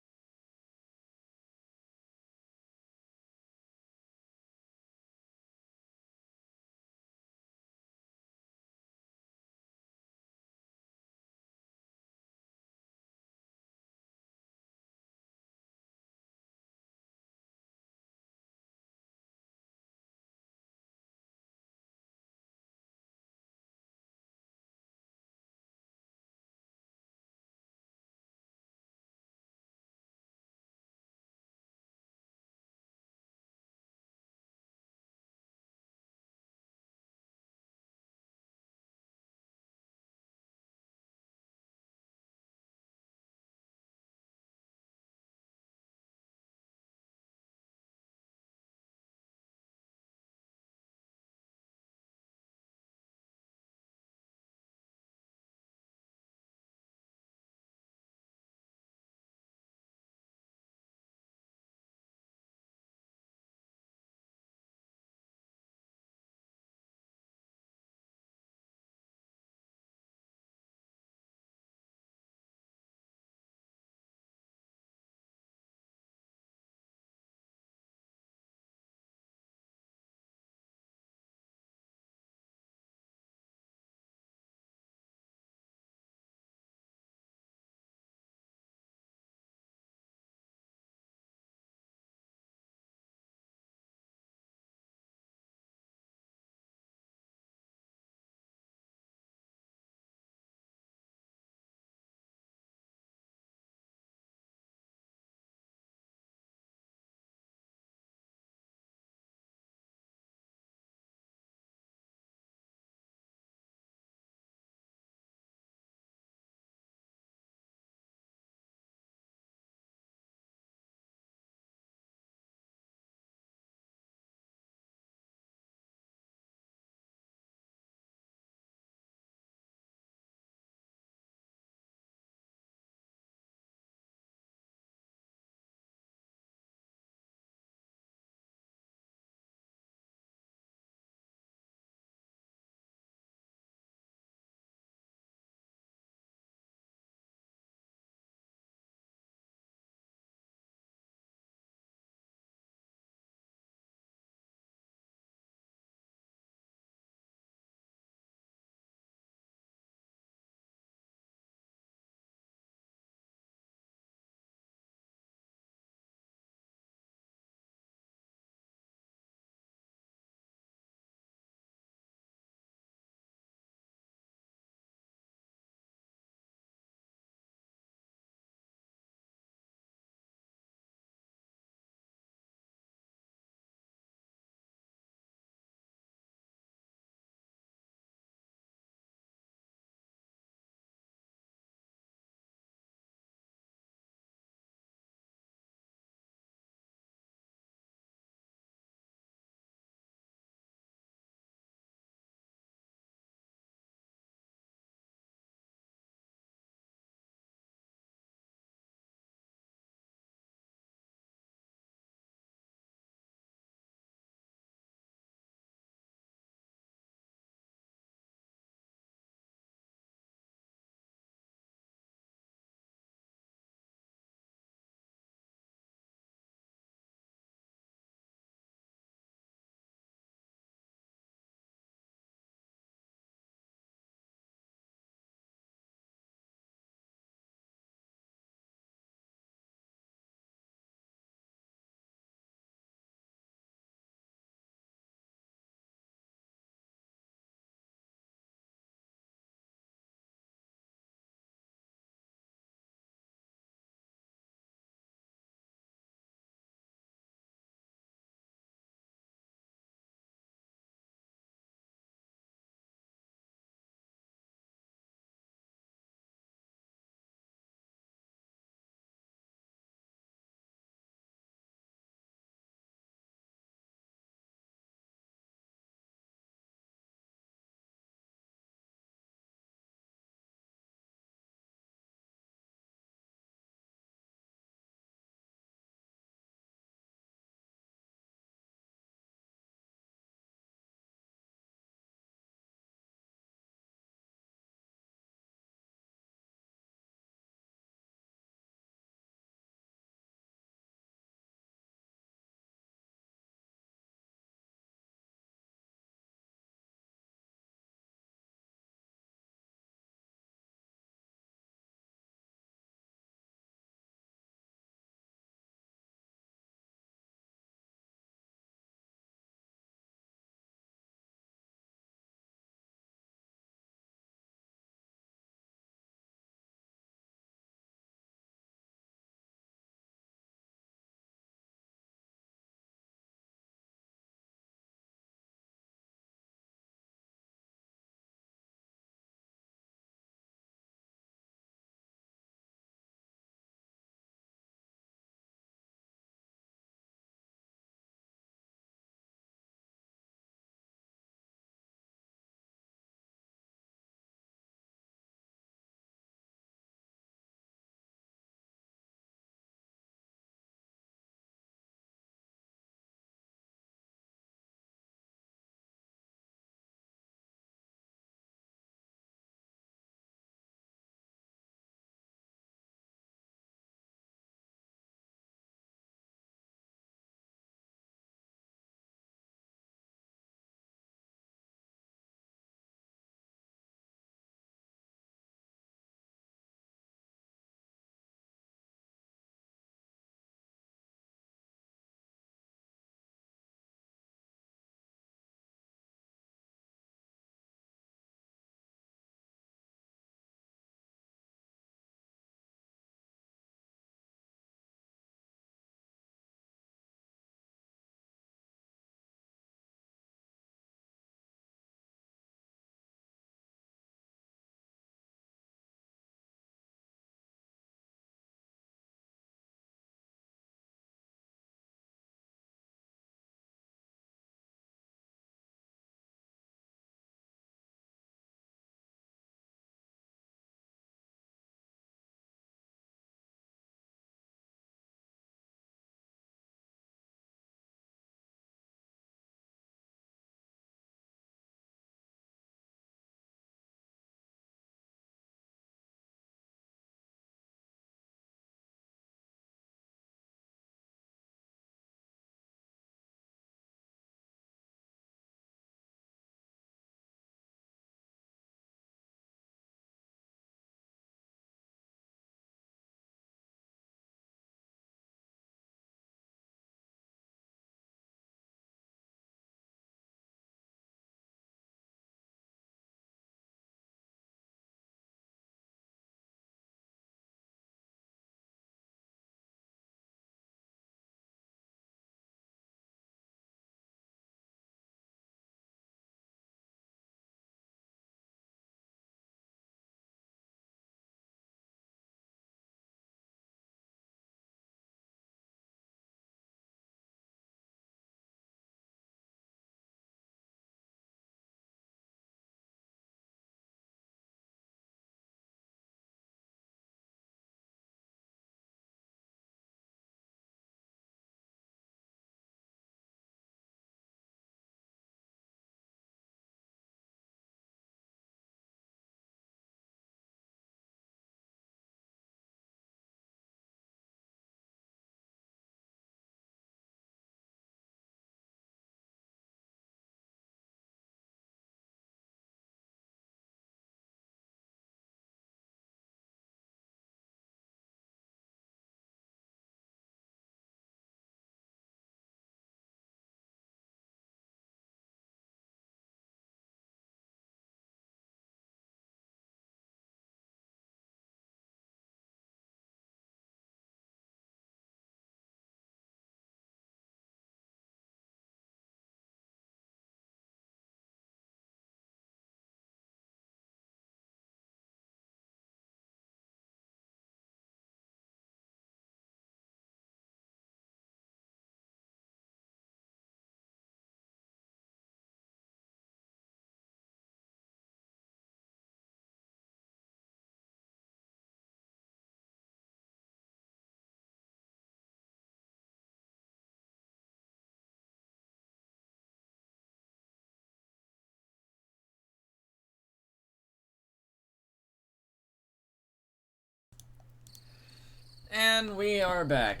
And we are back.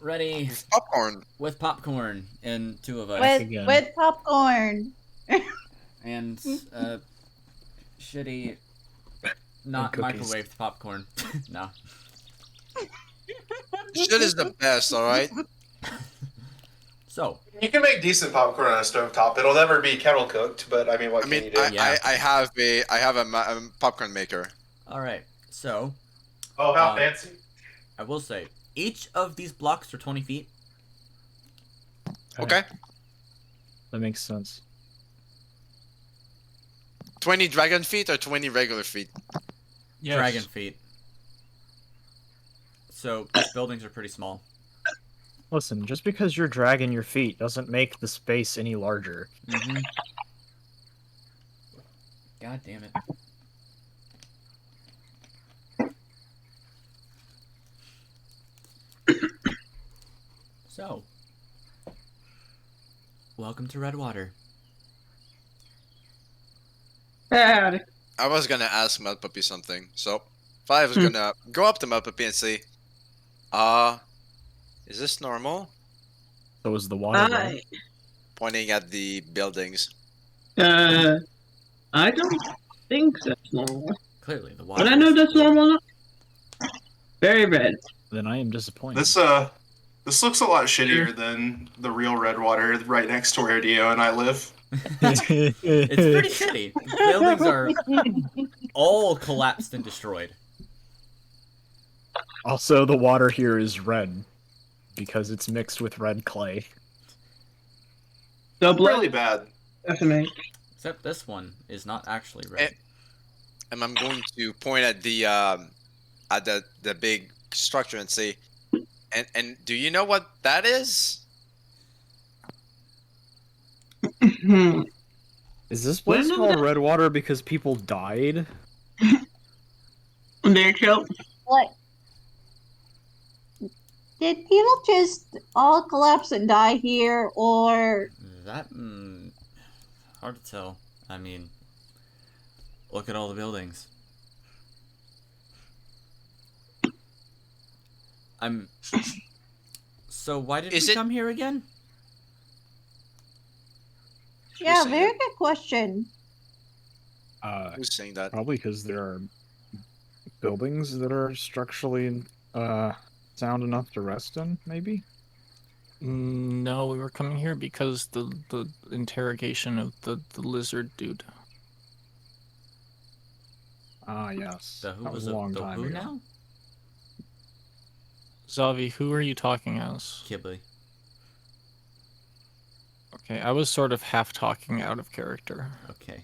Ready Popcorn. with popcorn and two of us. again. With popcorn. And shitty not cookies. microwaved popcorn. No. Shit is the best, alright? So, You can make decent popcorn on a stovetop. It'll never be kettle cooked, but I mean, what I can mean, you do? I have a popcorn maker. alright. So, Oh, how fancy! I will say, each of these blocks are 20 feet. Okay. That makes sense. 20 dragon feet or 20 regular feet? Yes. Dragon feet. So, these buildings are pretty small. Listen, just because you're dragging your feet doesn't make the space any larger. Mm-hmm. God damn it. So, welcome to Redwater. Bad. I was gonna ask Mud Puppy something, so Five is gonna go up to Mud Puppy and say, is this normal? So is the water red? I Pointing at the buildings. I don't think that's normal. Clearly, the water But I know is that's blue. normal. Very red. Then I am disappointed. This looks a lot shittier than the real Redwater right next to where Dio and I live. It's pretty shitty. The buildings are all collapsed and destroyed. Also, the water here is red because it's mixed with red clay. Double Really bad. estimate. Except this one is not actually red. And I'm going to point at the big structure and say, and do you know what that is? Is this place Well, called Redwater because people died? They killed. What? Did people just all collapse and die here, or That, hard to tell. I mean, look at all the buildings. So why did Is we it- come here again? yeah, saying very that? good question. Who's saying that? Probably because there are buildings that are structurally sound enough to rest in, maybe? No, we were coming here because the interrogation of the lizard dude. Ah, yes. The who that was was a long the time who ago. now? Zavi, who are you talking as? Kibble. Okay, I was sort of half talking out of character. Okay.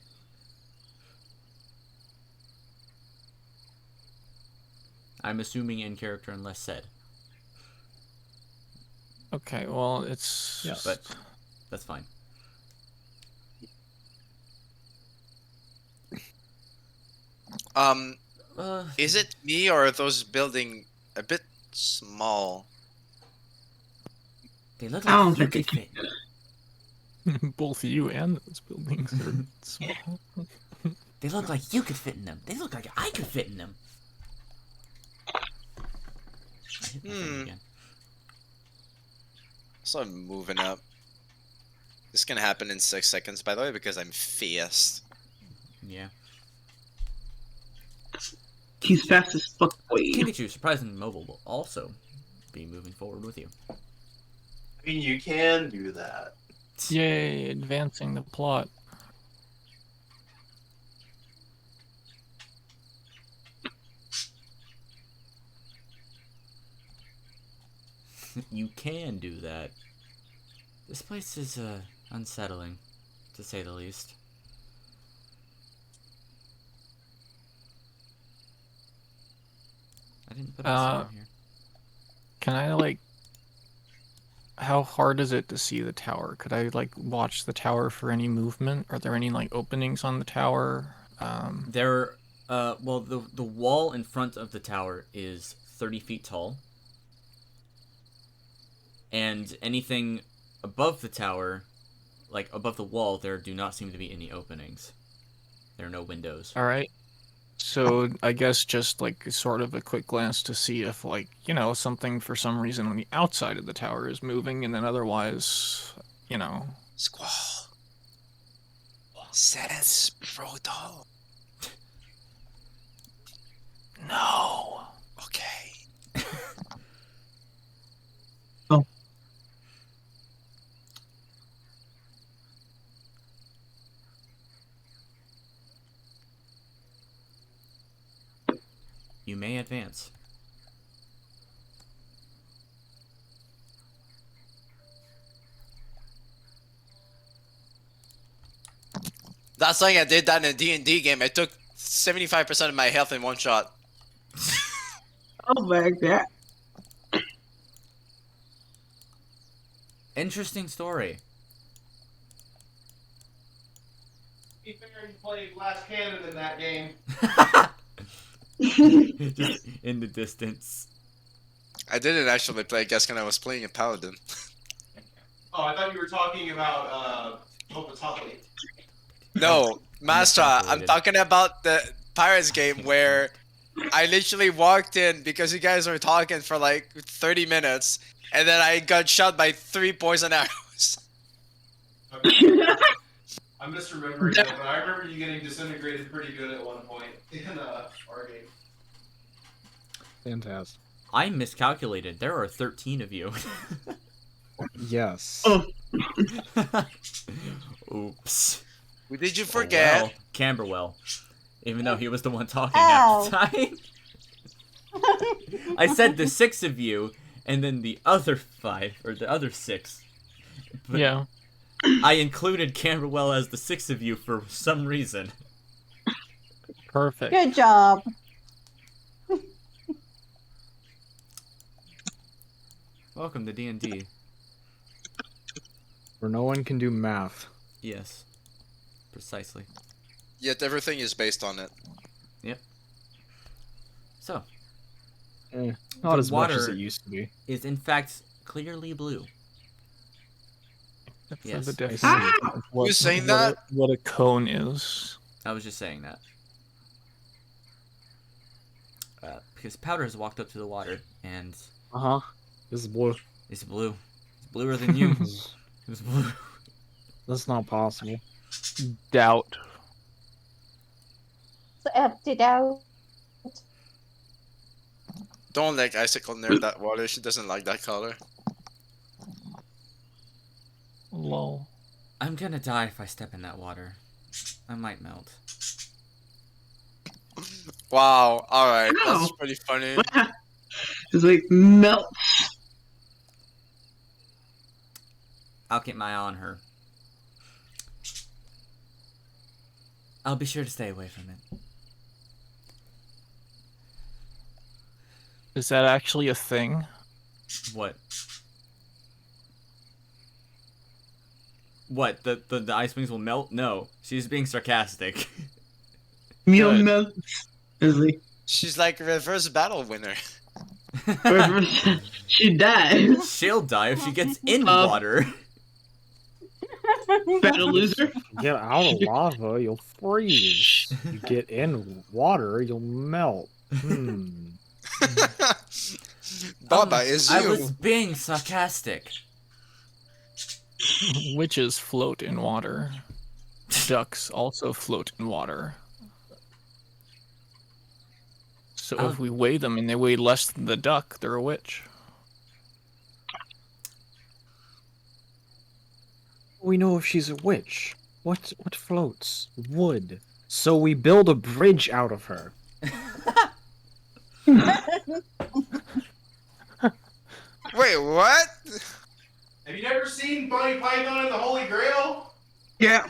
I'm assuming in character unless said. Okay, well, it's... Yeah, But that's fine. Is it me or are those building a bit small? They look I don't like you think could fit. both you and those buildings are small. They look like you could fit in them. They look like I could fit in them. I hit my thing again. So I'm moving up. This can happen in 6 seconds, by the way, because I'm fast. Yeah. He's fast as fuck, boy. Pikachu, surprisingly mobile, will also be moving forward with you. I mean, you can do that. Yay, advancing the plot. You can do that. This place is unsettling, to say the least. I didn't put a sign here. Can I, like... How hard is it to see the tower? Could I, like, watch the tower for any movement? Are there any, like, openings on the tower? There, well, the wall in front of the tower is 30 feet tall. And anything above the tower, like above the wall, there do not seem to be any openings. There are no windows. Alright. So I guess just like sort of a quick glance to see if like, something for some reason on the outside of the tower is moving, and then otherwise, Squall. Sense proto. no. Okay. You may advance. That's like I did that in a D&D game. I took 75% of my health in one shot. Oh my god. Interesting story. To be fair, you played Last Cannon in that game. Just in the distance. I didn't actually play Gaskin. I was playing a paladin. Oh, I thought you were talking about Topatali. No, Master, I'm Miscalculated. talking about the Pirates game where I literally walked in because you guys were talking for like 30 minutes, and then I got shot by 3 poison arrows. I'm misremembering that, but I remember you getting disintegrated pretty good at one point in our game. Fantastic. I miscalculated. There are 13 of you. Yes. Oh. Oops. Who did you Oh, forget? well, Camberwell. Even though he was the one talking Ow. half the time. I said the 6 of you, and then the other 5, or the other 6. But Yeah. I included Camberwell as the 6 of you for some reason. Perfect. Good job. Welcome to D&D. Where no one can do math. Yes. Precisely. Yet everything is based on it. So, Not The as much as water- it used to be. is in fact clearly blue. For Yes. the difference Ah! of what, Who's saying what that? what a cone is. I was just saying that. Because Powder has walked up to the water, and Uh-huh. This is blue. it's blue. It's bluer than you. It's blue. That's not possible. Doubt. So emptied out. Don't let Icicle near that water. She doesn't like that color. Lol. I'm gonna die if I step in that water. I might melt. Wow. Alright. That's Ow. pretty funny. It's like melt. I'll keep my eye on her. I'll be sure to stay away from it. Is that actually a thing? What? What? The ice wings will melt? No. She's being sarcastic. Meal Good. melt. It's like She's like reverse battle winner. she dies. She'll die if she gets in Um, water. Battle loser. Get out of lava, you'll freeze. You get in water, you'll melt. Baba is I you. was being sarcastic. Witches float in water. Ducks also float in water. So Oh. if we weigh them and they weigh less than the duck, they're a witch. We know if she's a witch. What floats? Wood. So we build a bridge out of her. Wait, what? Have you never seen Bunny Python and the Holy Grail? Yeah.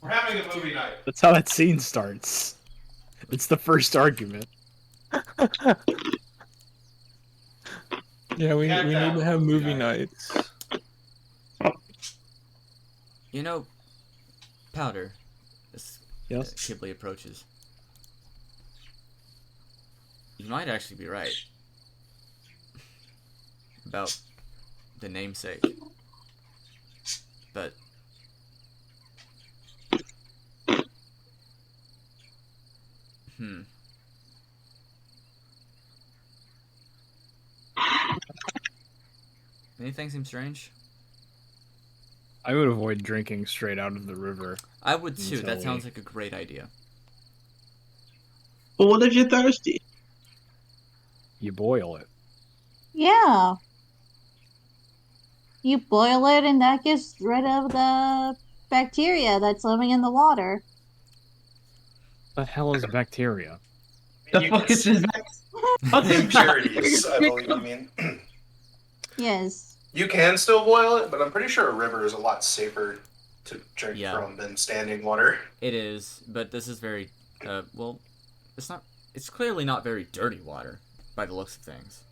We're having a movie night. That's how that scene starts. It's the first argument. Yeah, we Cat need down. to have movie Yeah. nights. You know, Powder, as Yes? Kibley approaches, you might actually be right about the namesake. But Hmm. Anything seem strange? I would avoid drinking straight out of the river. I would too. That Until sounds we- like a great idea. But what if you're thirsty? You boil it. Yeah. You boil it and that gets rid of the bacteria that's living in the water. The hell is bacteria? The fuck is this? Impurities, I believe you mean. Yes. You can still boil it, but I'm pretty sure a river is a lot safer to drink Yeah. from than standing water. It is, but this is very, well, it's not. It's clearly not very dirty water, by the looks of things.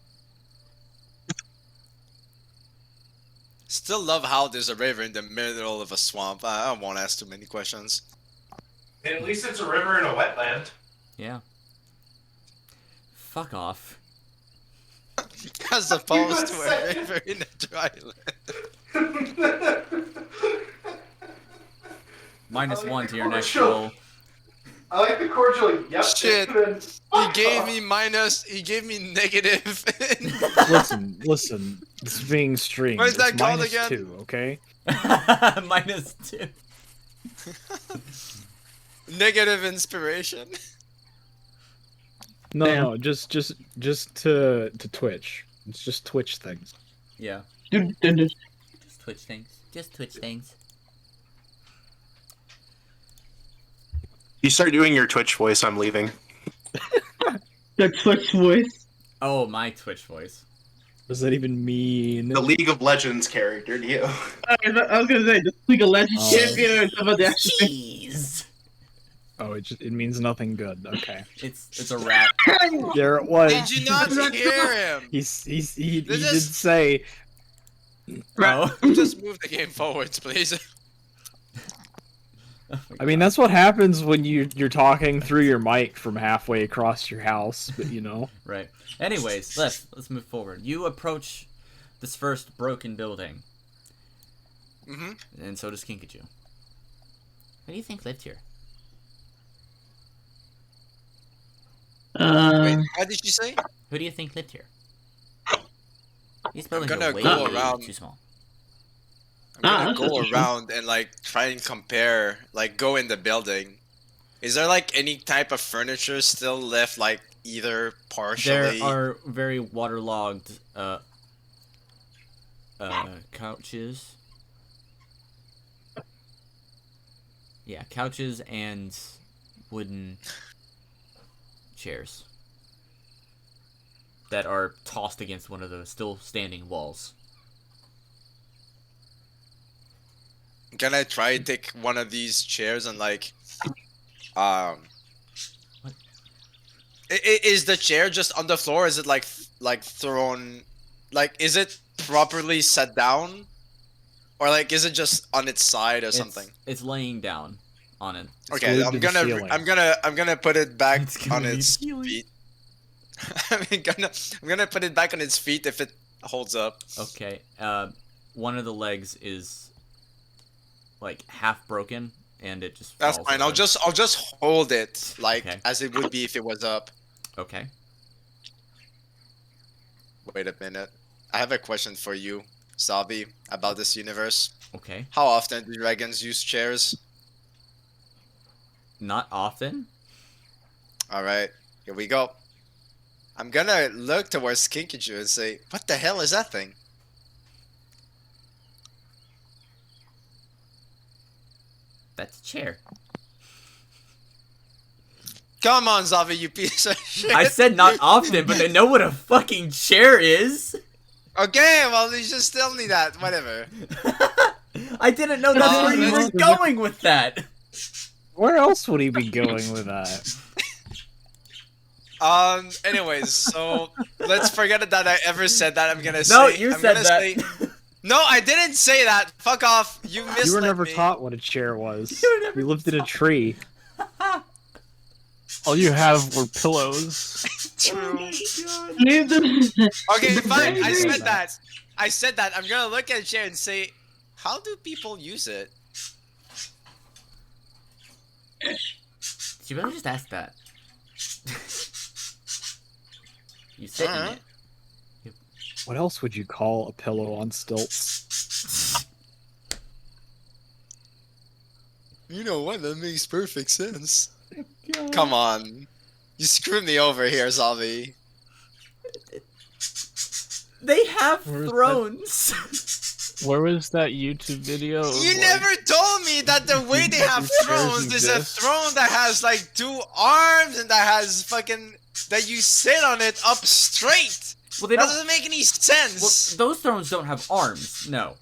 Still love how there's a river in the middle of a swamp. I won't ask too many questions. At least it's a river in a wetland. Yeah. Fuck off. As opposed to a river in a dry land. -1 to your Oh, next sure. roll. I like the cordial. Yep. Shit. It's He gave me minus. He gave me negative. Listen. It's being streamed. What is that It's called minus again? 2, okay? -2. Negative inspiration. No, just to Twitch. It's just Twitch things. Yeah. Dude, Just Twitch things. Just Twitch things. You start doing your Twitch voice, I'm leaving. the Twitch voice. Oh, my Twitch voice. What does that even mean? The League of Legends character, do you? I was gonna say, the League of Legends Oh. champion or some of the actual thing. Jeez. Oh, it means nothing good. Okay. It's a rat. There it was. Did you not hear him? He This did is- say Oh. Just move the game forwards, please. I mean, that's what happens when you're talking through your mic from halfway across your house, but you know. Right. Anyways, let's move forward. You approach this first broken building, Mm-hmm. and so does Kinkajou. Who do you think lived here? Wait, what did you say? Who do you think lived here? These buildings gonna are way go around. too small. I'm that's gonna go interesting. around and like try and compare, like go in the building. Is there like any type of furniture still left, like either partially? There are very waterlogged couches. Yeah, couches and wooden chairs that are tossed against one of the still standing walls. Can I try to take one of these chairs and like, What? Is the chair just on the floor? Is it like thrown, like is it properly set down, or like is it just on its side or something? It's laying down on it. Okay, glued I'm to the ceiling. gonna put it back It's gonna on need its healing. feet. I'm gonna put it back on its feet if it holds up. Okay. One of the legs is like half broken, and it just. That's falls fine. over. I'll just hold it like Okay. as it would be if it was up. Okay. Wait a minute. I have a question for you, Salvi, about this universe. Okay. How often do dragons use chairs? Not often. Alright, here we go. I'm gonna look towards Kinkajou and say, what the hell is that thing? That's a chair. Come on, Zavi, you piece of shit. I said not often, but I know what a fucking chair is. Okay, well, you just tell me that. Whatever. I didn't know that's where you were going with that. Where else would he be going with that? Anyways, so let's forget that I ever said that. I'm gonna No, say. you I'm said gonna that. say- no, I didn't say that. Fuck off. You misled You were never me. taught what a chair was. You were never You lived in a tree. All you have were pillows. True. Leave them. Okay, fine. I said Maybe. that. I said that. I'm gonna look at a chair and say, how do people use it? Did you really just ask that? You sit in Uh-huh. it. What else would you call a pillow on stilts? You know what? That makes perfect sense. Come on. You screwed me over here, Zavi. They have Where's that- thrones. Where was that YouTube video? Of, You like, never told me that the way they have Chairs thrones, there's a exist. throne that has like 2 arms and that has fucking that you sit on it up straight. Well, they That don't. doesn't make any Well, sense. those thrones don't have arms. No.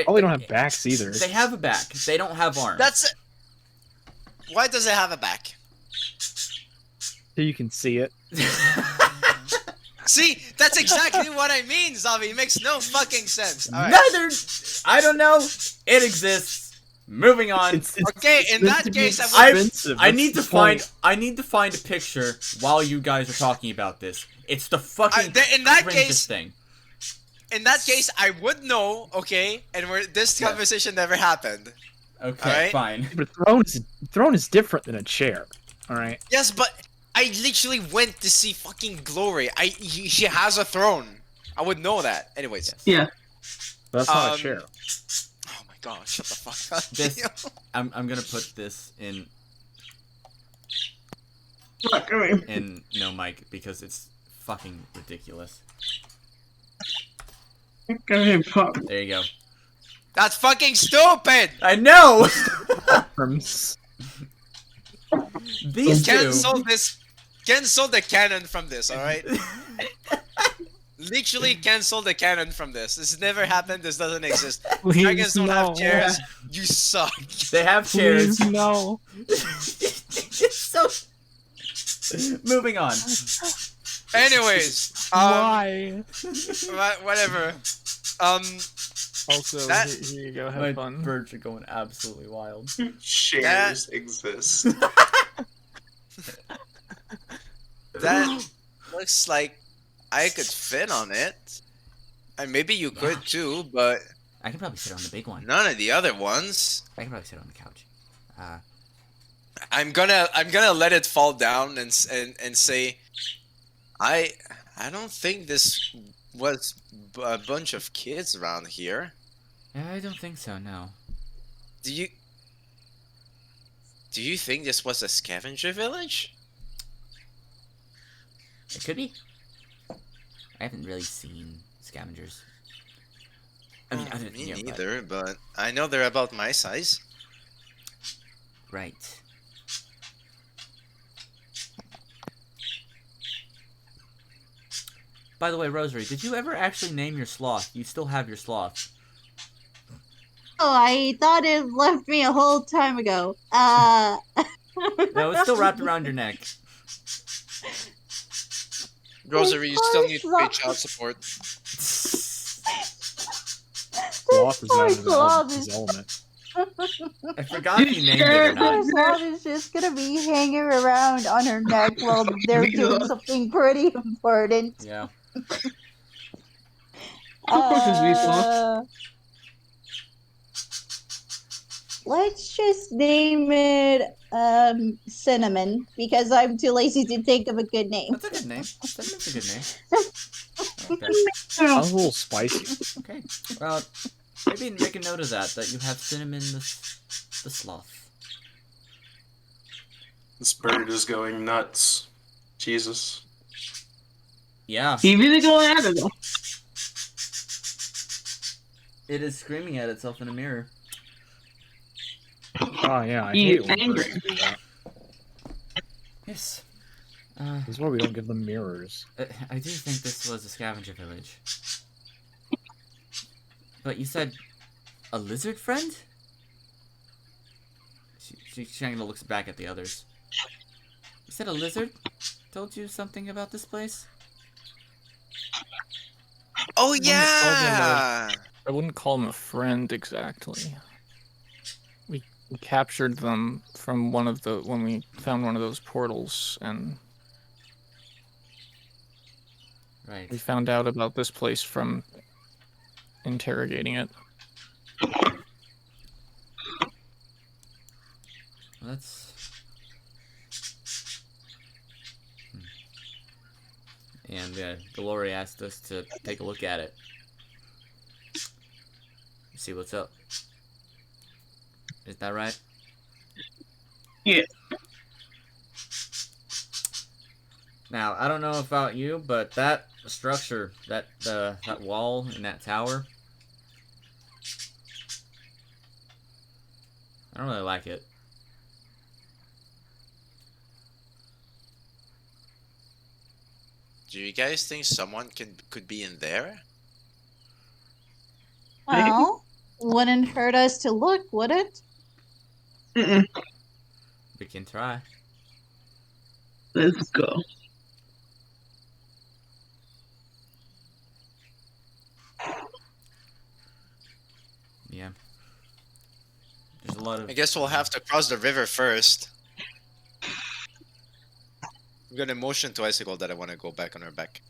Oh, they don't have backs either. They have a back. They don't have arms. That's why does it have a back? So you can see it. See, that's exactly what I mean, Zavi. It makes no fucking sense. All right. Neither. I don't know. It exists. Moving on. Okay, in meant that to be case, expensive. I That's need the to find. point. I need to find a picture while you guys are talking about this. It's the fucking in that cringest case, thing. in that case, I would know. Okay, and this Yes. conversation never happened. Okay, Alright. fine. But throne is different than a chair. All right. Yes, but I literally went to see fucking Glory. She has a throne. I would know that. Anyways. Yes. Yeah. But that's not a chair. Oh my god, shut the fuck up. This. I'm gonna put this in no mic because it's fucking ridiculous. Go ahead, Pop. There you go. That's fucking stupid! I know. Arms. These two. Cancel the canon from this, alright? Literally cancel the canon from this. This never happened, this doesn't exist. Please, Dragons don't no. have chairs. You suck. They have chairs. Please, no. So. Moving on. Anyways, Why? whatever. Also, that- here you go. Have My fun. birds are going absolutely wild. Shares exist. That looks like I could fit on it. And maybe you could too, but I can probably sit on the big one. none of the other ones. I can probably sit on the couch. I'm gonna let it fall down and say, I don't think this was a bunch of kids around here. I don't think so. No. Do you think this was a scavenger village? It could be. I haven't really seen scavengers. I mean, other than Me here, but- neither, but I know they're about my size. Right. By the way, Rosary, did you ever actually name your sloth? You still have your sloth. Oh, I thought it left me a whole time ago. No, it's still wrapped around your neck. Rosary, you still need to pay child support. Sloth is not Poor in his element. I forgot if you named it or not. This sloth is just gonna be hanging around on her neck while they're doing something pretty important. Yeah. Let's just name it Cinnamon because I'm too lazy to think of a good name. That's a good name. That's a good name. I like that. Sounds a little spicy. Okay. Well, maybe make a note of that you have Cinnamon the sloth. This bird is going nuts. Jesus. Yeah. He really going at it though. It is screaming at itself in a mirror. Oh yeah, I He's hate when angry. birds do that. Yes. This is why we don't give them mirrors. I do think this was a scavenger village. But you said a lizard friend? She kind of looks back at the others. You said a lizard told you something about this place? Oh One that yeah. I wouldn't call him a friend exactly. We captured them from when we found one of those portals, and Right. we found out about this place from interrogating it. Well, that's and Glory asked us to take a look at it. See what's up. Is that right? Yeah. Now, I don't know about you, but that structure, that wall in that tower, I don't really like it. Do you guys think someone could be in there? Well, wouldn't hurt us to look, would it? Mm-mm. We can try. Let's go. Yeah. There's a lot of... I guess we'll have to cross the river first. I'm gonna motion to Icicle that I want to go back on her back.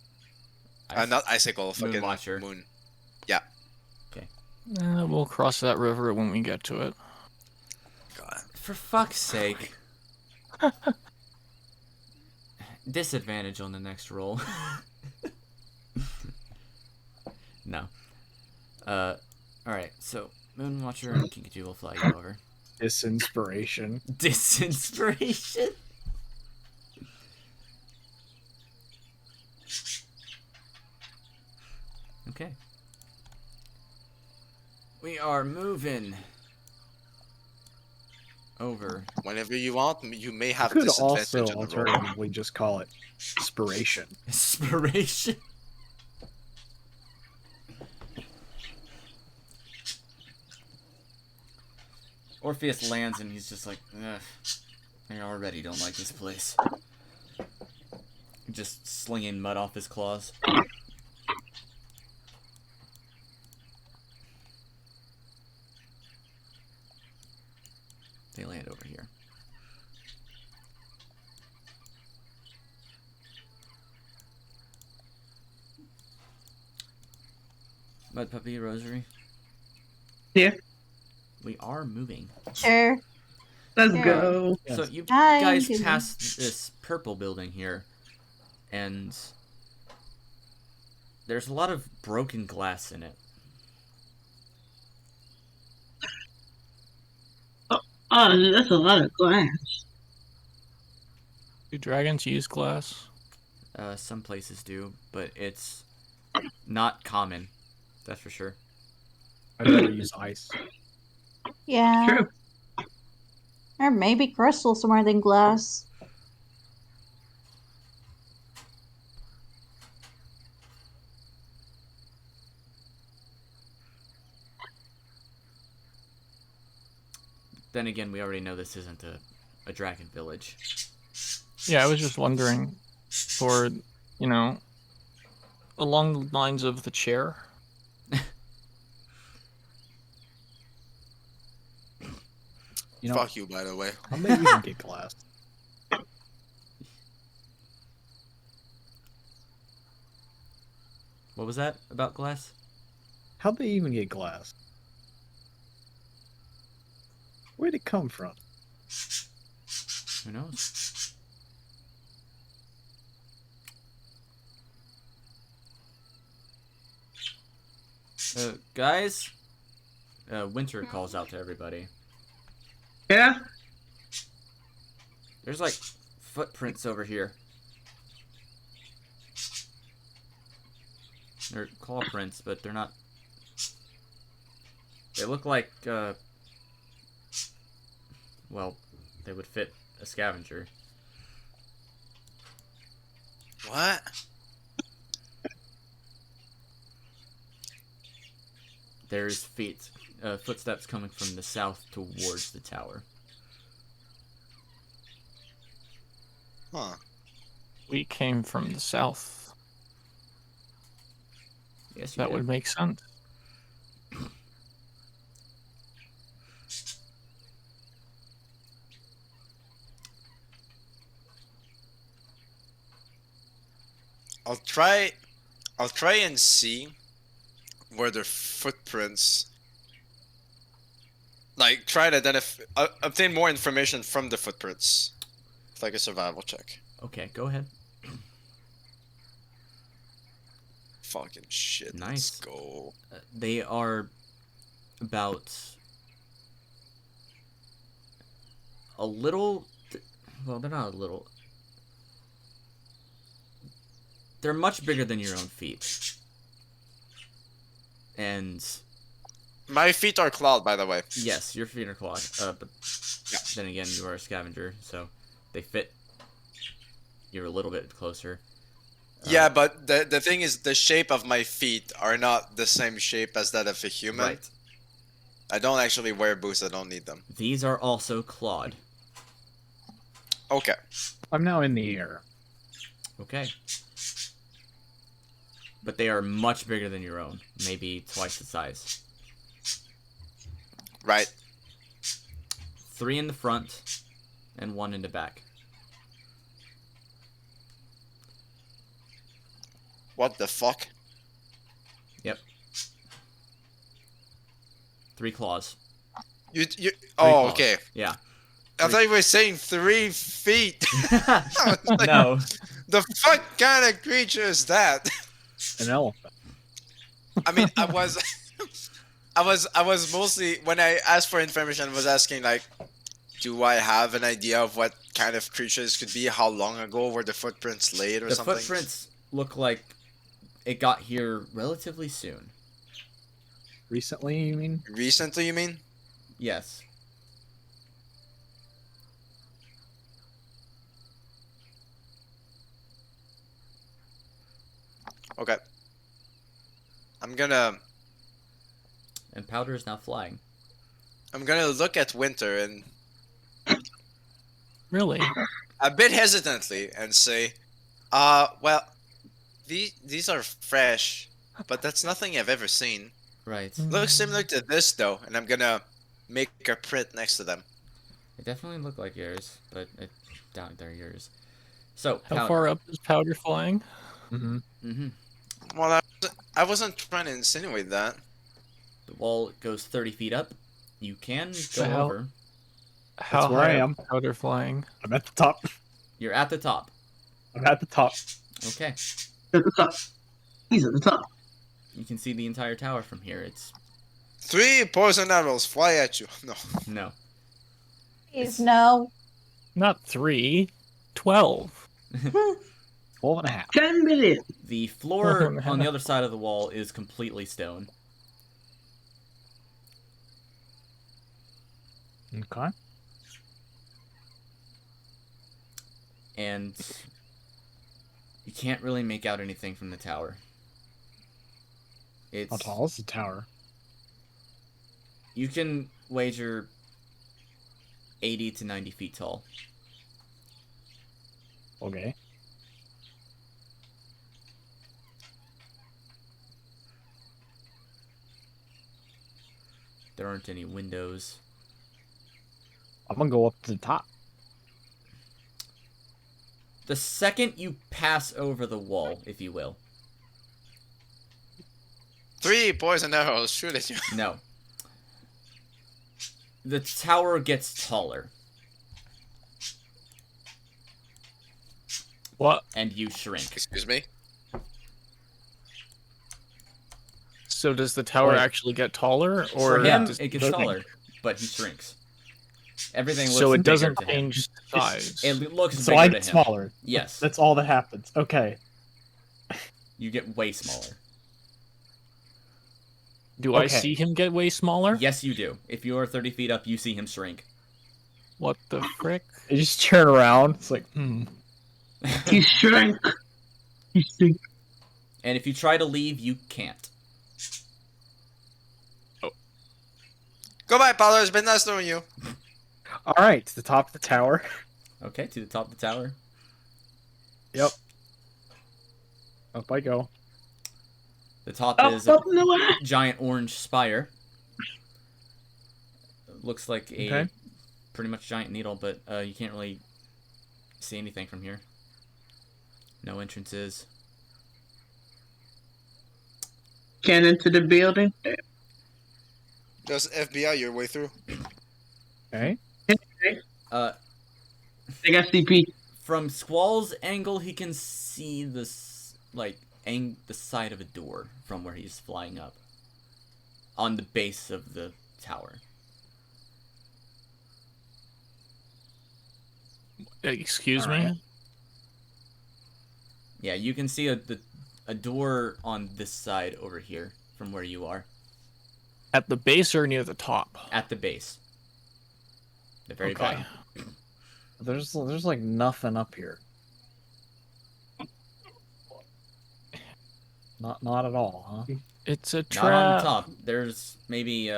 Not Icicle, fucking Watcher. Moon. Yeah. Okay. We'll cross that river when we get to it. God. For fuck's sake. Disadvantage on the next roll. No. Alright, so Moonwatcher and Kinkajou will fly you over. Disinspiration. Disinspiration? Okay. We are moving over. Whenever you want, you may have Could disadvantage also on the roll. alternatively just call it inspiration. Inspiration. Orpheus lands and he's just like, ugh, I already don't like this place. Just slinging mud off his claws. They land over here. Mud Puppy, Rosary? Yeah. We are moving. Sure. Let's Yeah. go. So you Hi, guys good passed this purple building here, and there's a lot of broken glass in it. Oh, that's a lot of glass. Do dragons use glass? Some places do, but it's not common. That's for sure. I'd rather use ice. Yeah. True. Or maybe crystal somewhere than glass. Then again, we already know this isn't a dragon village. Yeah, I was just wondering for, along the lines of the chair. You know, Fuck you, by the way. how may even get glass? What was that about glass? How'd they even get glass? Where'd it come from? Who knows? Guys, Winter calls out to everybody. Yeah? There's like footprints over here. They're claw prints, but they're not. They look like, well, they would fit a scavenger. What? There's footsteps coming from the south towards the tower. Huh. We came from the south. Yes, you That did. would make sense. I'll try and see where their footprints, like, try to obtain more information from the footprints. It's like a survival check. Okay, go ahead. Fucking shit. Nice. Let's go. They are about a little. Well, they're not a little. They're much bigger than your own feet. And My feet are clawed, by the way. yes, your feet are clawed. But Yeah. then again, you are a scavenger, so they fit. You're a little bit closer. Yeah, but the thing is, the shape of my feet are not the same shape as that of a human. Right. I don't actually wear boots. I don't need them. These are also clawed. Okay. I'm now in the air. Okay. But they are much bigger than your own. Maybe twice the size. Right. 3 in the front and 1 in the back. What the fuck? Yep. 3 claws. You. Three Oh, claws. okay. Yeah. I thought you were saying 3 feet. I was like, No. The fuck kind of creature is that? An elephant. I mean, I was mostly, when I asked for information, I was asking like, do I have an idea of what kind of creatures could be? How long ago were the footprints laid or The something? footprints look like it got here relatively soon. Recently, you mean? Recently, you mean? Yes. Okay. I'm gonna And Powder is now flying. look at Winter and Really? a bit hesitantly and say, well, these are fresh, but that's nothing I've ever seen. Right. Looks similar to this though, and I'm gonna make a print next to them. They definitely look like yours, but I doubt they're yours. So, How Powder. far up is Powder flying? Mm-hmm. Mm-hmm. Well, I wasn't trying to insinuate that. The wall goes 30 feet up. You can go Well, over. How where I high am. up is Powder flying? I'm at the top. You're at the top. I'm at the top. Okay. At the top. He's at the top. You can see the entire tower from here. It's 3 poison arrows fly at you. No. no. Please, no. Not 3, 12. 12 and a half. 10 minutes. The floor on the other side of the wall is completely stone. Okay. And you can't really make out anything from the tower. It's How tall is the tower? You can wager 80 to 90 feet tall. Okay. There aren't any windows. I'm gonna go up to the top. The second you pass over the wall, if you will. 3 poison arrows shoot at you. No. The tower gets taller, What? and you shrink. Excuse me? So does the tower Wait. actually get taller, For or him, does it gets the- taller, but he shrinks. Everything looks So it bigger doesn't to him. change size. It looks So bigger I to get him. smaller. Yes, That's all that happens. Okay. you get way smaller. Do I Okay. see him get way smaller? Yes, you do. If you are 30 feet up, you see him shrink. What the frick? I just turn around. It's like, He shrank. He shrank. And if you try to leave, you can't. Go by, Paolo. It's been nice knowing you. all right, to the top of the tower. Okay, to the top of the tower. Yep. Up I go. The top Up, is a up, no way. giant orange spire. Looks like a Okay. pretty much giant needle, but you can't really see anything from here. No entrances. Get into the building. Just FBI your way through. Okay. Uh, I got CP. from Squall's angle, he can see this like the side of a door from where he's flying up. On the base of the tower. Excuse Alright. me? Yeah, you can see a door on this side over here from where you are. At the base or near the top? At the base. The very Okay. bottom. There's like nothing up here. Not at all, huh? It's a Not on the trap. top. There's maybe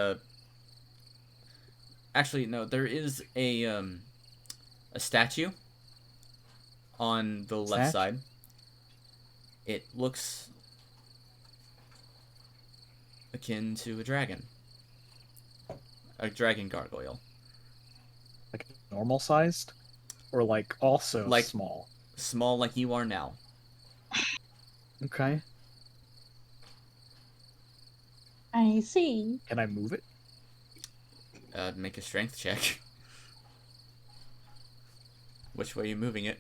actually no, there is a statue on the left Statue? side. It looks akin to a dragon. A dragon gargoyle. Like normal sized? Or like also Like- small? Small like you are now. Okay. I see. Can I move it? Make a strength check. Which way are you moving it?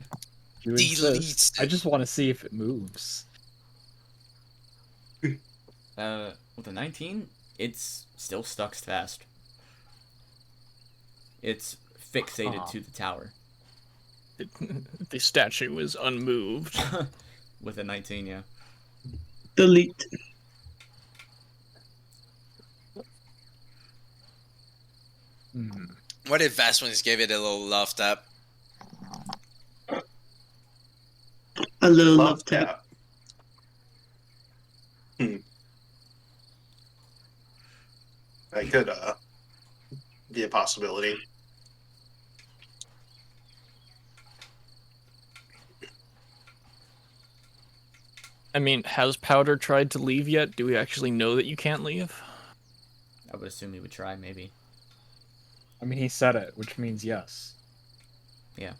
You Delete insist. I just want to see if it moves. With a 19, it's still stuck fast. It's fixated to the tower. The statue is unmoved. With a 19, yeah. Delete. Hmm. What if Vastwings gave it a little love tap? A little Love love tap. tap. That could be a possibility. I mean, has Powder tried to leave yet? Do we actually know that you can't leave? I would assume he would try, maybe. I mean, he said it, which means yes. Yeah.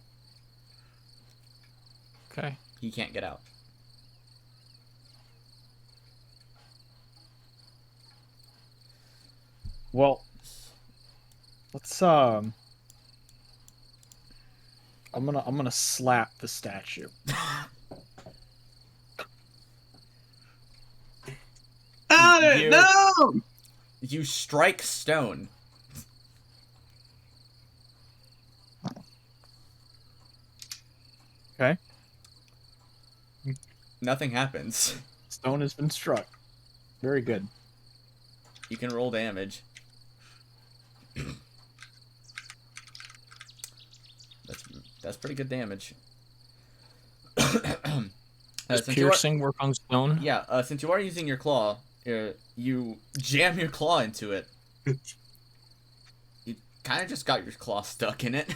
Okay. He can't get out. Well, let's I'm gonna slap the statue. You- No! You strike stone. Okay. Nothing happens. Stone has been struck. Very good. You can roll damage. That's pretty good damage. Does Since you are- piercing work on stone? Yeah, since you are using your claw, you jam your claw into it. You kind of just got your claw stuck in it.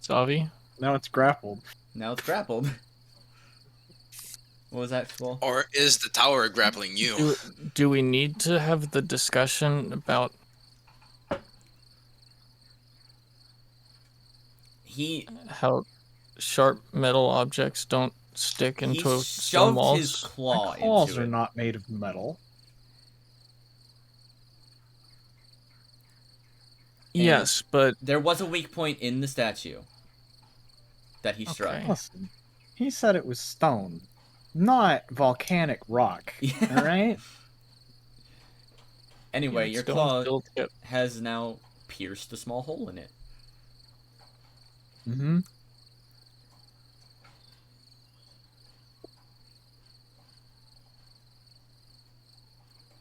Savi? Now it's grappled. Now it's grappled. What was that, Squall? Or is the tower grappling you? Do we need to have the discussion about He how sharp metal objects don't stick into he stone shoved his walls? claw My claws into are it. not made of metal. Yes, but There was a weak point in the statue that he struck. Okay. Listen, he said it was stone, not volcanic rock. Yeah. All right. Anyway, your stone claw still tip. has now pierced a small hole in it. Mm-hmm.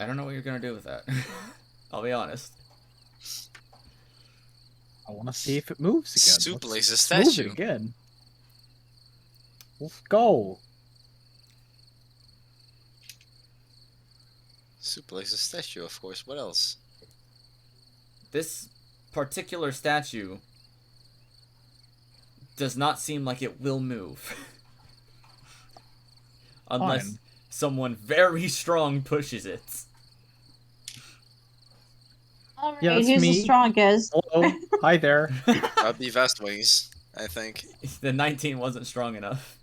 I don't know what you're gonna do with that. I'll be honest. I want to see if it moves again. Soup Let's lays a move it statue. again. Let's go. Soup lays a statue, of course. What else? This particular statue does not seem like it will move. Unless Fine. someone very strong pushes it. Alright, Yeah, that's who's the me. strongest? Hello. Hi there. That'd be Vastwings, I think. The 19 wasn't strong enough.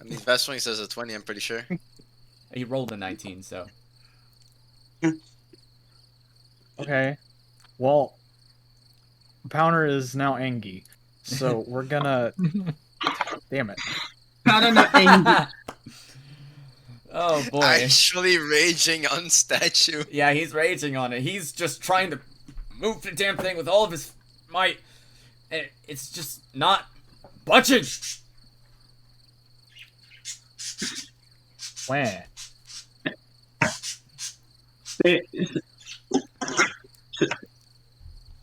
I mean, Vastwings has a 20, I'm pretty sure. He rolled a 19, so. Okay. Well, Pounder is now Angie, so we're gonna. Damn it. Powder not angry. Oh boy. Actually raging on statue. Yeah, he's raging on it. He's just trying to move the damn thing with all of his might. And it's just not budging. Where?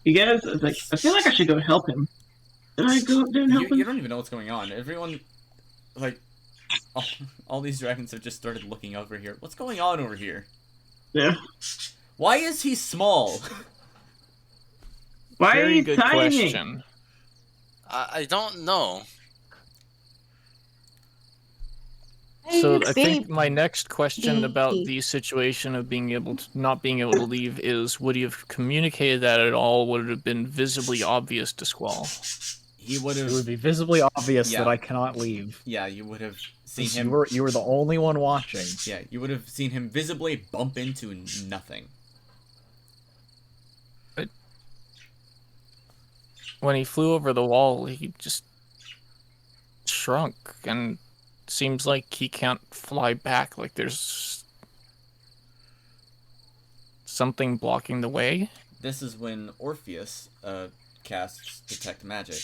You guys, it's like, I feel like I should go help him. Did I go up there and help him? You don't even know what's going on. Everyone, like, all these dragons have just started looking over here. What's going on over here? Yeah. Why is he small? Why are Very you good tiny? question. I don't know. So Hey, I think babe. my next question about Baby. the situation of not being able to leave is: would you have communicated that at all? Would it have been visibly obvious to Squall? He would It have. would be visibly obvious Yeah. that I cannot leave. Yeah, you would have seen Since him. you were the only one watching. Yeah, you would have seen him visibly bump into nothing. When he flew over the wall, he just shrunk, and seems like he can't fly back. Like there's something blocking the way. This is when Orpheus casts Detect Magic.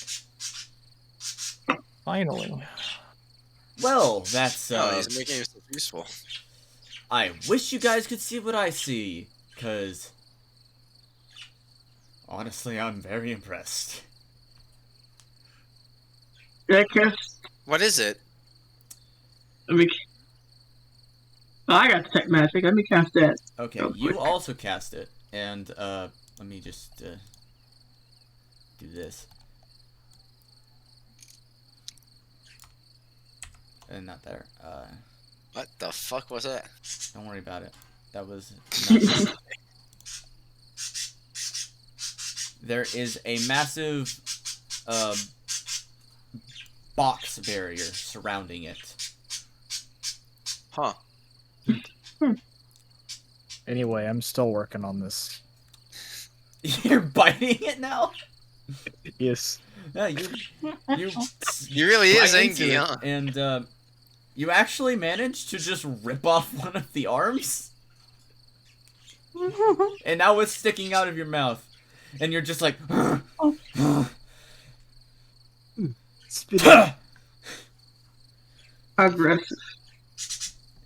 Finally. Well, that's Oh, he's making himself useful. I wish you guys could see what I see, cause honestly, I'm very impressed. I cast. What is it? Let me. Oh, I got detect magic. Let me cast that. Okay, Oh, you boy. also cast it, and let me just do this. And not there. What the fuck was that? Don't worry about it. That was nothing. There is a massive box barrier surrounding it. Huh. Anyway, I'm still working on this. You're biting it now? Yes. Yeah, you He really is bite into angry, it, huh? and you actually managed to just rip off one of the arms, and now it's sticking out of your mouth, and you're just like, Aggressive.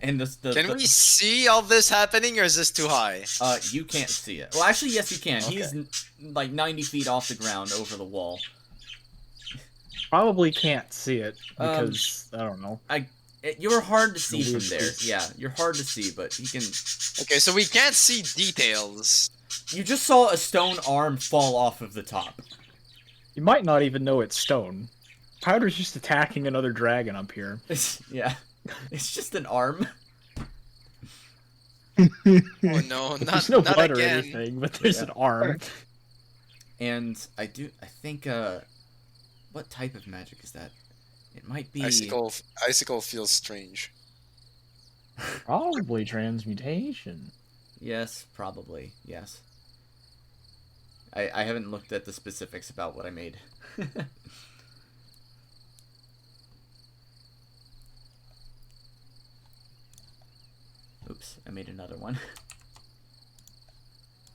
and the Can we see all this happening, or is this too high? you can't see it. Well, actually, yes, you can. Okay. He's like 90 feet off the ground over the wall. Probably can't see it because I don't know. You're hard to see from Believe there. this. Yeah, you're hard to see, but you can. Okay, so we can't see details. You just saw a stone arm fall off of the top. You might not even know it's stone. Powder's just attacking another dragon up here. Yeah, it's just an arm. Oh no, There's not no blood or again. anything, but there's Yeah. an arm. And I think what type of magic is that? It might be Icicle feels strange. Probably transmutation. Yes, probably. Yes. I haven't looked at the specifics about what I made. Oops, I made another one. To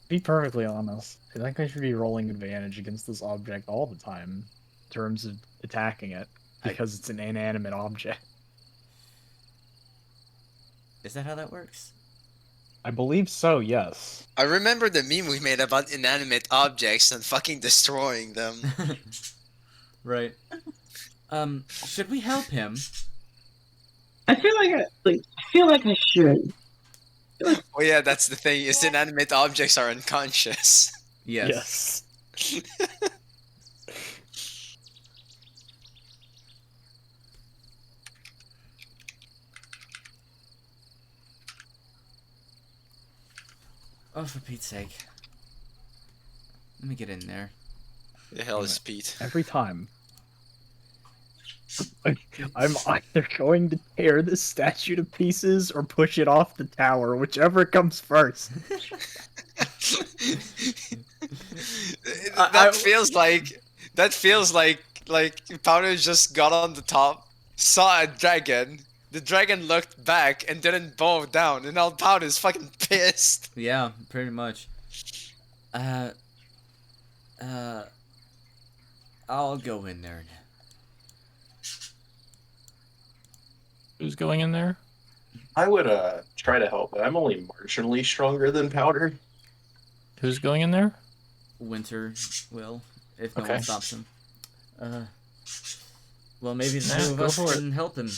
be perfectly honest, I think I should be rolling advantage against this object all the time in terms of attacking it because it's an inanimate object. Is that how that works? I believe so, yes. I remember the meme we made about inanimate objects and fucking destroying them. Right. Should we help him? I feel like I should. Oh yeah, that's the thing. Is inanimate objects are unconscious. Yes. Oh, for Pete's sake. Let me get in there. The hell is Pete? Every time. I'm either going to tear this statue to pieces or push it off the tower, whichever comes first. That feels like Powder just got on the top, saw a dragon. The dragon looked back and didn't bow down, and now Powder's fucking pissed. Yeah, pretty much. I'll go in there now. Who's going in there? I would try to help, but I'm only marginally stronger than Powder. Who's going in there? Winter will, if no Okay. one stops him. Well, maybe the Yeah, two of go us for it. can help him.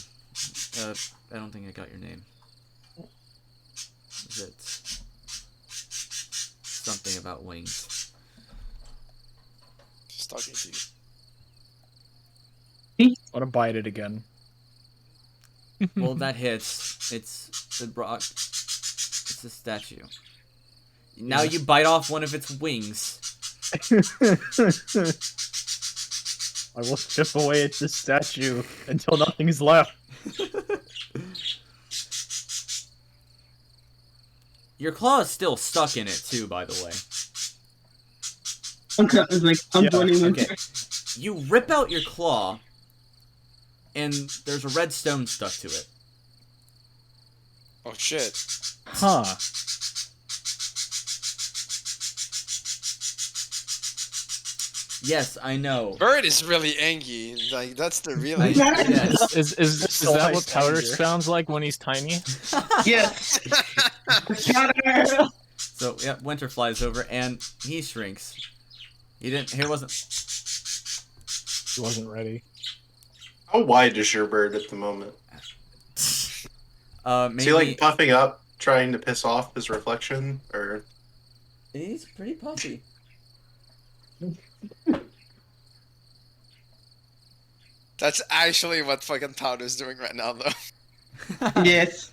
I don't think I got your name. Is it something about wings? Just talking to you. I want to bite it again. Well, that hits. It's the rock. It's a statue. Now you bite off one of its wings. I will chip away at this statue until nothing's left. Your claw is still stuck in it too, by the way. Okay, it's like, I'm Yeah, joining Winter. Okay. You rip out your claw, and there's a red stone stuck to it. Oh shit. Huh. Yes, I know. Bird is really angry. Like that's the real. Yes. Is that what Powder sounds like when he's tiny? Yes! Powder! So, yeah, Winter flies over, and he shrinks. He wasn't... He wasn't ready. How wide is your bird at the moment? Maybe... Is he like puffing up, trying to piss off his reflection, or? He's pretty puffy. That's actually what fucking Powder's doing right now, though. Yes.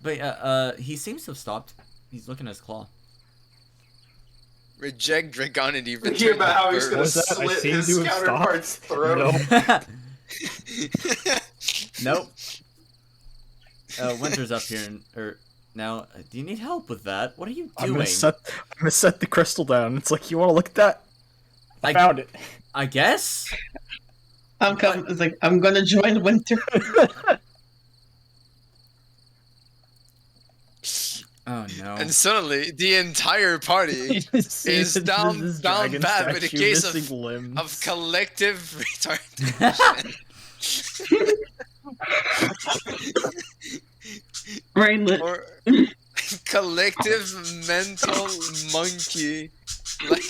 But, he seems to have stopped. He's looking at his claw. Reject Dragonity. Thinking Return about how the he's gonna bird. Was that- I slit seem his to have counterpart's stopped. Nope. Winter's up here, now, do you need help with that? What are you I'm doing? gonna set the crystal down. It's like, you want to look at that? I found it. I guess? I'm coming. It's like, I'm gonna join Winter. Oh, no. And suddenly, the entire party is down bad with a case of collective retardation. Brainless. Or collective mental monkey. Like,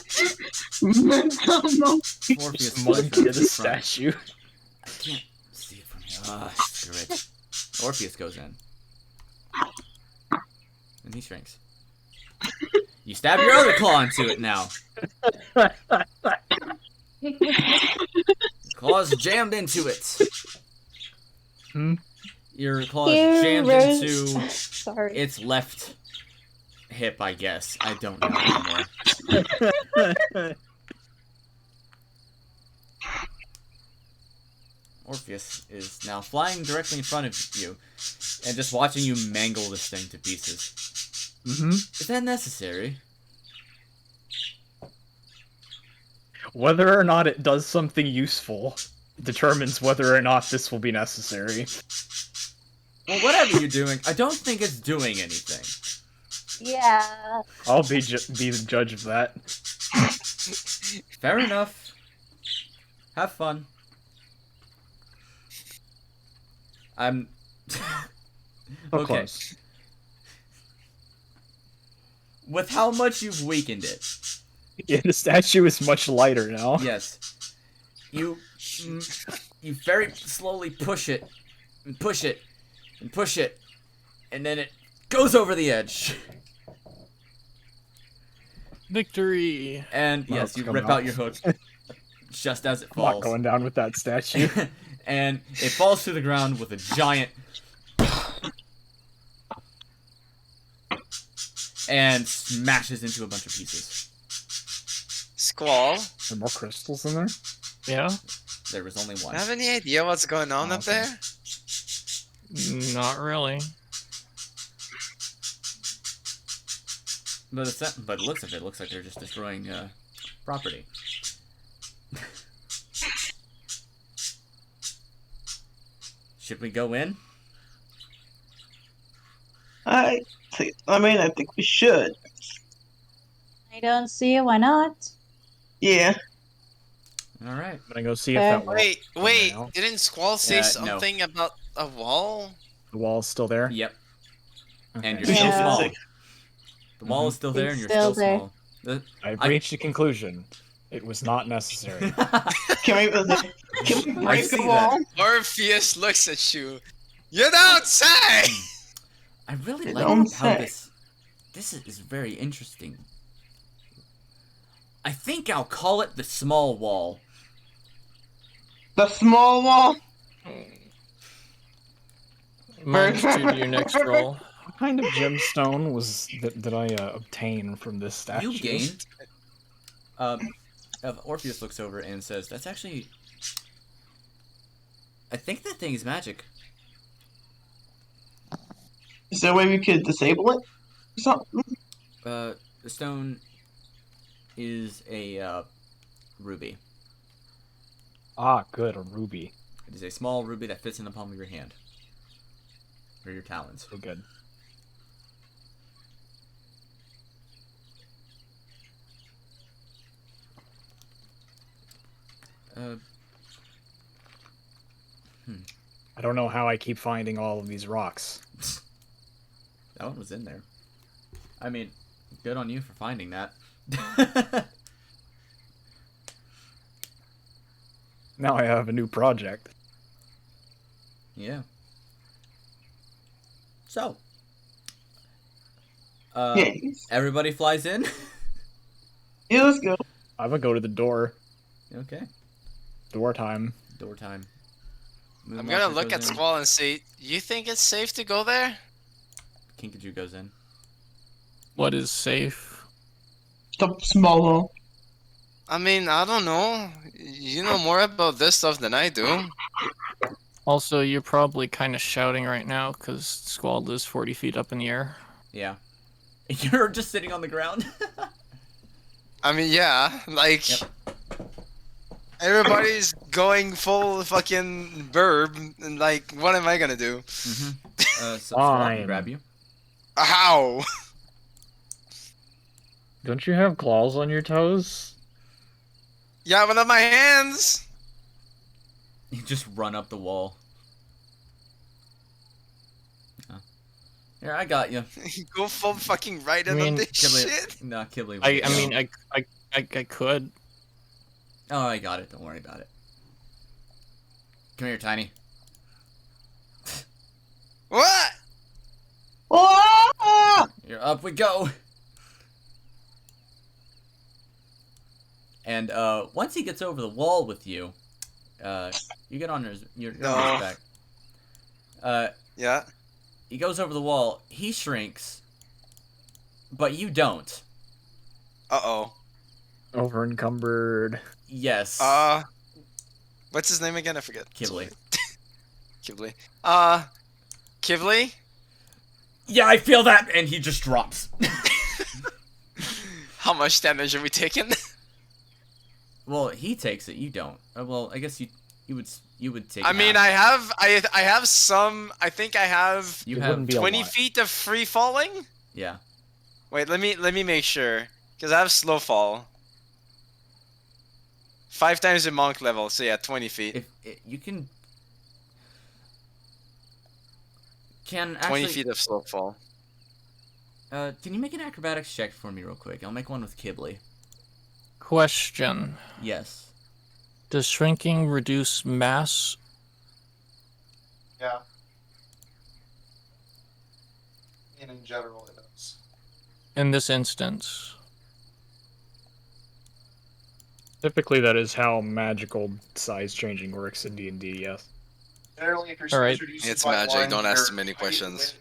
Mental monkey. Morpheus Monkey flies at a in front. statue. I can't see it from here. Screw it. Orpheus goes in. And he shrinks. You stab your other claw into it now. Claw's jammed into it. Hmm? Your claw is Here, jammed Rose. into Sorry. its left hip, I guess. I don't know anymore. Orpheus is now flying directly in front of you and just watching you mangle this thing to pieces. Mm-hmm. Is that necessary? Whether or not it does something useful determines whether or not this will be necessary. Well, whatever you're doing, I don't think it's doing anything. Yeah. I'll be the judge of that. Fair enough. Have fun. I'm... So okay. close. With how much you've weakened it, Yeah, the statue is much lighter now. yes, you very slowly push it, and push it, and push it, and then it goes over the edge. Victory! And Well, yes, it's you coming rip out out. your hook just as it I'm not falls. going down with that statue. And it falls to the ground with a giant and smashes into a bunch of pieces. Squall, Are more crystals in there? Yeah? There was only one. have any idea what's going on Oh, up okay. there? Not really. But but it looks like they're just destroying property. Should we go in? I think we should. I don't see it. Why not? Yeah. All right. I'm gonna go see if Okay. that wall. Wait, now. didn't Squall say No. something about a wall? The wall's still there. Yep. Okay. And you're We still should small. say- The wall is still there, It's and you're still still there. small. I've I- reached a conclusion. It was not necessary. Can we break see the wall? Orpheus looks at you. You don't say! I really They like don't how say. this is very interesting. I think I'll call it the small wall. The small wall? -2 to your next roll. What kind of gemstone was did I obtain from this statue? You gain. Orpheus looks over and says, "That's actually. I think that thing is magic." Is there a way we could disable it? Or something? The stone is a ruby. Ah, good, a ruby. It is a small ruby that fits in the palm of your hand. Or your talons. So good. I don't know how I keep finding all of these rocks. That one was in there. I mean, good on you for finding that. Now I have a new project. Yeah. So. Yes. Everybody flies in? Yeah, let's go. I'm gonna go to the door. Okay. Door time. Door time. I'm gonna look at Squall and say, you think it's safe to go there? Kinkajou goes in. What is safe? The small wall. I mean, I don't know. You know more about this stuff than I do. Also, you're probably kind of shouting right now because Squall is 40 feet up in the air. Yeah. You're just sitting on the ground? I mean, yeah, like... Yep. Everybody's going full fucking burb, and like, what am I gonna do? Mm-hmm. So Squall can Fine. grab you. How? Don't you have claws on your toes? Yeah, but on my hands! You just run up the wall. Oh. Here, I got you. Go full fucking right in I mean, on this Kibble. shit. No, Kibble. I mean, I could. Oh, I got it. Don't worry about it. Come here, Tiny. What? Ah! Here, up we go. And once he gets over the wall with you, you get on your No. back. Yeah. He goes over the wall. He shrinks, but you don't. Uh-oh. Over encumbered. Yes. What's his name again? I forget. Kibble. Kibble. Kibble? Yeah, I feel that, and he just drops. How much damage are we taking? Well, he takes it. You don't. Well, I guess you would take. I mean, half. I have some. I think I have You It have wouldn't be a 20 lot. feet of free falling. Yeah. Wait, let me make sure, because I have slow fall. 5 times the monk level, so yeah, 20 feet. If you can actually 20 feet of slow fall. can you make an acrobatics check for me real quick? I'll make one with Kibble. Question. Yes. Does shrinking reduce mass? Yeah. And in general, it does. In this instance? Typically, that is how magical size changing works in D&D. Yes. Generally, if you're All right. introduced It's by magic, one, don't ask you're too many questions.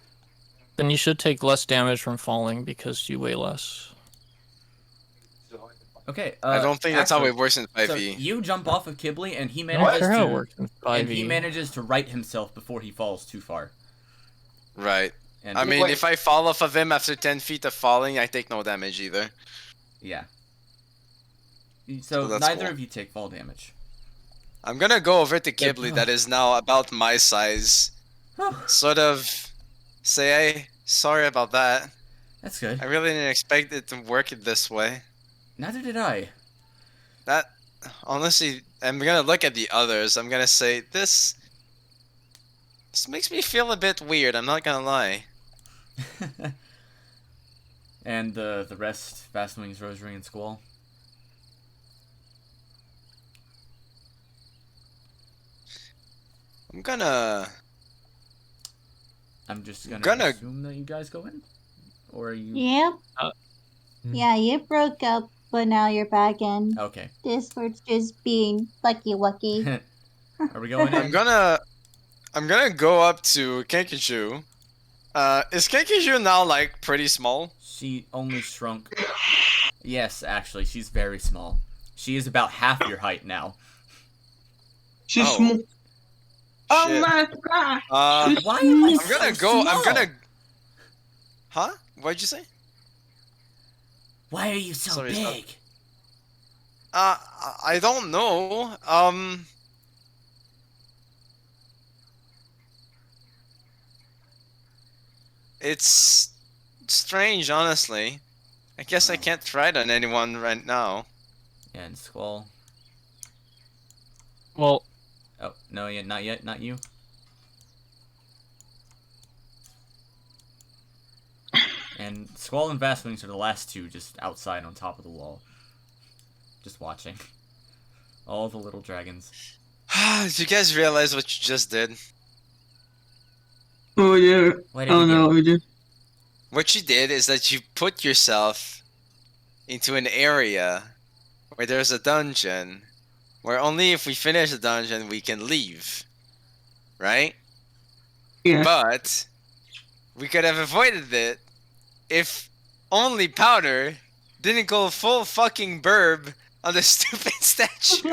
Then you should take less damage from falling because you weigh less. Okay. I don't think that's how actually, it works in So 5e. you jump off of Kibble, and he I'm manages not sure how it to, works in and he 5e. manages to right himself before he falls too far. Right. And I mean, Wait. if I fall off of him after 10 feet of falling, I take no damage either. yeah. So So that's neither cool. of you take fall damage. I'm gonna go over to Ghibli that is now about my size. Sort of say, sorry about that. That's good. I really didn't expect it to work it this way. Neither did I. That, honestly, I'm gonna look at the others. I'm gonna say, this makes me feel a bit weird, I'm not gonna lie. And the rest, Fast Wings, Rosary, and Squall. I'm gonna just gonna assume that you guys go in? Or are you... Yep. Yeah, you broke up, but now you're back in. Okay. Discord's just being lucky. Are we going in? I'm gonna go up to Kenkiju. Is Kenkiju now, like, pretty small? She only shrunk. Yes, actually, she's very small. She is about half your height now. She's Oh. small. Oh Shit. my god! Why am I I'm gonna so go, small? Huh? What'd you say? Why are you so Sorry, big? I don't know. It's strange, honestly. I guess I can't try it on anyone right now. Yeah, and Squall. Well, Oh, no, not yet, not you. And Squall and Fast Wings are the last two just outside on top of the wall. Just watching. All the little dragons. Did you guys realize what you just did? Oh yeah. What did Oh you do? no, we did. What you did is that you put yourself into an area where there's a dungeon, where only if we finish the dungeon we can leave. Right? Yeah. But we could have avoided it if only Powder didn't go full fucking burb on the stupid statue.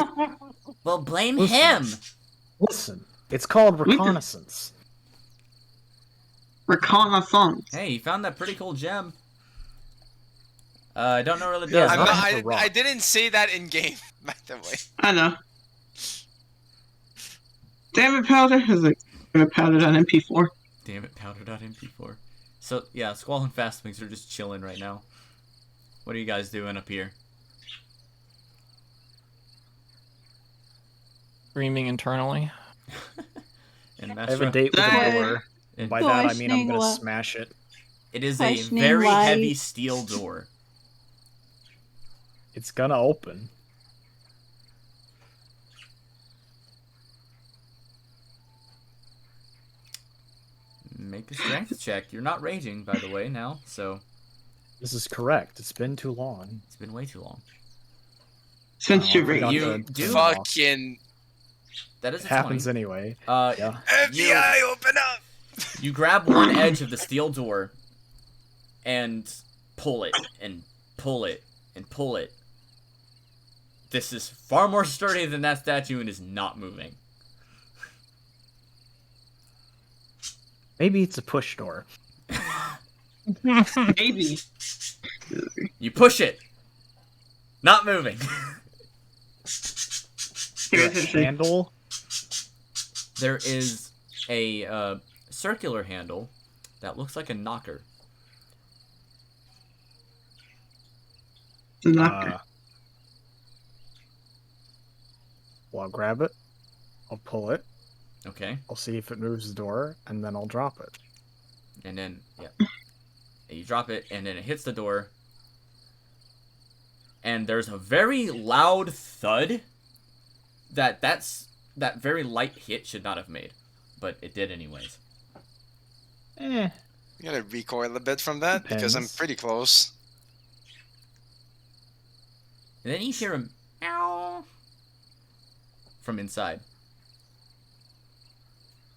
Well, blame Listen. him! Listen, it's called We can- reconnaissance. Reconnaissance. Hey, you found that pretty cool gem. I don't know what it Yeah, does. I'm not not, the rock. I didn't say that in game, by the way. I know. Damn it, Powder has like powdered on MP4. Damn it, powder.mp4. So, yeah, Squall and Fast Wings are just chilling right now. What are you guys doing up here? screaming internally. And I have a Mastra? date with the Hey. door. And by that I mean I'm Questioning gonna what? smash it. It is a Questioning very why- heavy steel door. It's gonna open. Make a strength check. You're not raging, by the way, now, so This is correct. It's been too long. it's been way too long. Since you're I forgot right. You to do- turn it off. Fucking That is It a happens 20. anyway. Yeah. FBI, open up! You grab one edge of the steel door and pull it and pull it and pull it. This is far more sturdy than that statue and is not moving. Maybe it's a push door. Maybe. You push it. Not moving. Here's The the thing. handle. There is a circular handle that looks like a knocker. It's a knocker. Well, I'll grab it. I'll pull it. Okay. I'll see if it moves the door, and then I'll drop it. And then, yeah. You drop it, and then it hits the door. And there's a very loud thud that very light hit should not have made. But it did anyways. Eh. I'm gonna recoil a bit from that because I'm Depends. pretty close. And then you hear a meow from inside.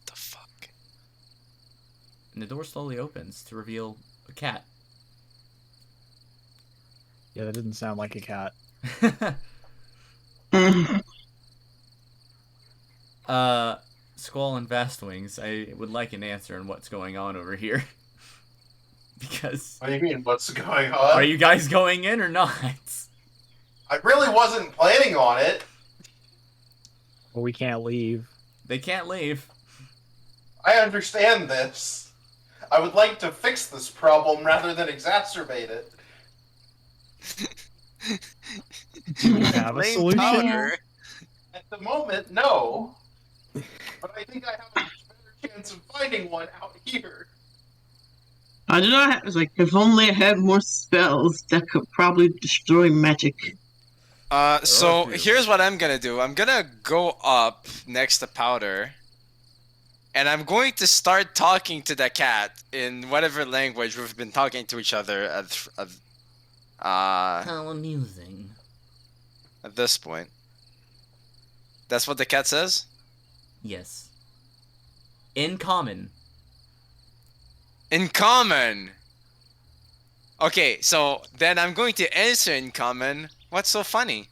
The fuck? And the door slowly opens to reveal a cat. Yeah, that didn't sound like a cat. Squall and Vastwings, I would like an answer on what's going on over here. Because What do you mean? What's going on? are you guys going in or not? I really wasn't planning on it. Well, we can't leave. They can't leave. I understand this. I would like to fix this problem rather than exacerbate it. Do we have a Plain solution? powder. At the moment, no. But I think I have a much better chance of finding one out here. I do not have, it's like, if only I had more spells that could probably destroy magic. So few. here's what I'm gonna do. I'm gonna go up next to Powder, and I'm going to start talking to the cat in whatever language we've been talking to each other How amusing. at this point. That's what the cat says? Yes. In common. In common! Okay, so then I'm going to answer in common. What's so funny?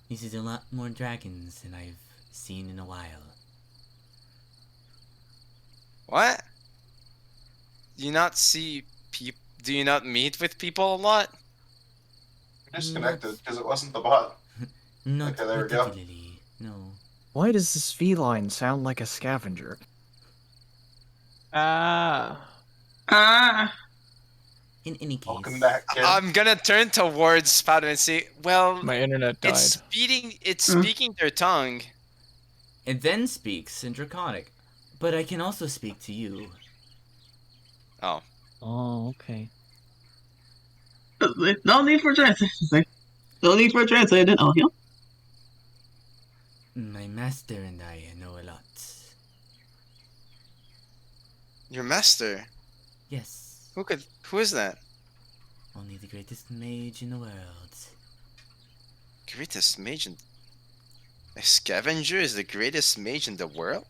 This is a lot more dragons than I've seen in a while. What? Do you not see people? Do you not meet with people a lot? Disconnected because it wasn't the bot. Not Okay, there we go. particularly, no. Why does this feline sound like a scavenger? Ah. Ah! In any case, Welcome back, kid. I'm gonna turn towards Powder and say, well, My internet died. it's speaking their tongue. it then speaks in Draconic, but I can also speak to you. Oh. Oh, okay. No need for translation. No need for translating. Oh, yeah. My master and I know a lot. Your master? Yes, Who is that? only the greatest mage in the world. Greatest mage in... A scavenger is the greatest mage in the world?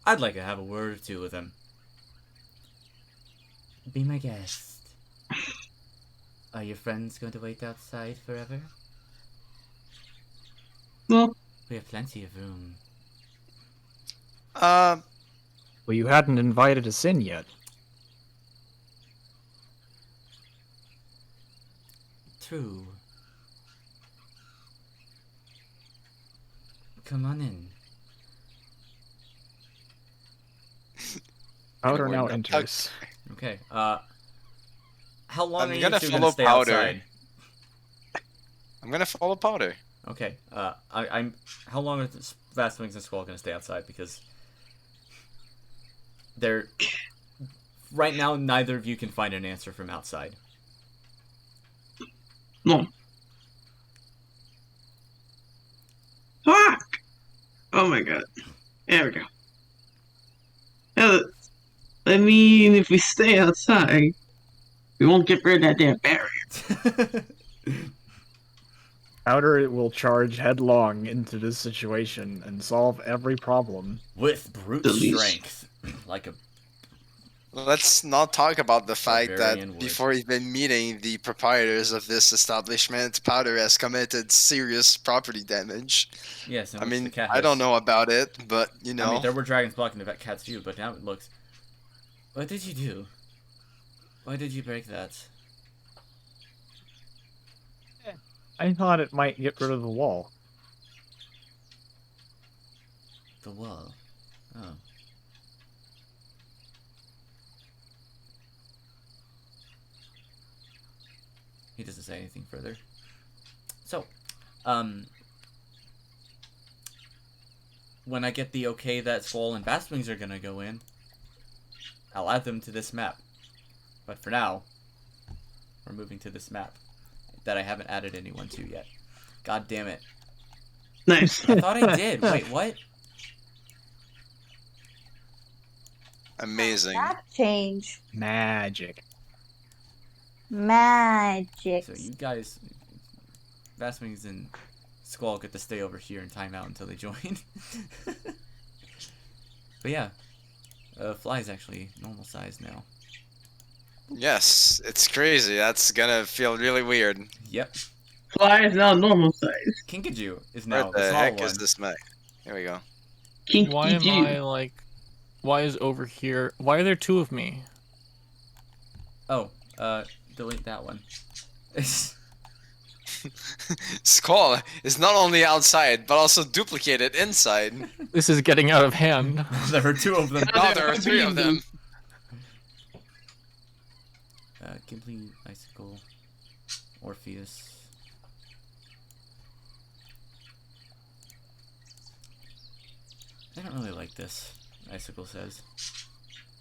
I'd like to have a word or two with him. Be my guest. Are your friends going to wait outside forever? Well, We have plenty of room. Uh, Well, you hadn't invited us in yet. True. Come on in. Powder We're now not- enters. Okay, how long I'm are you gonna two follow gonna stay Powder. outside? I'm gonna follow Powder. Okay, I'm... How long are the Vast Wings and Squall gonna stay outside? Because... They're... Right now, neither of you can find an answer from outside. no. Fuck! Oh my god. There we go. I mean, if we stay outside, we won't get rid of that damn barrier. Powder will charge headlong into this situation and solve every problem. With brute The least. strength. Like a... Let's not talk about the fact Barbarian that would. before even meeting the proprietors of this establishment, Powder has committed serious property damage. Yes, in I which mean, the cat I don't has- know about it, but you know. I mean, there were dragons blocking the cat's view, but now it looks... What did you do? Why did you break that? I thought it might get rid of the wall. The wall. Oh. He doesn't say anything further. So, when I get the okay that Squall and Vastwings are gonna go in, I'll add them to this map. But for now, we're moving to this map that I haven't added anyone to yet. God damn it. Nice. I thought I did. Wait, what? Amazing. That change. Magic. Magic. So you guys, Vastwings and Squall get to stay over here and time out until they join. But yeah, Fly's actually normal size now. Yes, it's crazy. That's gonna feel really weird. Yep. Fly is now normal size. Kinkajou is Where now the the small heck one. is this mech? Here we go. Kinky Why am Jew. I like? Why is over here? Why are there two of me? Oh, delete that one. Skull is not only outside, but also duplicated inside. This is getting out of hand. There are two of them. Now there are 3 of them. Ghibli, Icicle, Orpheus. I don't really like this, Icicle says.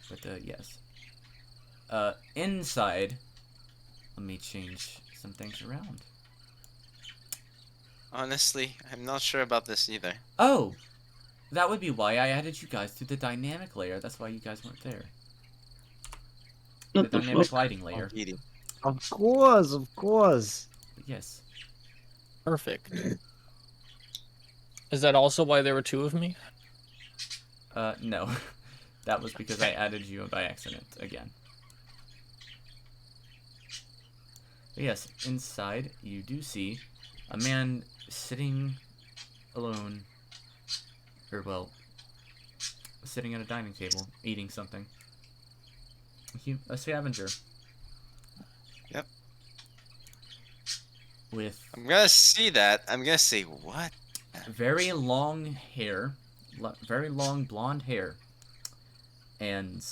But, yes. Inside, let me change some things around. Honestly, I'm not sure about this either. Oh! That would be why I added you guys to the dynamic layer. That's why you guys weren't there. The What the dynamic fuck? lighting layer. Eating. Of course, of course. Yes. Perfect. Is that also why there were 2 of me? No. That was because I added you by accident again. But yes, inside you do see a man sitting alone, or well, sitting at a dining table, eating something. A scavenger. Yep. With I'm gonna see that. I'm gonna say, what? very long hair, very long blonde hair, and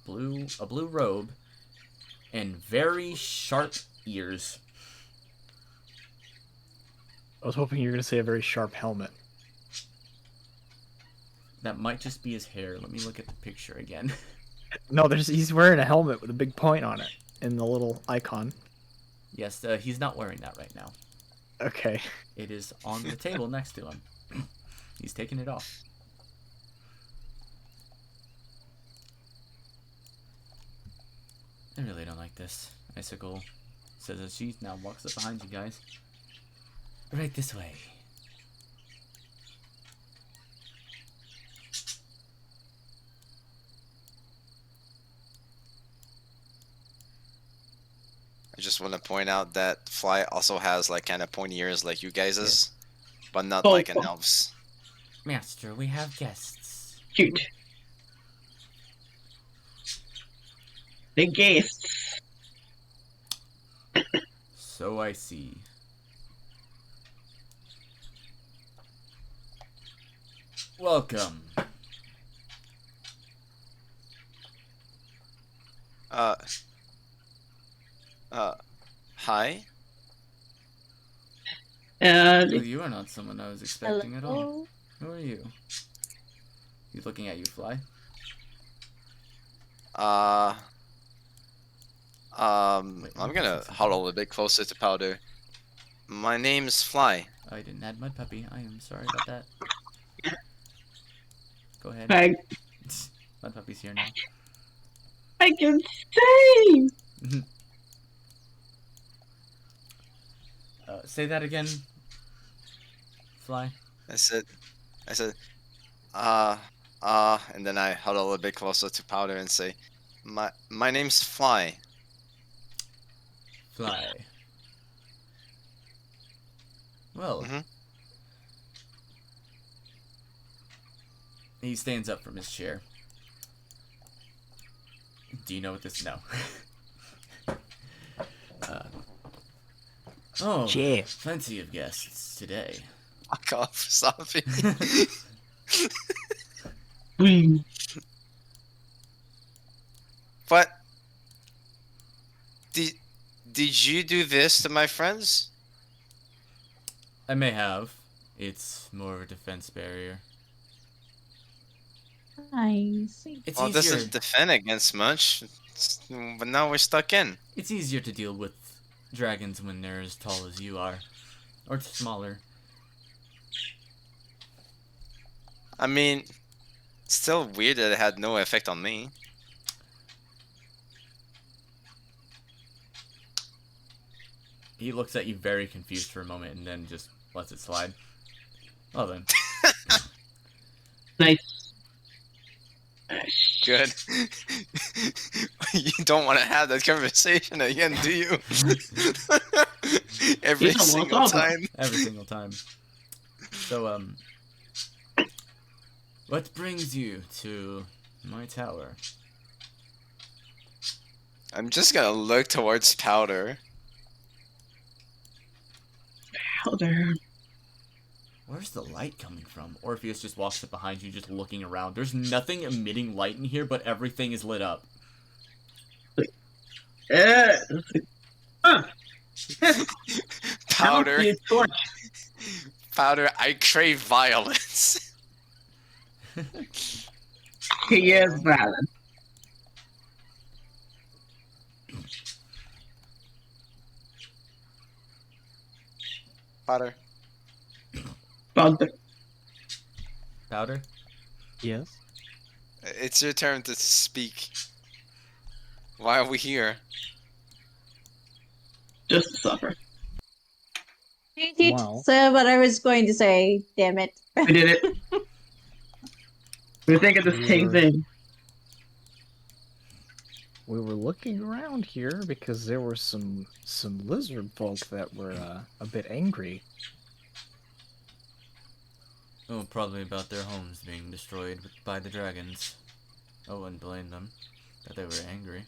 a blue robe, and very sharp ears. I was hoping you were going to say a very sharp helmet. That might just be his hair. Let me look at the picture again. No, he's wearing a helmet with a big point on it in the little icon. Yes, he's not wearing that right now. Okay. It is on the table next to him. He's taking it off. I really don't like this. Icicle says as she now walks up behind you guys. Right this way. I just want to point out that Fly also has like kind of pointy ears like you guys's, but not Oh, like an fuck. elf's. Master, we have guests. Cute. The guest. So I see. Welcome. Hi? Oh, you are not someone I was expecting at all. Hello? Who are you? He's looking at you, Fly. Wait, I'm what gonna is this? huddle a bit closer to Powder. My name's Fly. I didn't add Mud Puppy. I am sorry about that. Go ahead. Mud Puppy's here now. I can see. Say that again, Fly. I said, and then I huddle a bit closer to Powder and say, my name's Fly. Fly. Well. Mhm. He stands up from his chair. Do you know what this? No. Oh, Chair. plenty of guests today. Fuck off, Sophie. But did you do this to my friends? I may have. It's more of a defense barrier. I see. It's Well, this easier. doesn't defend against much, but now we're stuck in. It's easier to deal with dragons when they're as tall as you are, or smaller. I mean, it's still weird that it had no effect on me. He looks at you very confused for a moment and then just lets it slide. Well then. Nice. Good. You don't want to have that conversation again, do you? Every You don't wanna single talk about time. Every single time. So, what brings you to my tower? I'm just gonna look towards Powder. Powder. Where's the light coming from? Orpheus just walks up behind you, just looking around. There's nothing emitting light in here, but everything is lit up. Huh. Powder. Now torch. Powder, I crave violence. He is valid. Powder. Powder. Powder? Yes. It's your turn to speak. Why are we here? Just to suffer. You Wow. said what I was going to say. Damn it. We did it. We're thinking the same thing. We were looking around here because there were some lizard folk that were a bit angry. Oh, probably about their homes being destroyed by the dragons. I wouldn't blame them that they were angry.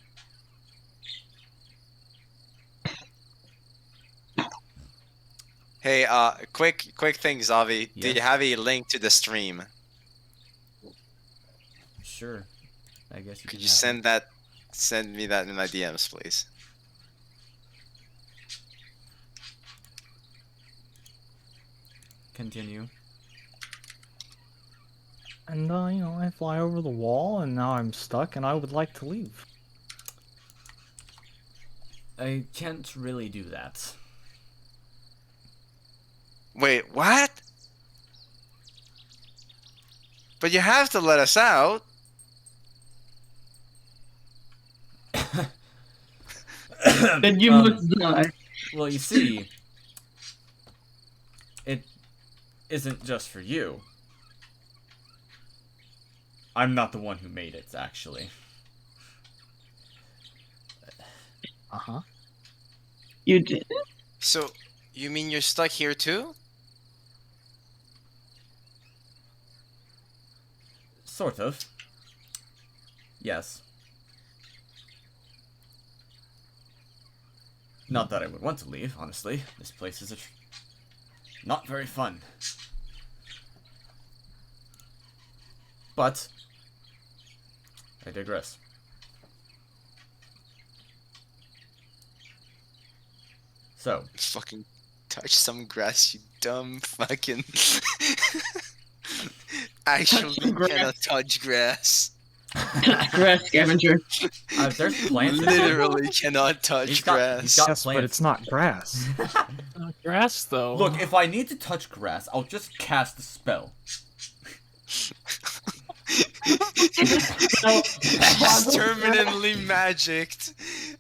Hey, quick thing, Zavi. Do Yes? you have a link to the stream? Sure. I guess you Could can you have send me that in my DMs, please? Continue. And I fly over the wall, and now I'm stuck, and I would like to leave. I can't really do that. Wait, what? But you have to let us out. Then you must die. Well, you see, it isn't just for you. I'm not the one who made it, actually. Uh-huh. You did. So, you mean you're stuck here too? Sort of. Yes. Not that I would want to leave, honestly. This place is not very fun. But I digress. So, Fucking touch some grass, you dumb fucking. Actually, some grass. cannot touch grass. Grass scavenger. there's plants. in here. Literally cannot touch He's grass. got Yes, but plants. it's not grass. Grass, though. Look, if I need to touch grass, I'll just cast the spell. It's terminally magicked.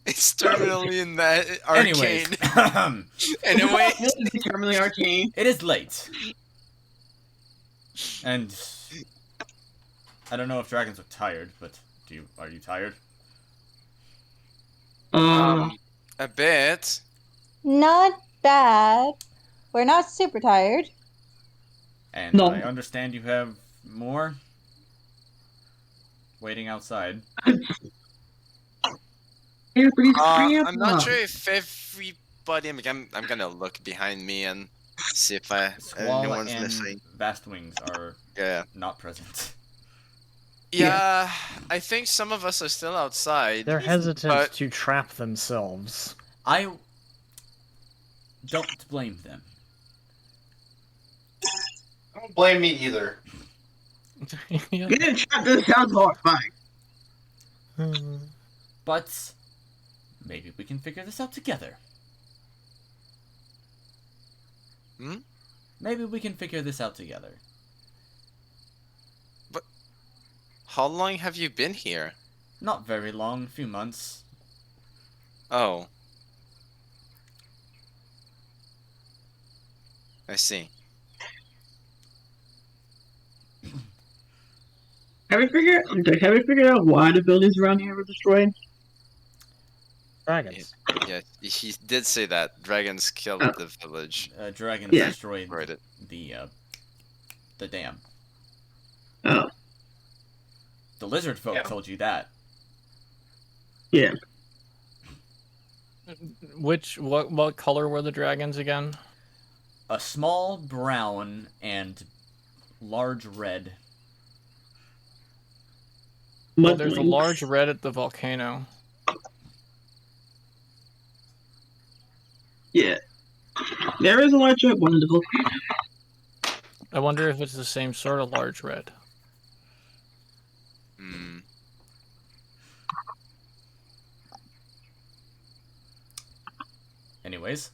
It's terminally in that arcane. Anyways, Anyway, This is terminally arcane. it is late. And I don't know if dragons are tired, but are you tired? a bit. Not bad. We're not super tired. And No. I understand you have more waiting outside. I'm not sure if everybody. I'm gonna look behind me and see if Squall anyone's and missing. Vast Wings are Yeah. not present. Yeah, I think some of us are still outside. They're hesitant But- to trap themselves. I don't blame them. Don't blame me either. Yeah. Getting trapped in sounds horrifying. But maybe we can figure this out together. Hmm? Maybe we can figure this out together. How long have you been here? Not very long, a few months. Oh. I see. Have we figured out why the buildings around here were destroyed? Dragons. Yeah, he did say that. Dragons killed Oh. the village. Dragons Yeah. destroyed Right. the dam. Oh, The lizard folk Yeah. told you that. yeah. What color were the dragons again? a small brown and large red. Well, there's a Mudlings. large red at the volcano. Yeah. There is a large red one in the volcano. I wonder if it's the same sort of large red. Hmm. Anyways,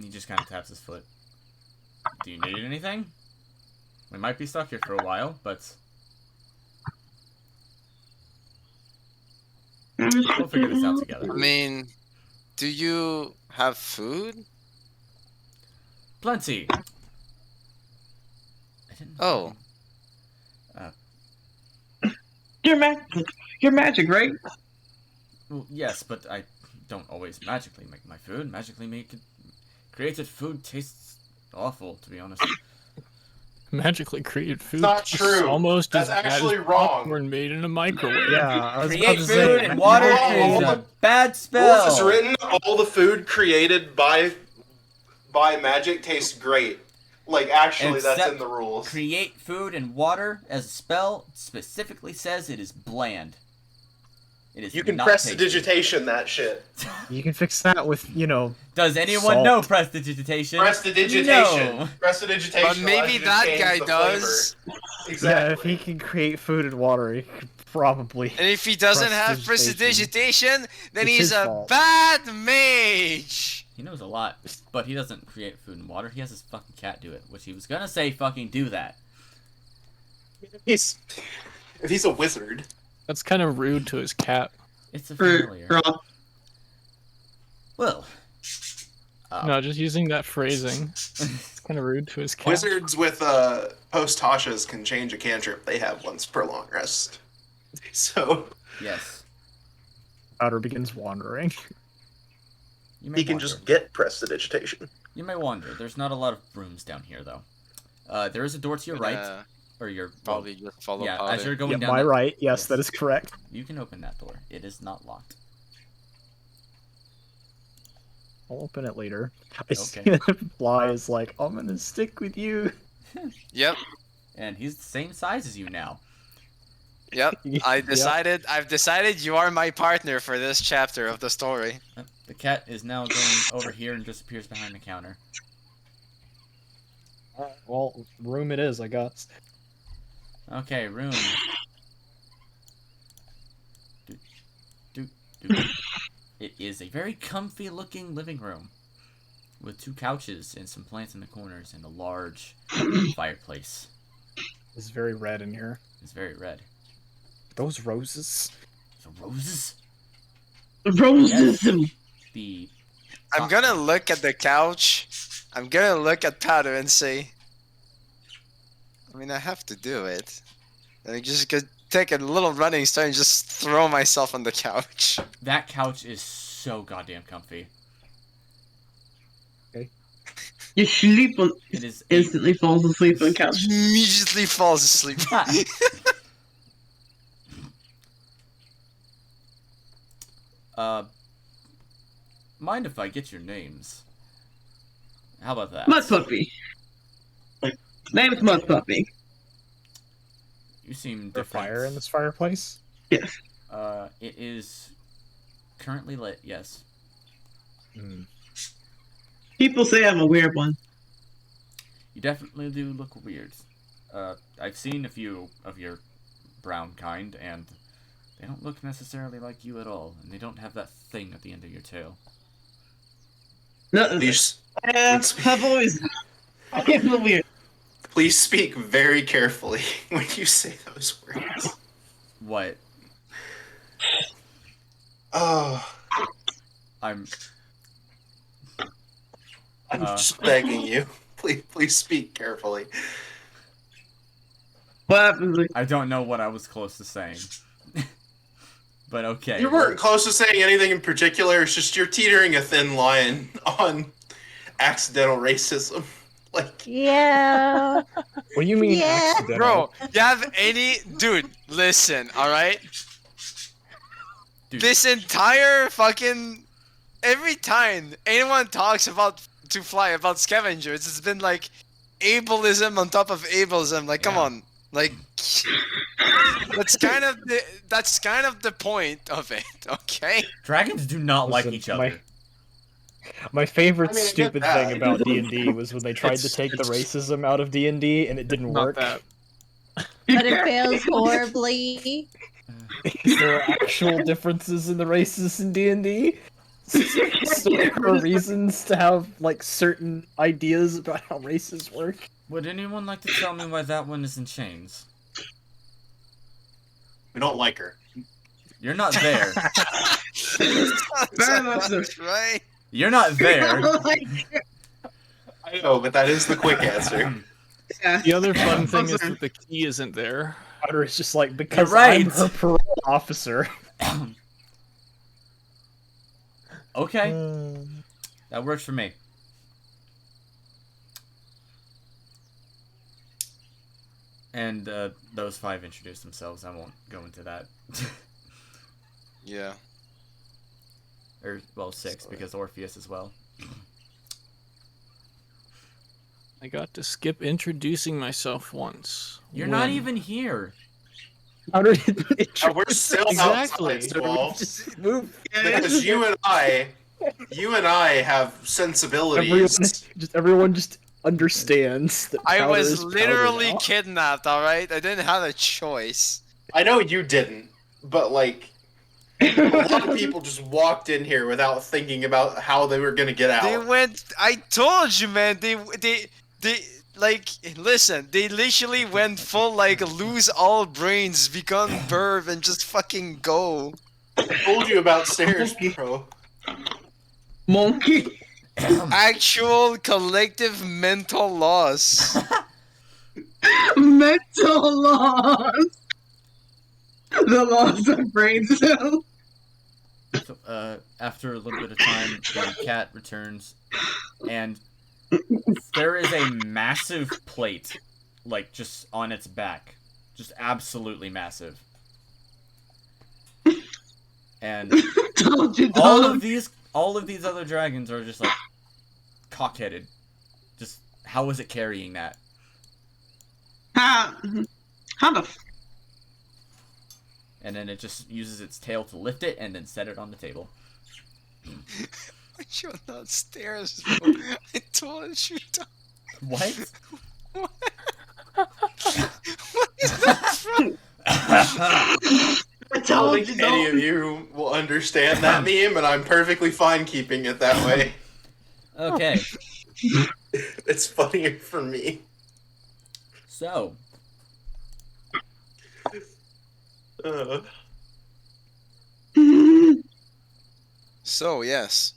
he just kind of taps his foot. Do you need anything? We might be stuck here for a while, but we'll figure this out together. I mean, do you have food? Plenty. I didn't. Oh. You're magic, right? Well, yes, but I don't always magically make my food. Magically make it. Created food tastes awful, to be honest. Magically created food. Not tastes true. Almost That's as bad actually as wrong. popcorn made in a microwave. Yeah, I was about Create to food say. and water Oh, is a bad spell. Rules is written. All the food created by magic tastes great. Like actually, that's Except in the rules. Create food and water as a spell specifically says it is bland. It is You can not tasty. prestidigitation that shit. You can fix that with, Does anyone Salt. know prestidigitation? Prestidigitation. No. Prestidigitation. But maybe allows you to that change guy the does. flavor. Yeah, Exactly. if he can create food and water, he could probably. And if he doesn't have prestidigitation, then It's he's his a fault. bad mage. He knows a lot, but he doesn't create food and water. He has his fucking cat do it, which he was gonna say fucking do that. If he's a wizard. That's kind of rude to his cat. It's a familiar. Well. No, just using that phrasing. It's kind of rude to his cat. Wizards with post Hashas can change a cantrip they have once per long rest. So Yes. Powder begins wandering. You may he can wander. just get prestidigitation. You may wander. There's not a lot of rooms down here, though. There is a door to your right, or your Probably just follow yeah. powder. As you're going Yeah, down, my that- right. Yes, yes. that is correct. You can open that door. It is not locked. I'll open it later. I see Okay. the fly is like, I'm gonna stick with you. Yep. And he's the same size as you now. Yep. I've Yep. decided you are my partner for this chapter of the story. The cat is now going over here and disappears behind the counter. Well, room it is, I guess. Okay, room. Do. It is a very comfy looking living room with 2 couches and some plants in the corners and a large fireplace. It's very red in here. It's very red. Those roses. The roses? Roses. The I'm gonna look at the couch. I'm gonna look at Powder and say, I mean, I have to do it. And I just could take a little running start and just throw myself on the couch. that couch is so goddamn comfy. You sleep on. It is a- Instantly falls asleep on couch. Immediately falls asleep. Mind if I get your names? How about that? Mud puppy. Name is Mud puppy. You seem Is there different. fire in this fireplace? Yes. It is currently lit. Yes. Hmm. People say I'm a weird one. You definitely do look weird. I've seen a few of your brown kind, and they don't look necessarily like you at all, and they don't have that thing at the end of your tail. No, Please, I've always. I can't feel weird. please speak very carefully when you say those words. What? Oh, I'm just begging you. Please speak carefully. What happens? I don't know what I was close to saying. But okay. You weren't close to saying anything in particular. It's just you're teetering a thin line on accidental racism. Like, Yeah. What do you mean Yeah. accidental? Bro, you have any... Dude, listen, alright? Dude. This entire fucking every time anyone talks about to fly about scavengers, it's been like ableism on top of ableism. Like, come Yeah. on, like that's kind of the point of it. Okay. Dragons do not like Listen, each other. My favorite I mean, I get stupid that. thing about D&D was when they tried to take the racism out of D&D and it didn't Not work. that. But it fails horribly. There are actual differences in the races in D&D. So there are reasons to have like certain ideas about how races work. Would anyone like to tell me why that one is in chains? We don't like her. You're not there. Very much so. That's right. You're not there. I know, but that is the quick answer. Yeah. The other fun thing is that the key isn't there. Powder is just like, because right. I'm her parole officer. Okay. That works for me. And those 5 introduce themselves. I won't go into that. Yeah. Or, well, 6, Sorry. because Orpheus as well. I got to skip introducing myself once. You're not When? even here. Powder We're still Exactly. outside, Squall. Just move. Because you and I have sensibilities. Everyone just understands that I Powder was is Powder literally now. kidnapped. All right, I didn't have a choice. I know you didn't, but like a lot of people just walked in here without thinking about how they were gonna get They out. went. I told you, man. They like listen. They literally went full like lose all brains, become perv, and just fucking go. I told you about stairs, bro. Monkey. Actual collective mental loss. Mental loss. The loss of brain cells. So, after a little bit of time, the cat returns, and there is a massive plate, like, just on its back. Just absolutely massive. And Told you, all dog. of these other dragons are just, like, cock-headed. Just, how is it carrying that? How the f- And then it just uses its tail to lift it and then set it on the table. You're not stairs, bro. I told you. What? What is that from? I I don't told think you, any dog. of you will understand that meme, and I'm perfectly fine keeping it that way. Okay, It's funnier for me. so, So yes.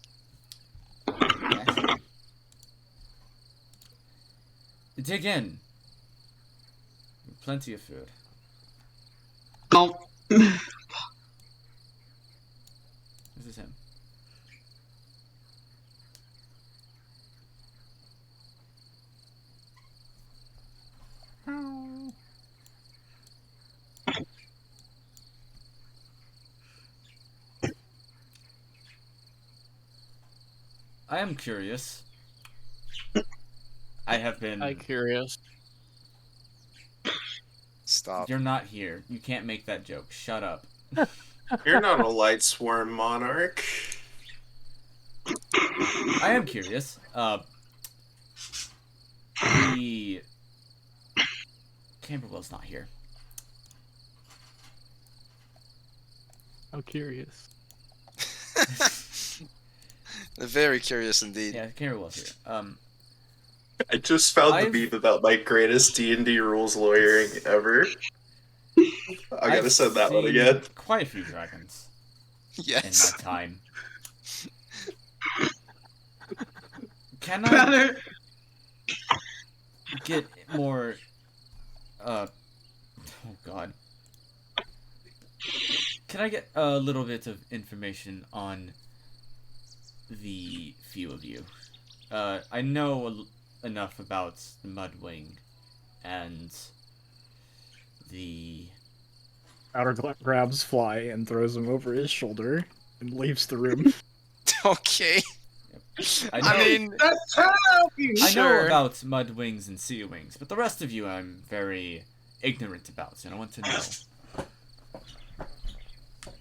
dig in. Plenty of food. Oh. This is him. I am curious. I have been. I'm curious. Stop. You're not here. You can't make that joke. Shut up. You're not a light swarm monarch. I am curious. The Camberwell's not here. How curious. Very curious indeed. Yeah, Camberwell's here. I just found I've- the meme about my greatest D&D rules lawyering ever. I gotta I've send that one seen again. Quite a few dragons in Yes. my time. Can I Better. get more? Oh God. Can I get a little bit of information on the few of you? I know enough about the Mudwing and the. Powder grabs Fly and throws him over his shoulder and leaves the room. Okay. I know, I mean, That's how you. I know sure. about mud wings and sea wings, but the rest of you I'm very ignorant about, and I want to know.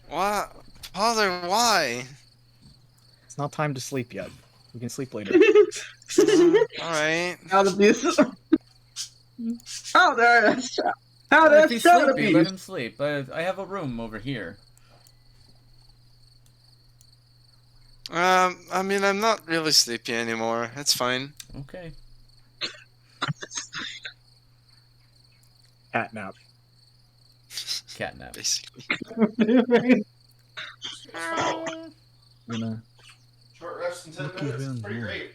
What? Father, why? It's not time to sleep yet. We can sleep later. Alright. How to be how that's how If that's he's child sleepy, let abuse. him sleep. But I have a room over here. I mean, I'm not really sleepy anymore. It's fine. Okay. Catnap. Catnap. Basically. Gonna Short rest in 10 Look minutes. even It's pretty more. great.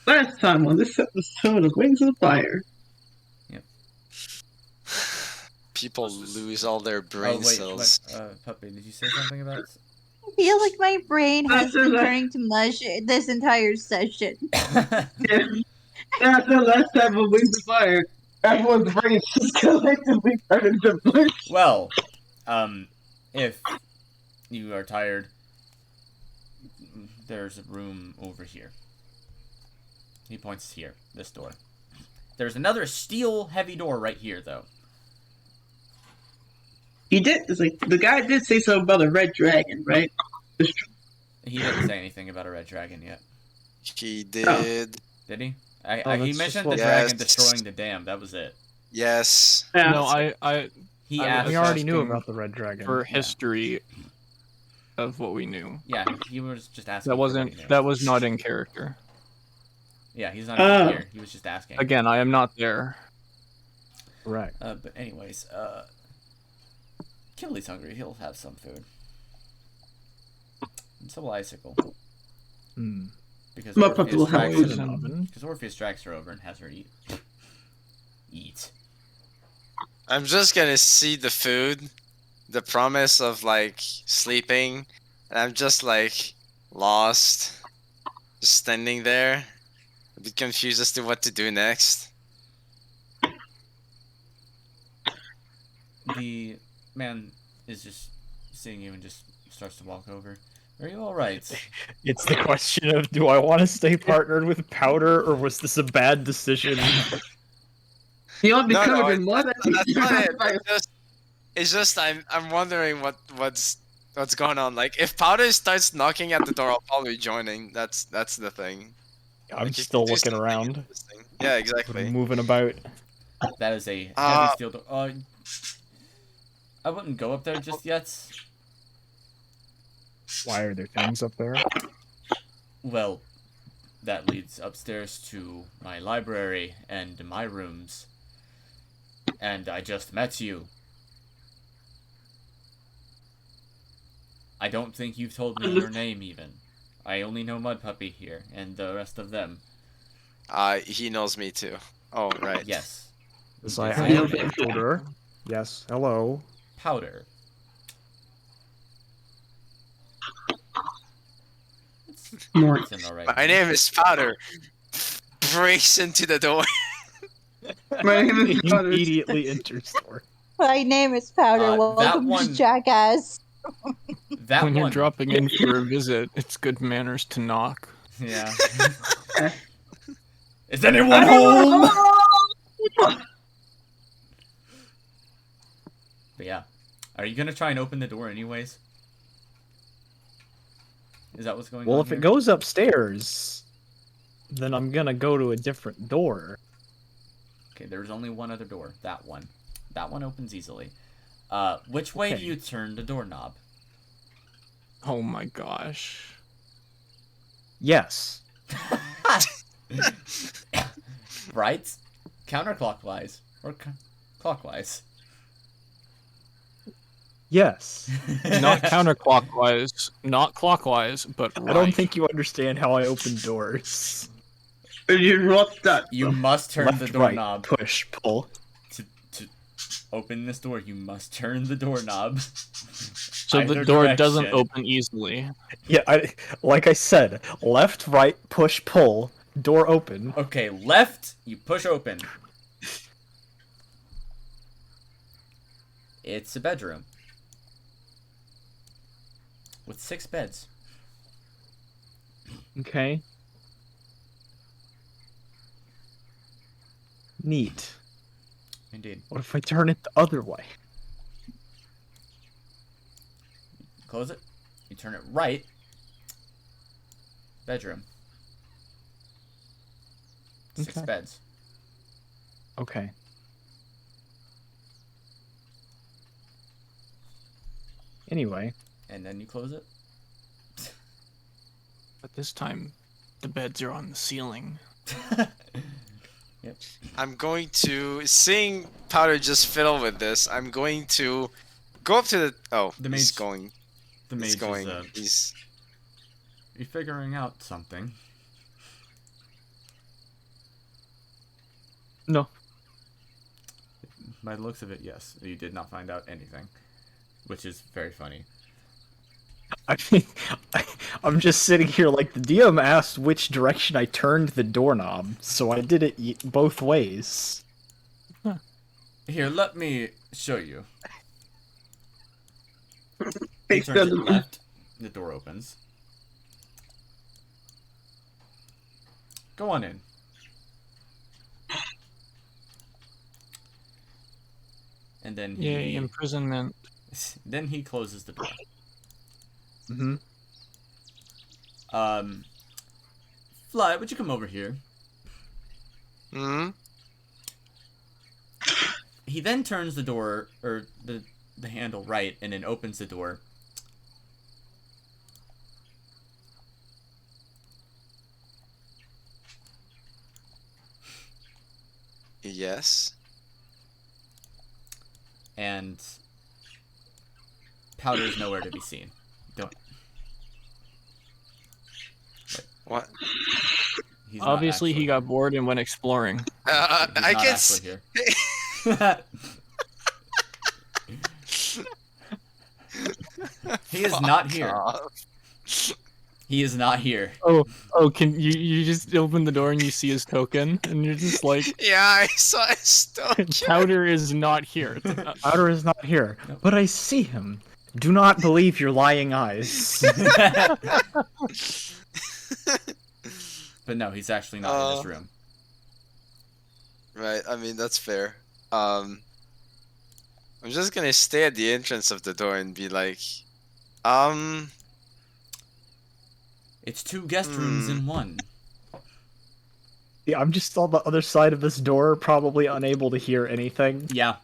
Last time on this episode of Wings of Fire. People lose all their Oh brain wait, cells. what? Puppy, did you say something about? I feel like my brain has After been that- turning to mush this entire session. Yeah. After last time on Wings of Fire, everyone's brains just collectively turned into mush. Well, if you are tired, there's a room over here. He points here, this door. There's another steel heavy door right here, though. He did. It's like the guy did say something about a red dragon, right? He didn't say anything about a red dragon yet. He did. Did he? Oh, He that's just mentioned what- the dragon Yes. destroying the dam. That was it. Yes. Yeah. No, I He I asked. was We already knew asking about the red dragon. for Yeah. history of what we knew. Yeah, he was just asking. That for what he wasn't. knew. That was not in character. Yeah, he's not even Oh. here. He was just asking. Again, I am not there. Correct. But anyways, Kimberly's hungry. He'll have some food. And so will Icicle. Hmm. Because My puppy will Orpheus have drags food in an her. oven. Because Orpheus drags her over and has her eat. Eat. I'm just gonna see the food, the promise of like sleeping, and I'm just like lost, just standing there, a bit confused as to what to do next. The man is just seeing you and just starts to walk over. Are you alright? It's the question of, do I want to stay partnered with Powder, or was this a bad decision? He ought to be No, covered no, in mud. that's not it. It's just I'm wondering what's going on. Like if Powder starts knocking at the door, I'll probably be joining. That's the thing. I'm Like, if still you do looking something around, interesting. Yeah, exactly. moving about. That is a heavy Uh, steel door. I wouldn't go up there just yet. Why are there things up there? Well, that leads upstairs to my library and my rooms. And I just met you. I don't think you've told me your name even. I only know Mud Puppy here, and the rest of them. He knows me too. Oh, right. Yes. Yes, You I did say your am name. Powder. Yes, hello. Powder. More. It's an alright My name is Powder. Breaks into the door. My name is Powder. Immediately enters door. My name is Powder. That Welcome one- to Jackass. That When you're one. dropping in for a visit, it's good manners to knock. Yeah. Is anyone home? But yeah. Are you gonna try and open the door anyways? Is that what's going Well, on if it here? goes upstairs, then I'm gonna go to a different door. Okay, there's only one other door. That one. That one opens easily. Which way do Okay. you turn the doorknob? Oh my gosh. Yes. Right? Counterclockwise. Or clockwise. Yes. Not counterclockwise, not clockwise, but right. I don't think you understand how I open doors. You what's that? You must turn Left, the right, doorknob. push, pull. To open this door, you must turn the doorknob. So the Either door doesn't direction. open easily. Yeah, like I said, left, right, push, pull, door open. Okay, left, you push open. It's a bedroom. with 6 beds. Okay. Neat. Indeed. What if I turn it the other way? Close it. You turn it right. Bedroom. 6 Okay. beds. Okay. Anyway, And then you close it. But this time, the beds are on the ceiling. Yep. I'm going to, seeing Powder just fiddle with this, I'm going to go up to the. Oh, The he's mage- going. The He's mage going. is He's. you're figuring out something. no. By the looks of it, yes. You did not find out anything. Which is very funny. I mean, I'm just sitting here like the DM asked which direction I turned the doorknob, so I did it both ways. Here, let me show you. He Face turns it doesn't- left. The door opens. Go on in. And then he Yay, imprisonment. then he closes the door. Mm-hmm. Fly, would you come over here? Hmm. He then turns the door, or the handle right, and then opens the door. Yes. And Powder is nowhere to be seen. Don't. What? He's not Obviously, he actually- got bored and went exploring. he's I not guess. actually here. He is not here. He is not here. Oh, can you just open the door and you see his token, and you're just like, Yeah, I saw his stone. Powder is not here. Powder is not here, Nope. but I see him. Do not believe your lying eyes. But no, he's actually not in this room. Right. I mean, that's fair. I'm just gonna stay at the entrance of the door and be like, It's 2 guest rooms in one. Yeah, I'm just on the other side of this door, probably unable to hear anything. Yeah.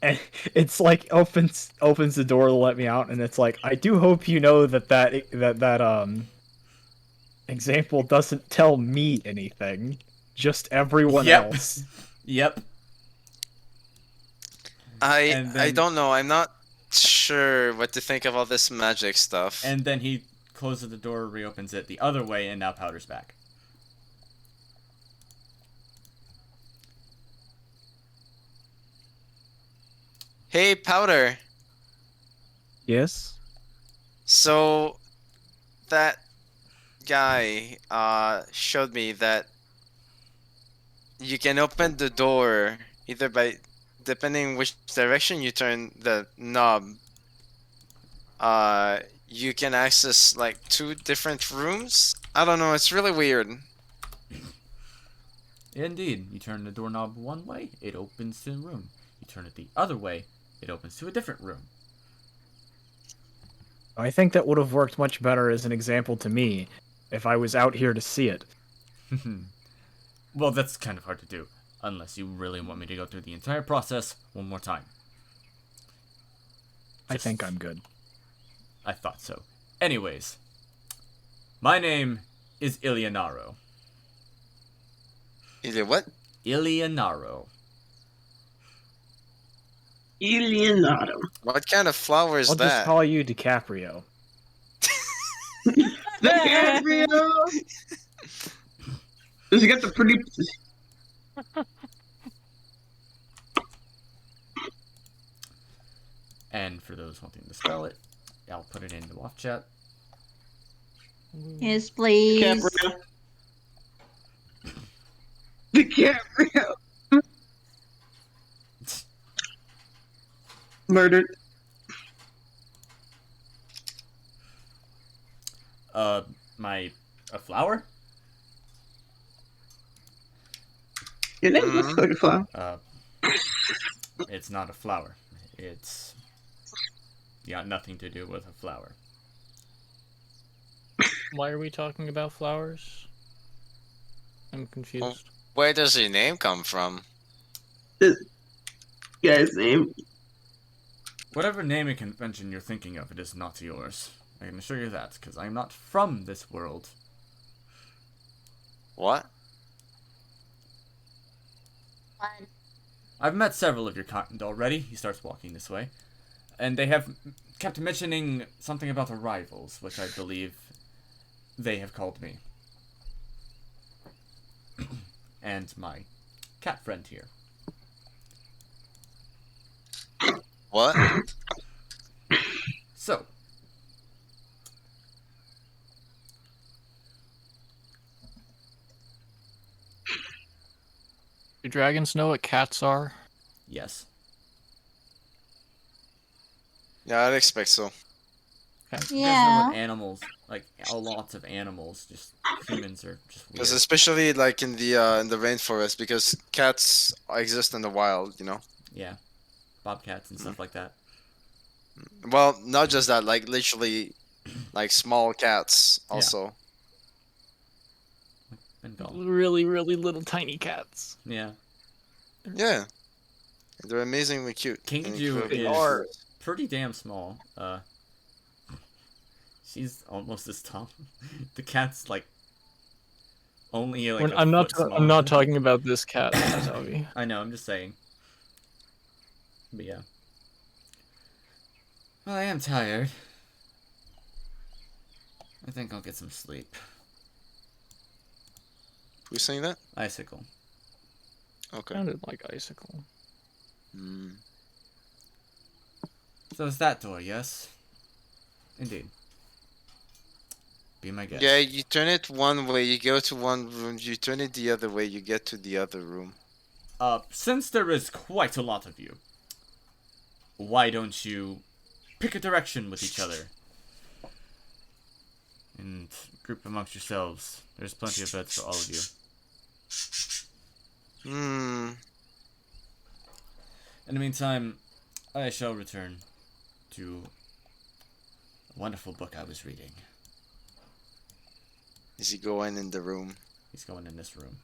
And it's like opens the door to let me out, and it's like, I do hope you know that example doesn't tell me anything, just everyone Yep. else. Yep. I And then- don't know. I'm not sure what to think of all this magic stuff. And then he closes the door, reopens it the other way, and now Powder's back. Hey, Powder. Yes. So that guy showed me that you can open the door either by depending which direction you turn the knob. You can access like 2 different rooms. I don't know, it's really weird. Indeed. You turn the doorknob one way, it opens to a room. You turn it the other way, it opens to a different room. I think that would have worked much better as an example to me if I was out here to see it. Well, that's kind of hard to do, unless you really want me to go through the entire process one more time. I think I'm good. I thought so. Anyways, my name is Ilianaro. Is it what? Ilianaro. Leonardo. What kind of flower is I'll just that? call you DiCaprio. DiCaprio! Does he got the pretty... And for those wanting to spell it, I'll put it in the off chat. Yes, please. DiCaprio. DiCaprio! Murdered. A flower? Your name looks like a flower. It's not a flower. It's got nothing to do with a flower. Why are we talking about flowers? I'm confused. Where does your name come from? This guy's name. Whatever naming convention you're thinking of, it is not yours. I can assure you that, because I'm not from this world. What? I've met several of your kind already. He starts walking this way. And they have kept mentioning something about arrivals, which I believe they have called me. And my cat friend here. What? So, Do dragons know what cats are? yes. Yeah, I'd expect so. You guys know Yeah. what animals, like, lots of animals, just humans are just Because weird. especially like in the rainforest, because cats exist in the wild, you know. Yeah. Bobcats and stuff like that. Well, not just that, like literally, like small cats also. Bengal. Really, really little tiny cats. Yeah. Yeah, they're amazingly cute. and Kinkajou incredibly is cute. pretty damn small. She's almost as tall. The cat's like only like a I'm not. foot I'm not smaller. talking about this cat, Zoe. I know. I'm just saying. But yeah. Well, I am tired. I think I'll get some sleep. Who's saying that? Icicle. Okay. Sounded like icicle. Mm. So it's that door, yes? Indeed. Be my guest. Yeah, you turn it one way, you go to one room. You turn it the other way, you get to the other room. Since there is quite a lot of you, why don't you pick a direction with each other? And group amongst yourselves. There's plenty of beds for all of you. Hmm. In the meantime, I shall return to a wonderful book I was reading. Is he going in the room? He's going in this room.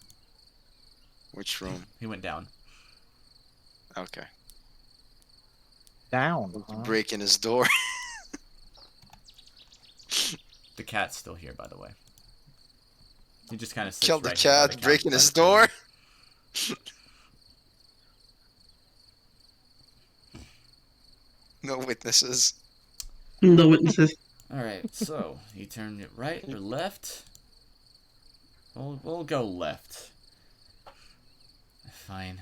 Which room? He went down. Okay. Down. Huh? Breaking his door. The cat's still here, by the way. He just kind of sits Killed the right here by the cat, breaking by his the corner. door. No witnesses. No witnesses. Alright, so, you turn it right or left? We'll go left. Fine.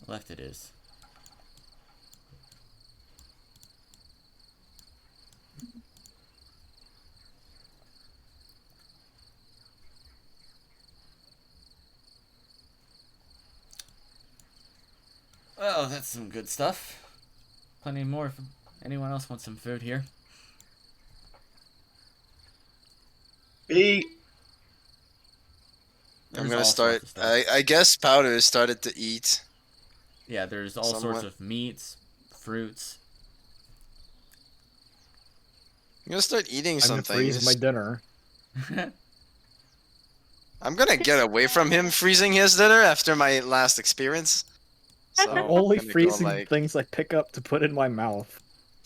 Left it is. Well, that's some good stuff. Plenty more if anyone else wants some food here. Hey, I'm There's gonna all start. sorts of stuff. I guess Powder started to eat. Yeah, there's all Somewhat. sorts of meats, fruits. I'm gonna start eating I'm some gonna freeze my things. dinner. I'm gonna get away from him freezing his dinner after my last experience. So I'm I'm only gonna go, freezing like, things I pick up to put in my mouth.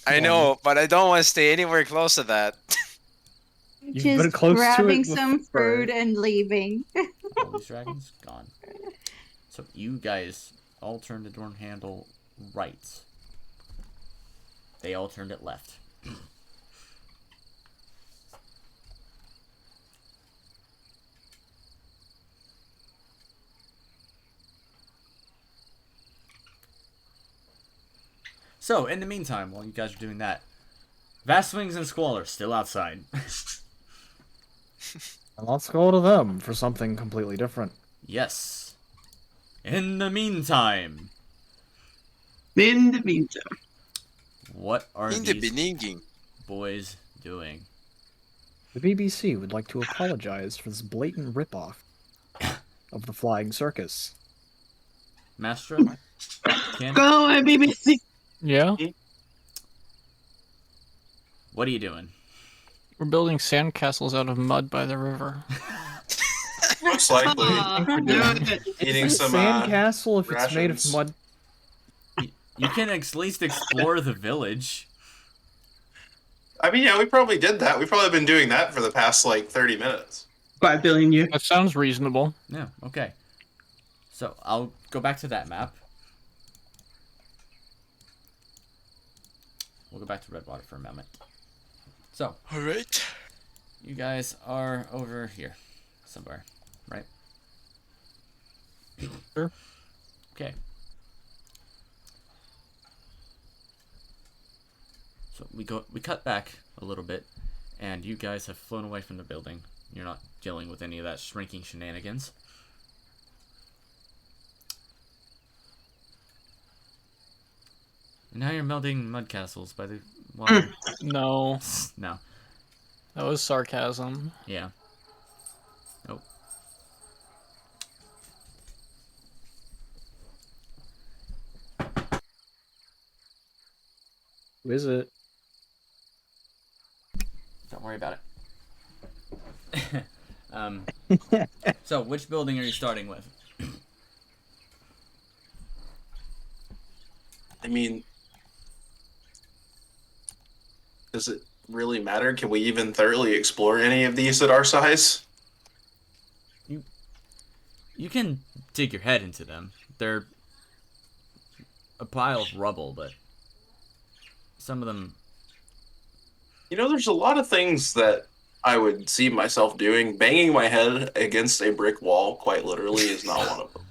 I know, but I don't want to stay anywhere close to that. You've been Just close to grabbing it some before. food and leaving. All these dragons gone. So you guys all turned the door handle right. They all turned it left. So, in the meantime, while you guys are doing that, Vast Wings and Squall are still outside. And let's go to them for something completely different. Yes. In the meantime, in the meantime, what are In the these beginning. boys doing? The BBC would like to apologize for this blatant ripoff of the flying circus. Mastra? Ken? Go on, BBC. Yeah, What are you doing? we're building sandcastles out of mud by the river. Most likely. Eating It's a some sandcastle if it's made of rations. mud. You can at least explore the village. I mean, yeah, we probably did that. We've probably been doing that for the past, like, 30 minutes. 5 billion years. That sounds reasonable. Yeah, okay. So, I'll go back to that map. We'll go back to Redwater for a moment. So, Alright. you guys are over here somewhere, right? Sure. Okay. So we cut back a little bit, and you guys have flown away from the building. You're not dealing with any of that shrinking shenanigans. And now you're building mud castles by the water. No, No. that was sarcasm. Yeah. Nope. Who is it? Don't worry about it. So, which building are you starting with? I mean, does it really matter? Can we even thoroughly explore any of these at our size? You can dig your head into them. They're a pile of rubble, but some of them... You know, there's a lot of things that I would see myself doing. Banging my head against a brick wall, quite literally, is not one of them.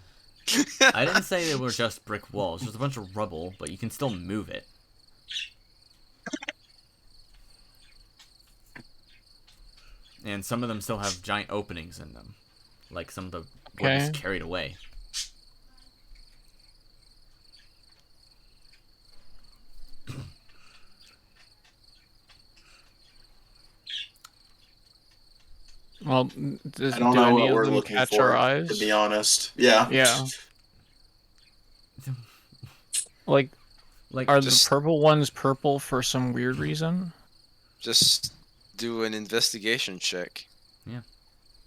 I didn't say they were just brick walls. There's a bunch of rubble, but you can still move it. And some of them still have giant openings in them. Like some of the wood is Okay. carried away. Well, does I don't do know any what of we're them looking catch for, our eyes? to be honest. Yeah. Yeah. Like, Like, are Just- the purple ones purple for some weird reason? Just do an investigation check.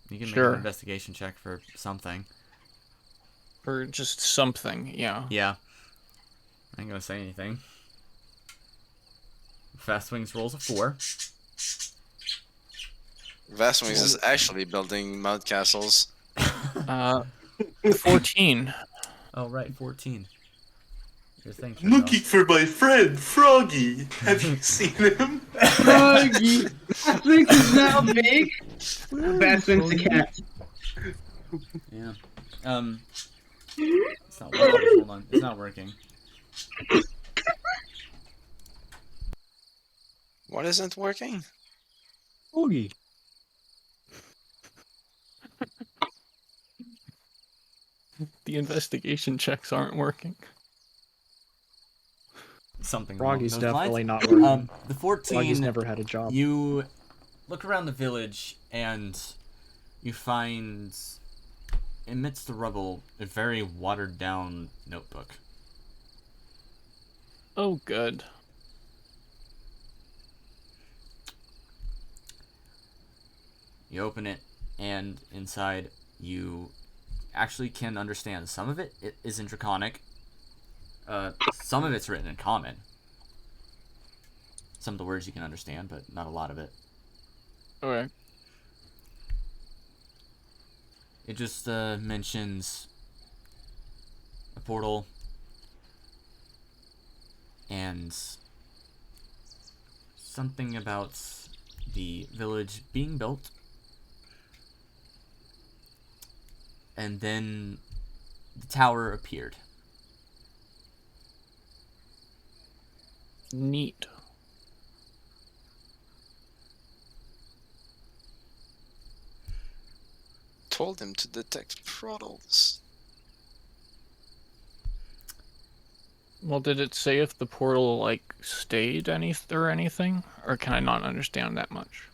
you can make Sure. an investigation check for something. Or just something, yeah. Yeah. I ain't gonna say anything. Fast Wings rolls a 4. Vastwings is actually building mud castles. 14. Oh, right, 14. Your thing turned Looking off. for my friend Froggy. Have you seen him? Froggy. Batwings is now big. Batwings the cat. Yeah. It's not working. Hold on. It's not working. What isn't working? Oogie. The investigation checks aren't working. Something Froggy's along those definitely lines. not working. The Froggy's 14, never had a job. you look around the village and you find, amidst the rubble, a very watered down notebook. Oh, good. You open it, and inside you actually can understand some of it. It is in Draconic. Some of it's written in Common. Some of the words you can understand, but not a lot of it. Okay. It just mentions a portal and something about the village being built. And then the tower appeared. Neat. Told him to detect portals. Well, did it say if the portal, like, stayed or anything? Or can I not understand that much?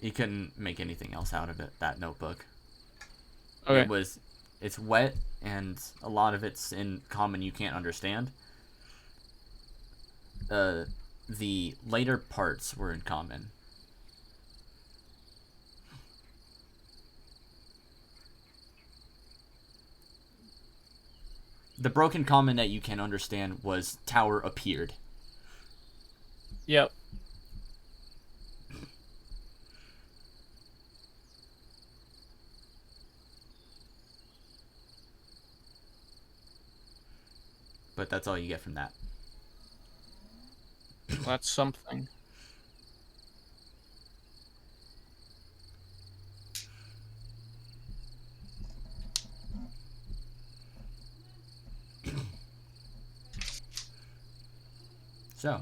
You couldn't make anything else out of it, that notebook. Okay. It's wet, and a lot of it's in common you can't understand. The later parts were in common. The broken common that you can understand was tower appeared. Yep. But that's all you get from that. That's something. So,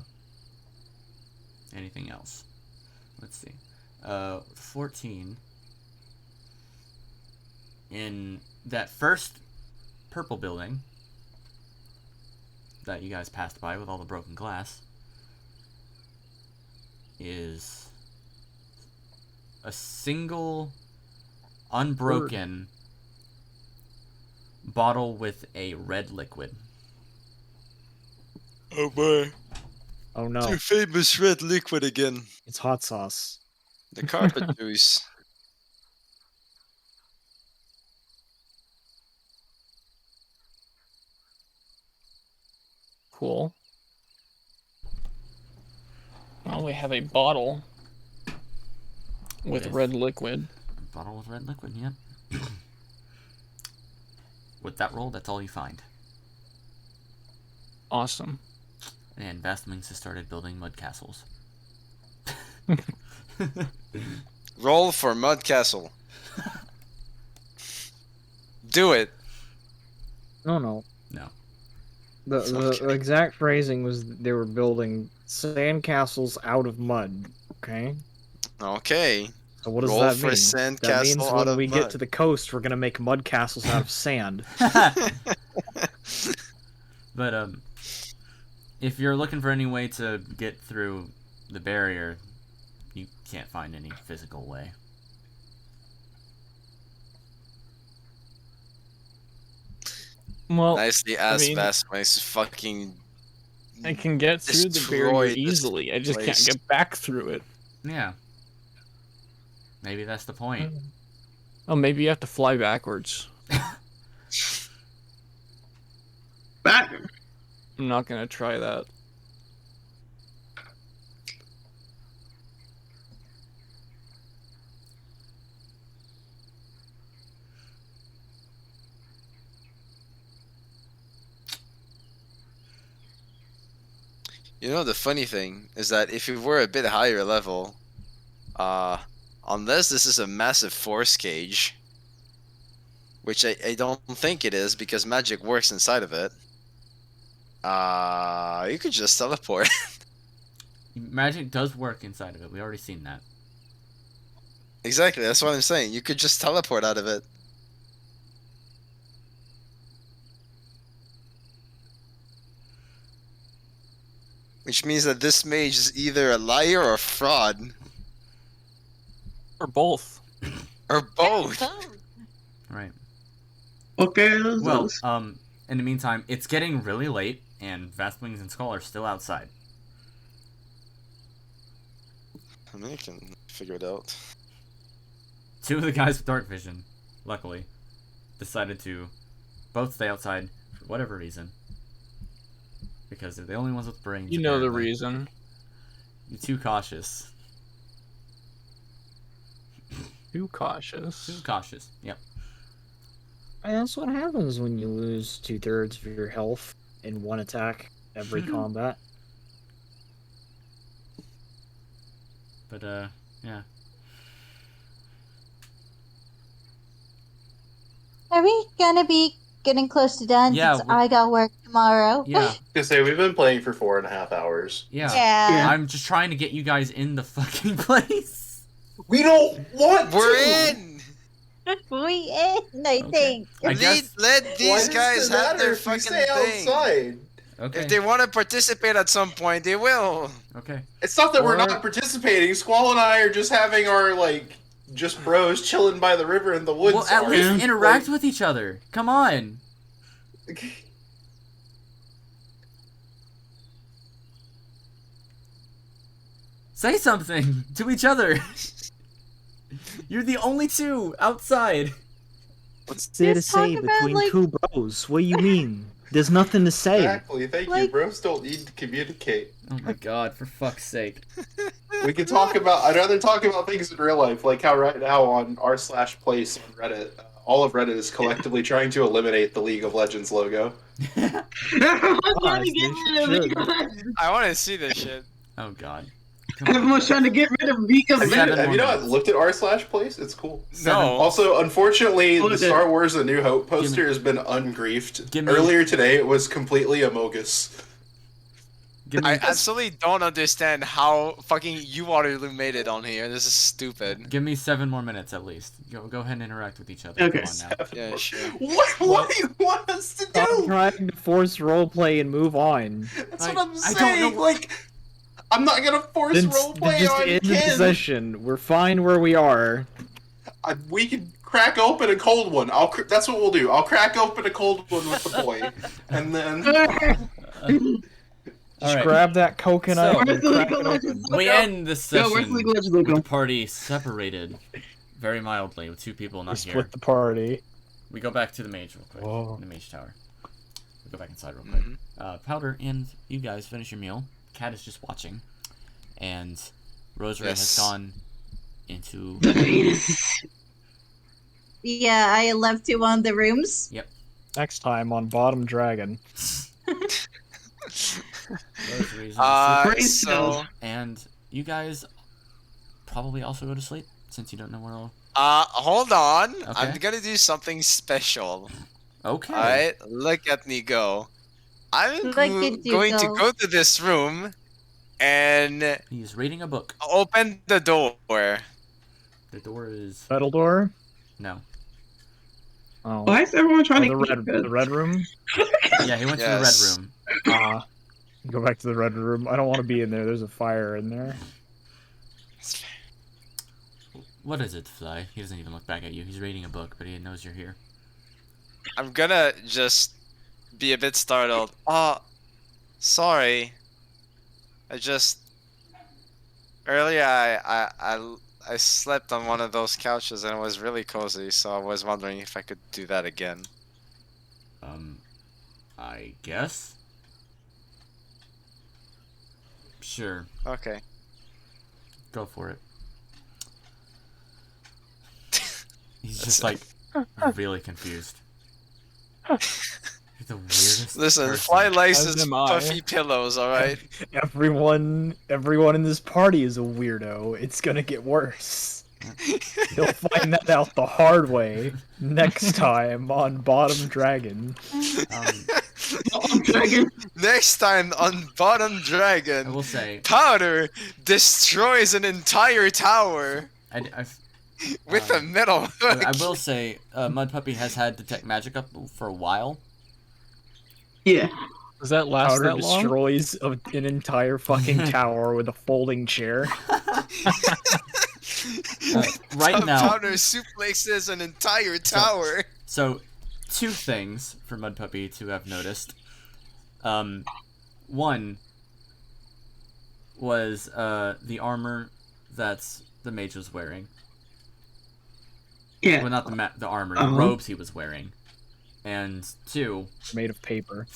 anything else? Let's see. 14. In that first purple building that you guys passed by with all the broken glass is a single unbroken bottle with a red liquid. Oh boy. Oh no, Your famous red liquid again. it's hot sauce. The carpet juice. Cool. Well, we have a bottle with red liquid. Bottle with red liquid, yep. With that roll, that's all you find. Awesome. And Vastmings has started building mud castles. Roll for mud castle. Do it. No, no. No. The exact phrasing was they were building sand castles out of mud. Okay. Okay. So what does Roll that for mean? sand That castle means out when of we get mud. to the coast, we're gonna make mud castles out of sand. But if you're looking for any way to get through the barrier, you can't find any physical way. Well, Nicely I asked, mean, Vastmix. Fucking I can get through the barrier destroy this easily. I just can't place. get back through it. Yeah. Maybe that's the point. Oh, maybe you have to fly backwards. Back. I'm not gonna try that. You know, the funny thing is that if you were a bit higher level, unless this is a massive force cage, which I don't think it is because magic works inside of it, you could just teleport. Magic does work inside of it. We already seen that. Exactly, that's what I'm saying. You could just teleport out of it. Which means that this mage is either a liar or a fraud. Or both. Or both. Right. Okay. Well, in the meantime, it's getting really late, and Vastwings and Skull are still outside. I mean, I can figure it out. Two of the guys with dark vision, luckily, decided to both stay outside for whatever reason. Because they're the only ones with brains. You know the apparently. reason. You're too cautious. Too cautious. Too cautious. Yep. And that's what happens when you lose 2/3 of your health in one attack every combat. But yeah. Are we gonna be getting close to done? Yeah, Since I got work tomorrow. Yeah. To say we've been playing for 4.5 hours. Yeah. Yeah. I'm just trying to get you guys in the fucking place. We don't want We're to. in! We in, I Okay. think. I guess. Let these guys have their fucking thing. outside? Okay. If they want to participate at some point, they will. Okay. It's not that we're Or- not participating. Squall and I are just having our, like, just bros chilling by the river in the woods. Well, at are. least Yeah. interact with each other. Come on. Say something to each other. You're the only two outside. What's there to Just talk say about, between like- two bros? What do you mean? There's nothing to say. Exactly. Thank you. Like- Bros don't need to communicate. Oh my god, for fuck's sake. We can talk about. I'd rather talk about things in real life, like how right now on r/place on Reddit, all of Reddit is collectively trying to eliminate the League of Legends logo. I'm trying to Honestly, get rid of League of should. Legends. I want to see this shit. Oh god. Come on. Everyone's trying to get rid of League of Have you, Seven Legends. have you more not minutes. looked at r/place? It's cool. No. Also, unfortunately, What the is it? Star Wars: A New Hope poster Gimme- has been ungriefed. Gimme- Earlier today, it was completely Amogus. Give me, I absolutely don't understand how fucking you Waterloo made it on here. This is stupid. give me 7 more minutes at least. Go ahead and interact with each other. Okay. Come on now. Yeah, sure. What do you want us to Stop do? trying to force roleplay and move on. That's Like, what I'm I don't saying. know- Like, I'm not gonna force Then roleplay just on end the Ken. session. We're fine where we are. We can crack open a cold one. That's what we'll do. I'll crack open a cold one with the boy, and then Just Alright. grab that coconut So- and Where's the crack League it of Legends open. We logo? end this Yo, where's the League session of Legends with the logo? party separated very mildly with 2 people We not here. split the party. We go back to the mage real quick. Whoa. The mage tower. We go back inside real quick. Mhm. Powder and you guys finish your meal. Cat is just watching. And Rosary has Yes. gone into... The Venus. Yeah, I left to one of the rooms. Next time on Bottom Dragon. Rosary's in sleep. Brain So cells. And you guys probably also go to sleep since you don't know where all... hold on. Okay. I'm gonna do something special. Okay. Alright, look at me go. I'm Look at you going to go. go to this room and He's reading a book. open the door. The door is... Metal door? No. Oh. Why is everyone trying Oh, to the red room? Yeah, he went to Yes. the red room. Go back to the red room. I don't want to be in there. There's a fire in there. What is it, Fly? He doesn't even look back at you. He's reading a book, but he knows you're here. I'm gonna just be a bit startled. Sorry. Earlier I slept on one of those couches and it was really cozy, so I was wondering if I could do that again. I guess? Sure. Okay. Go for it. He's That's just it. like really confused. You're the weirdest. Listen, person. Fly likes As his am I. puffy pillows, alright? Everyone in this party is a weirdo. It's gonna get worse. You'll find that out the hard way next time on Bottom Dragon. Dragon. Next time on Bottom I Dragon, will say, Powder destroys an entire tower with a metal hook. I will say, Mud Puppy has had Detect Magic up for a while. Yeah. Does that last Powder that long? destroys an entire fucking tower with a folding chair. Right now, Powder suplexes an entire tower. so 2 things for Mud Puppy to have noticed. One was the armor that the mage was wearing. Yeah. Well, not the armor, the Uh-huh. robes he was wearing. And 2, Made of paper.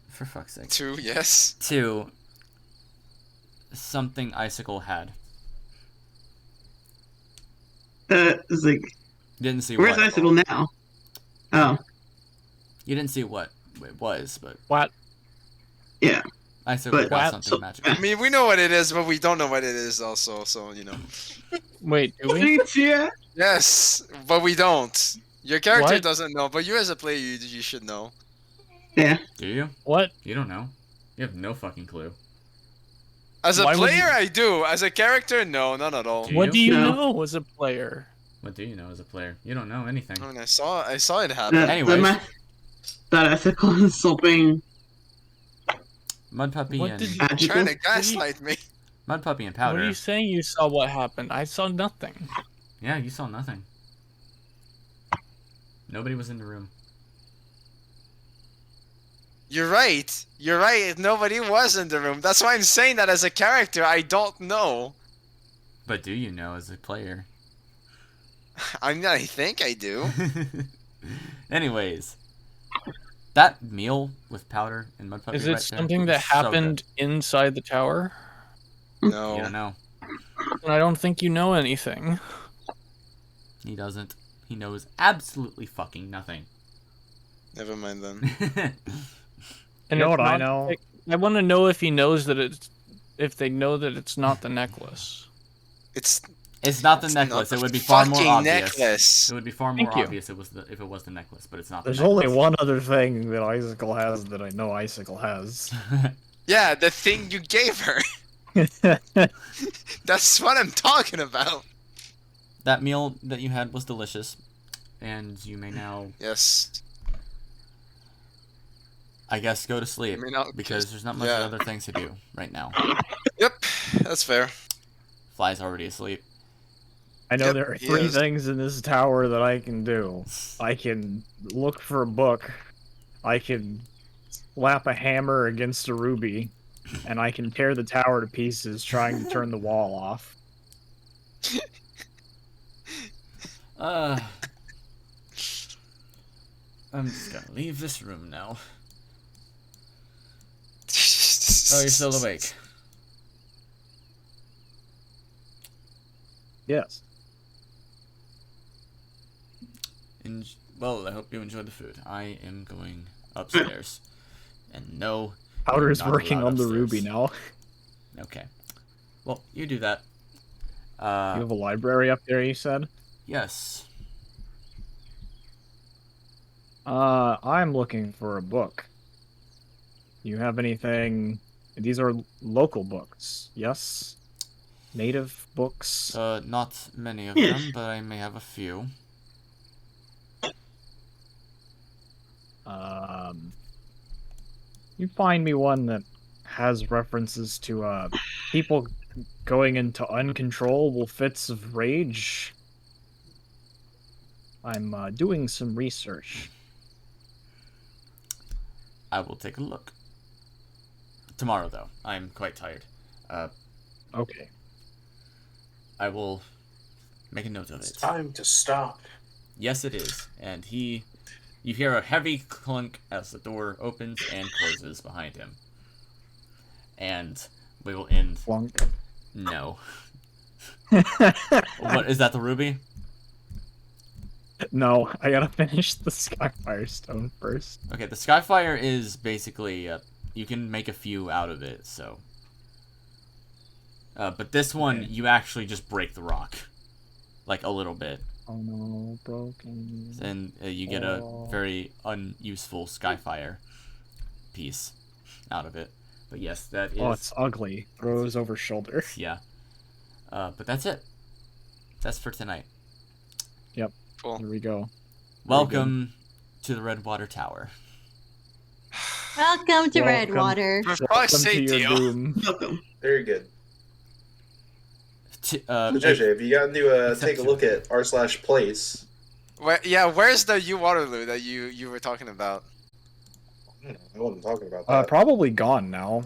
for fuck's sake. 2, yes. 2, something Icicle had. It's like, Didn't see where's what. Icicle now? Oh. You didn't see what it was, but What? Yeah. Icicle But- got What? something magical. I mean, we know what it is, but we don't know what it is also, so, you know. Wait, do we? Yeah. Yes, but we don't. Your character What? doesn't know, but you as a player, you should know. Yeah. Do you? What? You don't know. You have no fucking clue. As a Why would player, you- I do. As a character, no, not at all. Do What you? do you No. know as a player? What What do you know as a player? You don't know anything. I mean, I saw it happen. Anyways. That ethical insulting. Mud Puppy What and did you- You're trying to gaslight me. Mud Puppy and What Powder. are you saying? You saw what happened? I saw nothing. Yeah, you saw nothing. Nobody was in the room. You're right. You're right. Nobody was in the room. That's why I'm saying that as a character. I don't know. But do you know as a player? I mean, I think I do. Anyways, that meal with Powder and Mud Puppy Is it right there something that was so happened inside the tower? good. No. You don't know. And I don't think you know anything. He doesn't. He knows absolutely fucking nothing. Never mind then. And You know it's what I not- know? I want to know if he knows that it's, if they know that it's not the necklace. It's It's not the It's necklace. not It would the be far more fucking obvious. necklace. It would be far more Thank you. obvious if it was the necklace, but it's not. There's the necklace. only one other thing that Icicle has that I know Icicle has. yeah, the thing you gave her. That's what I'm talking about. That meal that you had was delicious, and you may now, Yes. I guess, go to sleep I mean, I'll because just- there's not much yeah. other things to do right now. Yep. That's fair. Fly's already asleep. I know Yep, there are he 3 is. things in this tower that I can do. I can look for a book, I can slap a hammer against a ruby, and I can tear the tower to pieces trying to turn the wall off. I'm just gonna leave this room now. Oh, you're still awake. Yes. Well, I hope you enjoyed the food. I am going upstairs. And no, Powder is not working allowed on the upstairs. ruby now. Okay. Well, you do that. You have a library up there, you said? Yes. I'm looking for a book. You have anything? These are local books, yes? Native books? Not many of Yes. them, but I may have a few. You find me one that has references to people going into uncontrollable fits of rage. I'm doing some research. I will take a look. Tomorrow, though. I'm quite tired. Okay. I will make a note of It's it. time to stop. Yes, it is. And you hear a heavy clunk as the door opens and closes behind him. And we will end. Flunk. No. What is that? The ruby? No, I gotta finish the Skyfire Stone first. Okay, the Skyfire is basically you can make a few out of it. So. But this one, Okay. you actually just break the rock, like a little bit. Oh no, broken. And you get a very unuseful Skyfire piece out of it. But yes, that is... Oh, it's ugly. Throws over shoulder. Yeah. But that's it. That's for tonight. Cool. Here we go. Welcome to the Redwater Tower. Welcome to Welcome. Redwater. For fuck's Welcome to sake, your Dio. doom. Welcome. Very good. So, JJ, have you gotten to take a Exception. look at r/place? Where's the U Waterloo that you were talking about? I wasn't talking about that. Probably gone now.